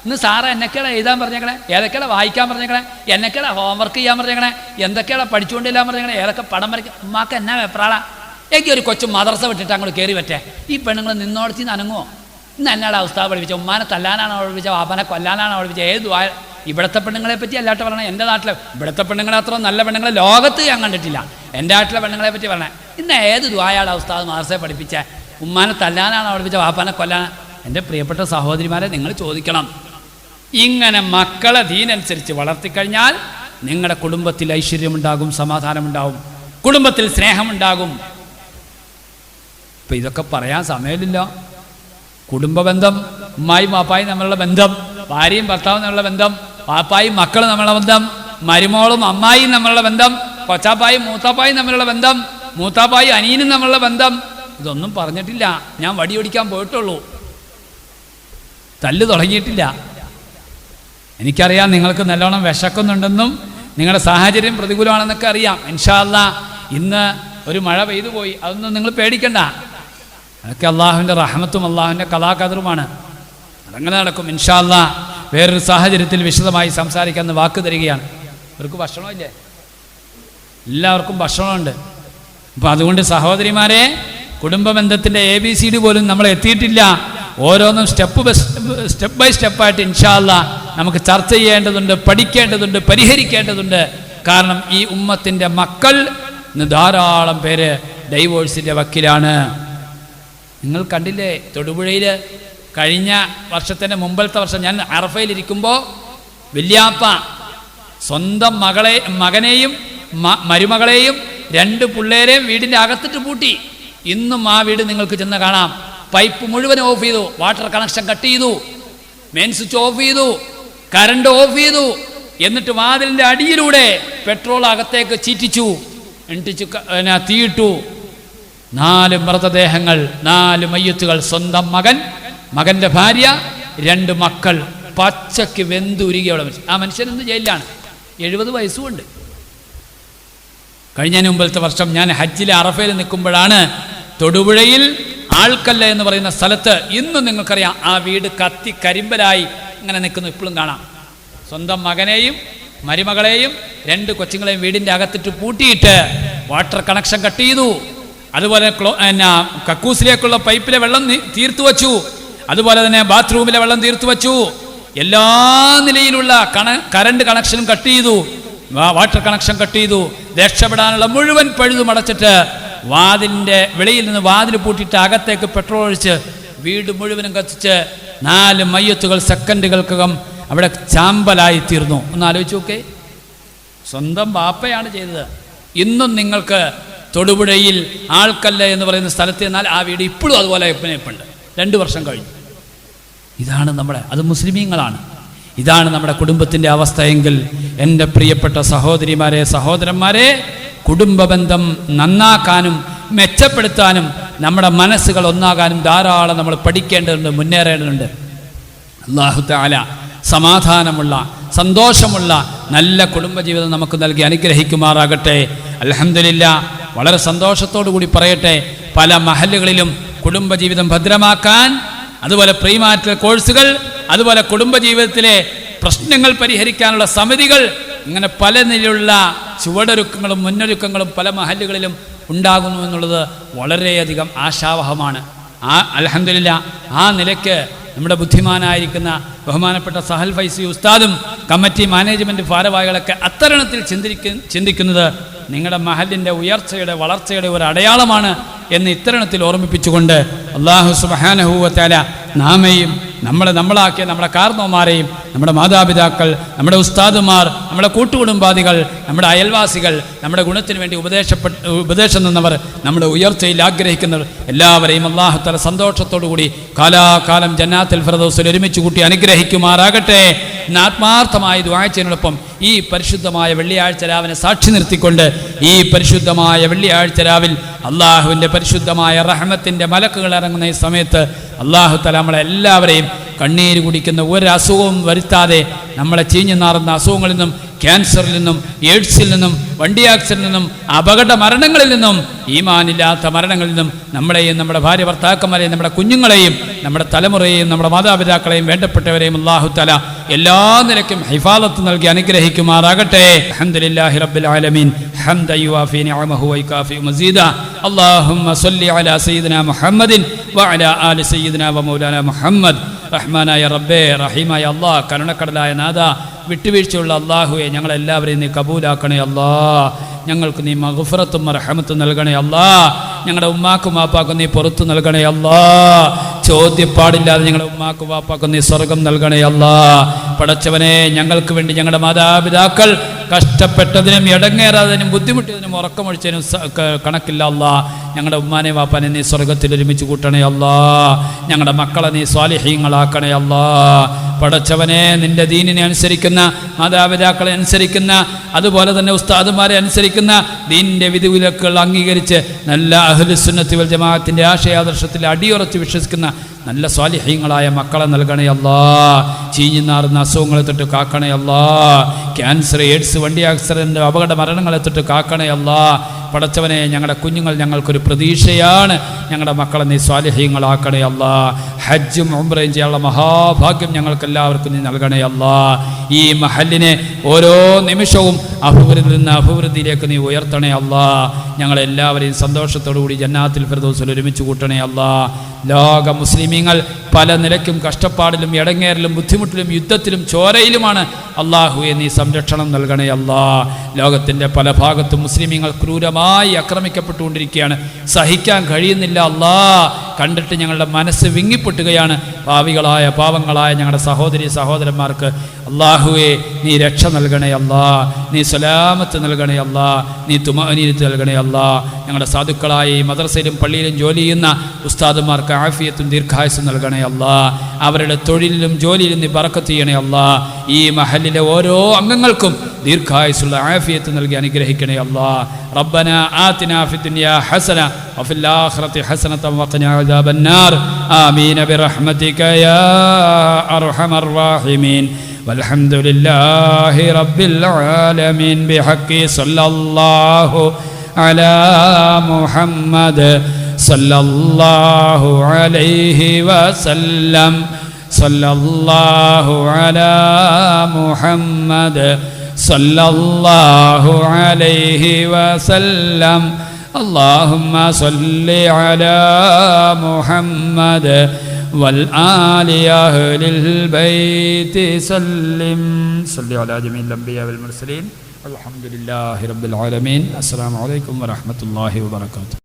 Speaker 1: ഇന്ന് സാറ് എന്നൊക്കെയാണ് എഴുതാൻ പറഞ്ഞേക്കണേ, ഏതൊക്കെയാണ് വായിക്കാൻ പറഞ്ഞേക്കണേ, എന്നൊക്കെയാണ് ഹോംവർക്ക് ചെയ്യാൻ പറഞ്ഞേക്കണേ, എന്തൊക്കെയാണ് പഠിച്ചുകൊണ്ടില്ലാൻ പറഞ്ഞേക്കണേ, ഏതൊക്കെ പടം വരയ്ക്കും. ഉമ്മാക്ക് എന്നാ വെപ്രാള. എനിക്ക് ഒരു കൊച്ചു മദർസ വിട്ടിട്ട് അങ്ങോട്ട് കയറി പറ്റേ. ഈ പെണ്ണുങ്ങൾ നിന്നോടത്തി അനങ്ങുമോ? ഇന്ന് എന്നാടാ ഉസ്താദ് പഠിപ്പിച്ച? ഉമ്മാനെ തല്ലാനാണോ പഠിപ്പിച്ച? വാപ്പനെ കൊല്ലാനാണോ പഠിപ്പിച്ച? ഏത് ഇവിടുത്തെ പെണ്ണുങ്ങളെ പറ്റി അല്ലാട്ട് പറയണേ. എൻ്റെ നാട്ടിലെ ഇവിടുത്തെ പെണ്ണുങ്ങളെ അത്ര നല്ല പെണ്ണുങ്ങളെ ലോകത്ത് ഞാൻ കണ്ടിട്ടില്ല. എൻ്റെ നാട്ടിലെ പെണ്ണുങ്ങളെ പറ്റി പറയണേ. ഇന്ന് ഏത് ദുആയാടാ ഉസ്താദ് മദർസയെ പഠിപ്പിച്ച? ഉമ്മാനെ തല്ലാനാണോ പഠിപ്പിച്ച? വാപ്പനെ കൊല്ലാനാ? എൻ്റെ പ്രിയപ്പെട്ട സഹോദരിമാരെ, നിങ്ങൾ ചോദിക്കണം. ഇങ്ങനെ മക്കളെ ദീനനുസരിച്ച് വളർത്തിക്കഴിഞ്ഞാൽ നിങ്ങളുടെ കുടുംബത്തിൽ ഐശ്വര്യമുണ്ടാകും, സമാധാനമുണ്ടാകും, കുടുംബത്തിൽ സ്നേഹമുണ്ടാകും. ഇപ്പം ഇതൊക്കെ പറയാൻ സമയമില്ല. കുടുംബബന്ധം, ഉമ്മായും വാപ്പായും തമ്മിലുള്ള ബന്ധം, ഭാര്യയും ഭർത്താവും തമ്മിലുള്ള ബന്ധം, വാപ്പായും മക്കളും തമ്മിലുള്ള ബന്ധം, മരുമോളും അമ്മായിയും തമ്മിലുള്ള ബന്ധം, കൊച്ചാപ്പായും മൂത്താപ്പായും തമ്മിലുള്ള ബന്ധം, മൂത്താപ്പായും അനിയനും തമ്മിലുള്ള ബന്ധം, ഇതൊന്നും പറഞ്ഞിട്ടില്ല. ഞാൻ വടിയൊടിക്കാൻ പോയിട്ടുള്ളൂ, തല്ല് തുടങ്ങിയിട്ടില്ല. എനിക്കറിയാം നിങ്ങൾക്ക് നല്ലോണം വിശക്കുന്നുണ്ടെന്നും നിങ്ങളുടെ സാഹചര്യം പ്രതികൂലമാണെന്നൊക്കെ അറിയാം. ഇൻഷാ അല്ലാഹ് ഇന്ന് ഒരു മഴ പെയ്തു പോയി, അതൊന്നും നിങ്ങൾ പേടിക്കണ്ട. അതൊക്കെ അള്ളാഹുവിൻ്റെ റഹ്മത്തും അള്ളാഹുവിൻ്റെ കലാകദറുമാണ്. അതങ്ങനെ നടക്കും ഇൻഷാ അല്ലാഹ്. വേറൊരു സാഹചര്യത്തിൽ വിശദമായി സംസാരിക്കാമെന്ന് വാക്ക് തരികയാണ്. ഇവർക്ക് ഭക്ഷണമില്ലേ? എല്ലാവർക്കും ഭക്ഷണമുണ്ട്. അപ്പം അതുകൊണ്ട് സഹോദരിമാരെ, കുടുംബ ബന്ധത്തിൻ്റെ ABCD പോലും നമ്മൾ എത്തിയിട്ടില്ല. ഓരോന്നും സ്റ്റെപ്പ് ബൈ സ്റ്റെപ്പായിട്ട് ഇൻഷാ അല്ലാഹ് നമുക്ക് ചർച്ച ചെയ്യേണ്ടതുണ്ട്, പഠിക്കേണ്ടതുണ്ട്, പരിഹരിക്കേണ്ടതുണ്ട്. കാരണം ഈ ഉമ്മത്തിൻ്റെ മക്കൾ ഇന്ന് ധാരാളം പേര് ഡൈവോഴ്സിൻ്റെ വക്കിലാണ്. നിങ്ങൾ കണ്ടില്ലേ തൊടുപുഴയിൽ കഴിഞ്ഞ വർഷത്തിൻ്റെ മുമ്പത്തെ വർഷം ഞാൻ അറഫയിലിരിക്കുമ്പോൾ വല്യാപ്പ സ്വന്തം മകനെയും മരുമകളെയും 2 പിള്ളേരെയും വീടിൻ്റെ അകത്തിട്ട് പൂട്ടി. ഇന്നും ആ വീട് നിങ്ങൾക്ക് ചെന്ന് കാണാം. പൈപ്പ് മുഴുവൻ ഓഫ് ചെയ്തു, വാട്ടർ കണക്ഷൻ കട്ട് ചെയ്തു, മെയിൻ സ്വിച്ച് ഓഫ് ചെയ്തു, കറണ്ട് ഓഫ് ചെയ്തു. എന്നിട്ട് വാതിലിൻ്റെ അടിയിലൂടെ പെട്രോൾ അകത്തേക്ക് ചീറ്റിച്ചു, തീയിട്ടു. 4 മൃതദേഹങ്ങൾ, 4 മയ്യത്തുകൾ. സ്വന്തം മകൻ, മകൻ്റെ ഭാര്യ, 2 മക്കൾ പച്ചയ്ക്ക് വെന്തുരുകിയുള്ള മനുഷ്യൻ. ആ മനുഷ്യൻ ഇന്ന് ജയിലിലാണ്. 70 വയസ്സുമുണ്ട്. കഴിഞ്ഞ മുമ്പത്തെ വർഷം ഞാൻ ഹജ്ജിലെ അറഫയിൽ നിൽക്കുമ്പോഴാണ് തൊടുപുഴയിൽ ആൾക്കല്ല എന്ന് പറയുന്ന സ്ഥലത്ത്, ഇന്നും നിങ്ങൾക്കറിയാം, ആ വീട് കത്തി കരിമ്പലായി ഇങ്ങനെ നിൽക്കുന്നു. ഇപ്പോഴും കാണാം. സ്വന്തം മകനെയും മരുമകളെയും 2 കൊച്ചുങ്ങളെയും വീടിൻ്റെ അകത്തിട്ട് പൂട്ടിയിട്ട് വാട്ടർ കണക്ഷൻ കട്ട് ചെയ്തു. അതുപോലെ കക്കൂസിലേക്കുള്ള പൈപ്പിലെ വെള്ളം തീർത്തു വച്ചു. അതുപോലെ തന്നെ ബാത്റൂമിലെ വെള്ളം തീർത്തു വച്ചു. എല്ലാ നിലയിലുള്ള കറണ്ട് കണക്ഷനും കട്ട് ചെയ്തു, വാട്ടർ കണക്ഷൻ കട്ട് ചെയ്തു. രക്ഷപ്പെടാനുള്ള മുഴുവൻ പഴുതും അടച്ചിട്ട് വാതിലിൻ്റെ വെളിയിൽ നിന്ന് വാതിൽ പൂട്ടിയിട്ട് അകത്തേക്ക് പെട്രോൾ ഒഴിച്ച് വീട് മുഴുവനും കത്തിച്ച് 4 മയ്യത്തുകൾ സെക്കൻഡുകൾക്കകം അവിടെ ചാമ്പലായി തീർന്നു. ഒന്ന് ആലോചിച്ച് നോക്കേ. സ്വന്തം ബാപ്പയാണ് ചെയ്തത്. ഇന്നും നിങ്ങൾക്ക് തൊടുപുഴയിൽ ആൾക്കല്ല എന്ന് പറയുന്ന സ്ഥലത്ത് എന്നാൽ ആ വീട് ഇപ്പോഴും അതുപോലെ ഇപ്പുണ്ട്. 2 വർഷം കഴിഞ്ഞു. ഇതാണ് അത് മുസ്ലിമീങ്ങളാണ്. ഇതാണ് നമ്മുടെ കുടുംബത്തിൻ്റെ അവസ്ഥയെങ്കിൽ എൻ്റെ പ്രിയപ്പെട്ട സഹോദരിമാരെ, സഹോദരന്മാരെ, കുടുംബ ബന്ധം നന്നാക്കാനും മെച്ചപ്പെടുത്താനും നമ്മുടെ മനസ്സുകൾ ഒന്നാകാനും ധാരാളം നമ്മൾ പഠിക്കേണ്ടതുണ്ട്, മുന്നേറേണ്ടതുണ്ട്. അല്ലാഹു തആല സമാധാനമുള്ള സന്തോഷമുള്ള നല്ല കുടുംബജീവിതം നമുക്ക് നൽകി അനുഗ്രഹിക്കുമാറാകട്ടെ. അൽഹംദുലില്ലാഹ്, വളരെ സന്തോഷത്തോടു കൂടി പറയട്ടെ, പല മഹല്ലുകളിലും കുടുംബജീവിതം ഭദ്രമാക്കാൻ, അതുപോലെ പ്രീമാറ്റൽ കോഴ്സുകൾ, അതുപോലെ കുടുംബജീവിതത്തിലെ പ്രശ്നങ്ങൾ പരിഹരിക്കാനുള്ള സമിതികൾ, ഇങ്ങനെ പല നിലയിലുള്ള ചുവടൊരുക്കങ്ങളും മുന്നൊരുക്കങ്ങളും പല മഹല്ലുകളിലും ഉണ്ടാകുന്നു എന്നുള്ളത് വളരെയധികം ആശാവഹമാണ്. അൽഹംദുലില്ലാഹ്, ആ നിലയ്ക്ക് നമ്മുടെ ബുദ്ധിമാനായിരിക്കുന്ന ബഹുമാനപ്പെട്ട സഹൽ ഫൈസി ഉസ്താദും കമ്മിറ്റി മാനേജ്മെൻറ്റ് ഭാരവാഹികളൊക്കെ അത്തരണത്തിൽ ചിന്തിക്കുന്നത് നിങ്ങളുടെ മഹലിൻ്റെ ഉയർച്ചയുടെ വളർച്ചയുടെ ഒരു അടയാളമാണ് എന്ന് ഇത്തരണത്തിൽ ഓർമ്മിപ്പിച്ചുകൊണ്ട് അല്ലാഹു സുബ്ഹാനഹു വ തആല നാമേയും നമ്മളാക്കിയ നമ്മുടെ കാരണവന്മാരെയും, നമ്മുടെ മാതാപിതാക്കൾ, നമ്മുടെ ഉസ്താദുമാർ, നമ്മുടെ കൂട്ടുകുടുംബാദികൾ, നമ്മുടെ അയൽവാസികൾ, നമ്മുടെ ഗുണത്തിന് വേണ്ടി ഉപദേശം നിന്നവർ, നമ്മുടെ ഉയർച്ചയിൽ ആഗ്രഹിക്കുന്നവർ എല്ലാവരെയും അല്ലാഹു തആല സന്തോഷത്തോടു കൂടി കാലാകാലം ജന്നാത്തുൽ ഫിർദൗസിൽ ഒരുമിച്ച് കൂട്ടി അനുഗ്രഹിക്കുമാറാകട്ടെ. ആത്മാർത്ഥമായി ദുആ ചെയ്യുന്നതിനോടൊപ്പം ഈ പരിശുദ്ധമായ വെള്ളിയാഴ്ച രാവിനെ സാക്ഷി നിർത്തിക്കൊണ്ട് ഈ പരിശുദ്ധമായ വെള്ളിയാഴ്ച രാവിൽ അള്ളാഹുവിൻ്റെ പരിശുദ്ധമായ റഹ്മത്തിൻ്റെ മലക്കുകൾ ഇറങ്ങുന്ന ഈ സമയത്ത് അള്ളാഹു തആല നമ്മളെല്ലാവരെയും കണ്ണീര് കുടിക്കുന്ന ഒരു അസുഖവും വരുത്താതെ നമ്മളെ ചീഞ്ഞു നാറുന്ന അസുഖങ്ങളിൽ നിന്നും, ക്യാൻസറിൽ നിന്നും, എയ്ഡ്സിൽ നിന്നും, വണ്ടി ആക്സിഡന്റിൽ നിന്നും, അപകട മരണങ്ങളിൽ നിന്നും, ഈമാനില്ലാത്ത മരണങ്ങളിൽ നിന്നും നമ്മളെയും നമ്മുടെ ഭാര്യ ഭർത്താക്കന്മാരെയും നമ്മുടെ കുഞ്ഞുങ്ങളെയും നമ്മുടെ തലമുറയെയും നമ്മുടെ മാതാപിതാക്കളെയും വേണ്ടപ്പെട്ടവരെയും അല്ലാഹു തആല എല്ലാ നിലയ്ക്കും ഹിഫാദത്ത് നൽകി അനുഗ്രഹിക്കുമാറാകട്ടെ. അൽഹംദുലില്ലാഹി റബ്ബിൽ ആലമീൻ ഹംദൻ യുവാഫി നിഅമഹു വയകാഫി മസീദ. അല്ലാഹുമ്മ സ്വല്ലി അലാ സയ്യിദിനാ മുഹമ്മദിൻ വഅലാ ആലി സയ്യിദിനാ വമൗലാനാ മുഹമ്മദ്. റഹ്മാനായ റബ്ബേ, റഹീമായ അല്ലാഹ്, കരുണക്കടലായ നാഥ, വിട്ടുവീഴ്ചയുള്ള അല്ലാഹുവെ, ഞങ്ങളെല്ലാവരെയും നീ കബൂലാക്കണേ അല്ലാ. ഞങ്ങൾക്ക് നീ മഗ്ഫിറത്തും മർഹമത്തും നൽകണേ അല്ലാ. ഞങ്ങളുടെ ഉമ്മാക്കും വാപ്പാക്കും നീ പുറത്തു നൽകണേ അല്ലാ. ചോദ്യപ്പാടില്ലാതെ ഞങ്ങളുടെ ഉമ്മാക്കും വാപ്പാക്കും നീ സ്വർഗം നൽകണേ അല്ലാ. പടച്ചവനെ, ഞങ്ങൾക്ക് വേണ്ടി ഞങ്ങളുടെ മാതാപിതാക്കൾ കഷ്ടപ്പെട്ടതിനും ഇടങ്ങേറാതിനും ബുദ്ധിമുട്ടിയതിനും ഉറക്കമൊഴിച്ചതിനും കണക്കില്ല അല്ലാ. ഞങ്ങളുടെ ഉമ്മാനെ വാപ്പാനെ നീ സ്വർഗത്തിൽ ഒരുമിച്ച് കൂട്ടണേ അല്ലാ. ഞങ്ങളുടെ മക്കളെ നീ സ്വാലിഹീങ്ങളാക്കണേ അല്ലാ. പടച്ചവനെ, നിന്റെ ദീനിനെ അനുസരിക്കുന്ന, മാതാപിതാക്കളെ അനുസരിക്കുന്ന, അതുപോലെ തന്നെ ഉസ്താദുമാരെ അനുസരിക്കുന്ന, ദീനിൻ്റെ വിധിവിലക്കുകൾ അംഗീകരിച്ച് നല്ല അഹ്ലുസുന്നത്തി വൽ ജമാഅത്തിൻ്റെ ആശയാദർശത്തിൽ അടിയുറച്ച് വിശ്വസിക്കുന്ന നല്ല സ്വാലിഹീങ്ങളായ മക്കളെ നൽകണേ അല്ലാ. ചീഞ്ഞു നാറുന്ന അസുഖങ്ങളെ തൊട്ട് കാക്കണേ അല്ലാ. ക്യാൻസർ, എയ്ഡ്സ്, വണ്ടി ആക്സിഡന്റ്, അപകട മരണങ്ങളെ തൊട്ട് കാക്കണേ അല്ലാ. പടച്ചവനെ, ഞങ്ങളുടെ കുഞ്ഞുങ്ങൾ ഞങ്ങൾക്കൊരു പ്രതീക്ഷയാണ്. ഞങ്ങളുടെ മക്കളെ നീ സ്വാലിഹീങ്ങളാക്കണേ അല്ലാ. ഹജ്ജും ഉംറയും ചെയ്യാനുള്ള മഹാഭാഗ്യം ഞങ്ങൾക്കെല്ലാവർക്കും നീ നൽകണേ അല്ലാ. ഈ മഹല്ലിനെ ഓരോ നിമിഷവും അഭിവൃദ്ധിയിൽ നിന്ന് അഭിവൃദ്ധിയിലേക്ക് നീ ഉയർത്തണേ അല്ലാ. ഞങ്ങളെല്ലാവരെയും സന്തോഷത്തോടു കൂടി ജന്നാത്തുൽ ഫിർദൗസിൽ ഒരുമിച്ച് കൂട്ടണേ അല്ലാ. ലോക മുസ്ലിമീങ്ങൾ പല നിലയ്ക്കും കഷ്ടപ്പാടിലും ഇടങ്ങേറിലും ബുദ്ധിമുട്ടിലും യുദ്ധത്തിലും ചോരയിലുമാണ്. അള്ളാഹുവെ, നീ സംരക്ഷണം നൽകണേ അല്ലാ. ലോകത്തിൻ്റെ പല ഭാഗത്തും മുസ്ലിമീങ്ങൾ ക്രൂരമായി ആക്രമിക്കപ്പെട്ടുകൊണ്ടിരിക്കുകയാണ്. സഹിക്കാൻ കഴിയുന്നില്ല അല്ലാ. കണ്ടിട്ട് ഞങ്ങളുടെ മനസ്സ് വിങ്ങിപ്പൊട്ടുകയാണ്. പാവങ്ങളായ ഞങ്ങളുടെ സഹോദരി സഹോദരന്മാർക്ക് അള്ളാഹുവെ, നീ രക്ഷ നൽകണേ അല്ലാ. നീ സലാമത്ത് നൽകണേ അല്ലാ. നീ തുമഅനീനത്ത് നൽകണേ അല്ലാ. ഞങ്ങളുടെ സാധുക്കളായ ഈ മദ്രസയിലും പള്ളിയിലും ജോലി ചെയ്യുന്ന ഉസ്താദുമാർക്ക് ആഫിയത്തും ദീർഘായുസ്സും നൽകണേ അല്ലാ. അവരുടെ തൊഴിലിലും ജോലിയിലും നീ ബറക്കത്ത് ചെയ്യണേ അല്ലാ. ഈ മഹല്ലിലെ ഓരോ അംഗങ്ങൾക്കും ദീർഘായുസ്സുള്ള ആഫിയത്ത് നൽകി അനുഗ്രഹിക്കണേ അല്ലാ. റബ്ബനാ ആതിനാ ഫിദ്ദുനിയാ ഹസന വഫിൽ ആഖിറതി ഹസനത വഖിനാ അദാബന്നാർ. ആമീൻ ബിറഹ്മതിക യാ അർഹമർ റഹീമീൻ. والحمد لله رب العالمين بحق صلى الله على محمد صلى الله عليه وسلم. صلى الله على محمد صلى الله عليه وسلم. اللهم صل على محمد والآل أهل البيت سلم. صل على جميع الأنبياء والمرسلين. الحمد لله رب العالمين. السلام عليكم ورحمة الله وبركاته.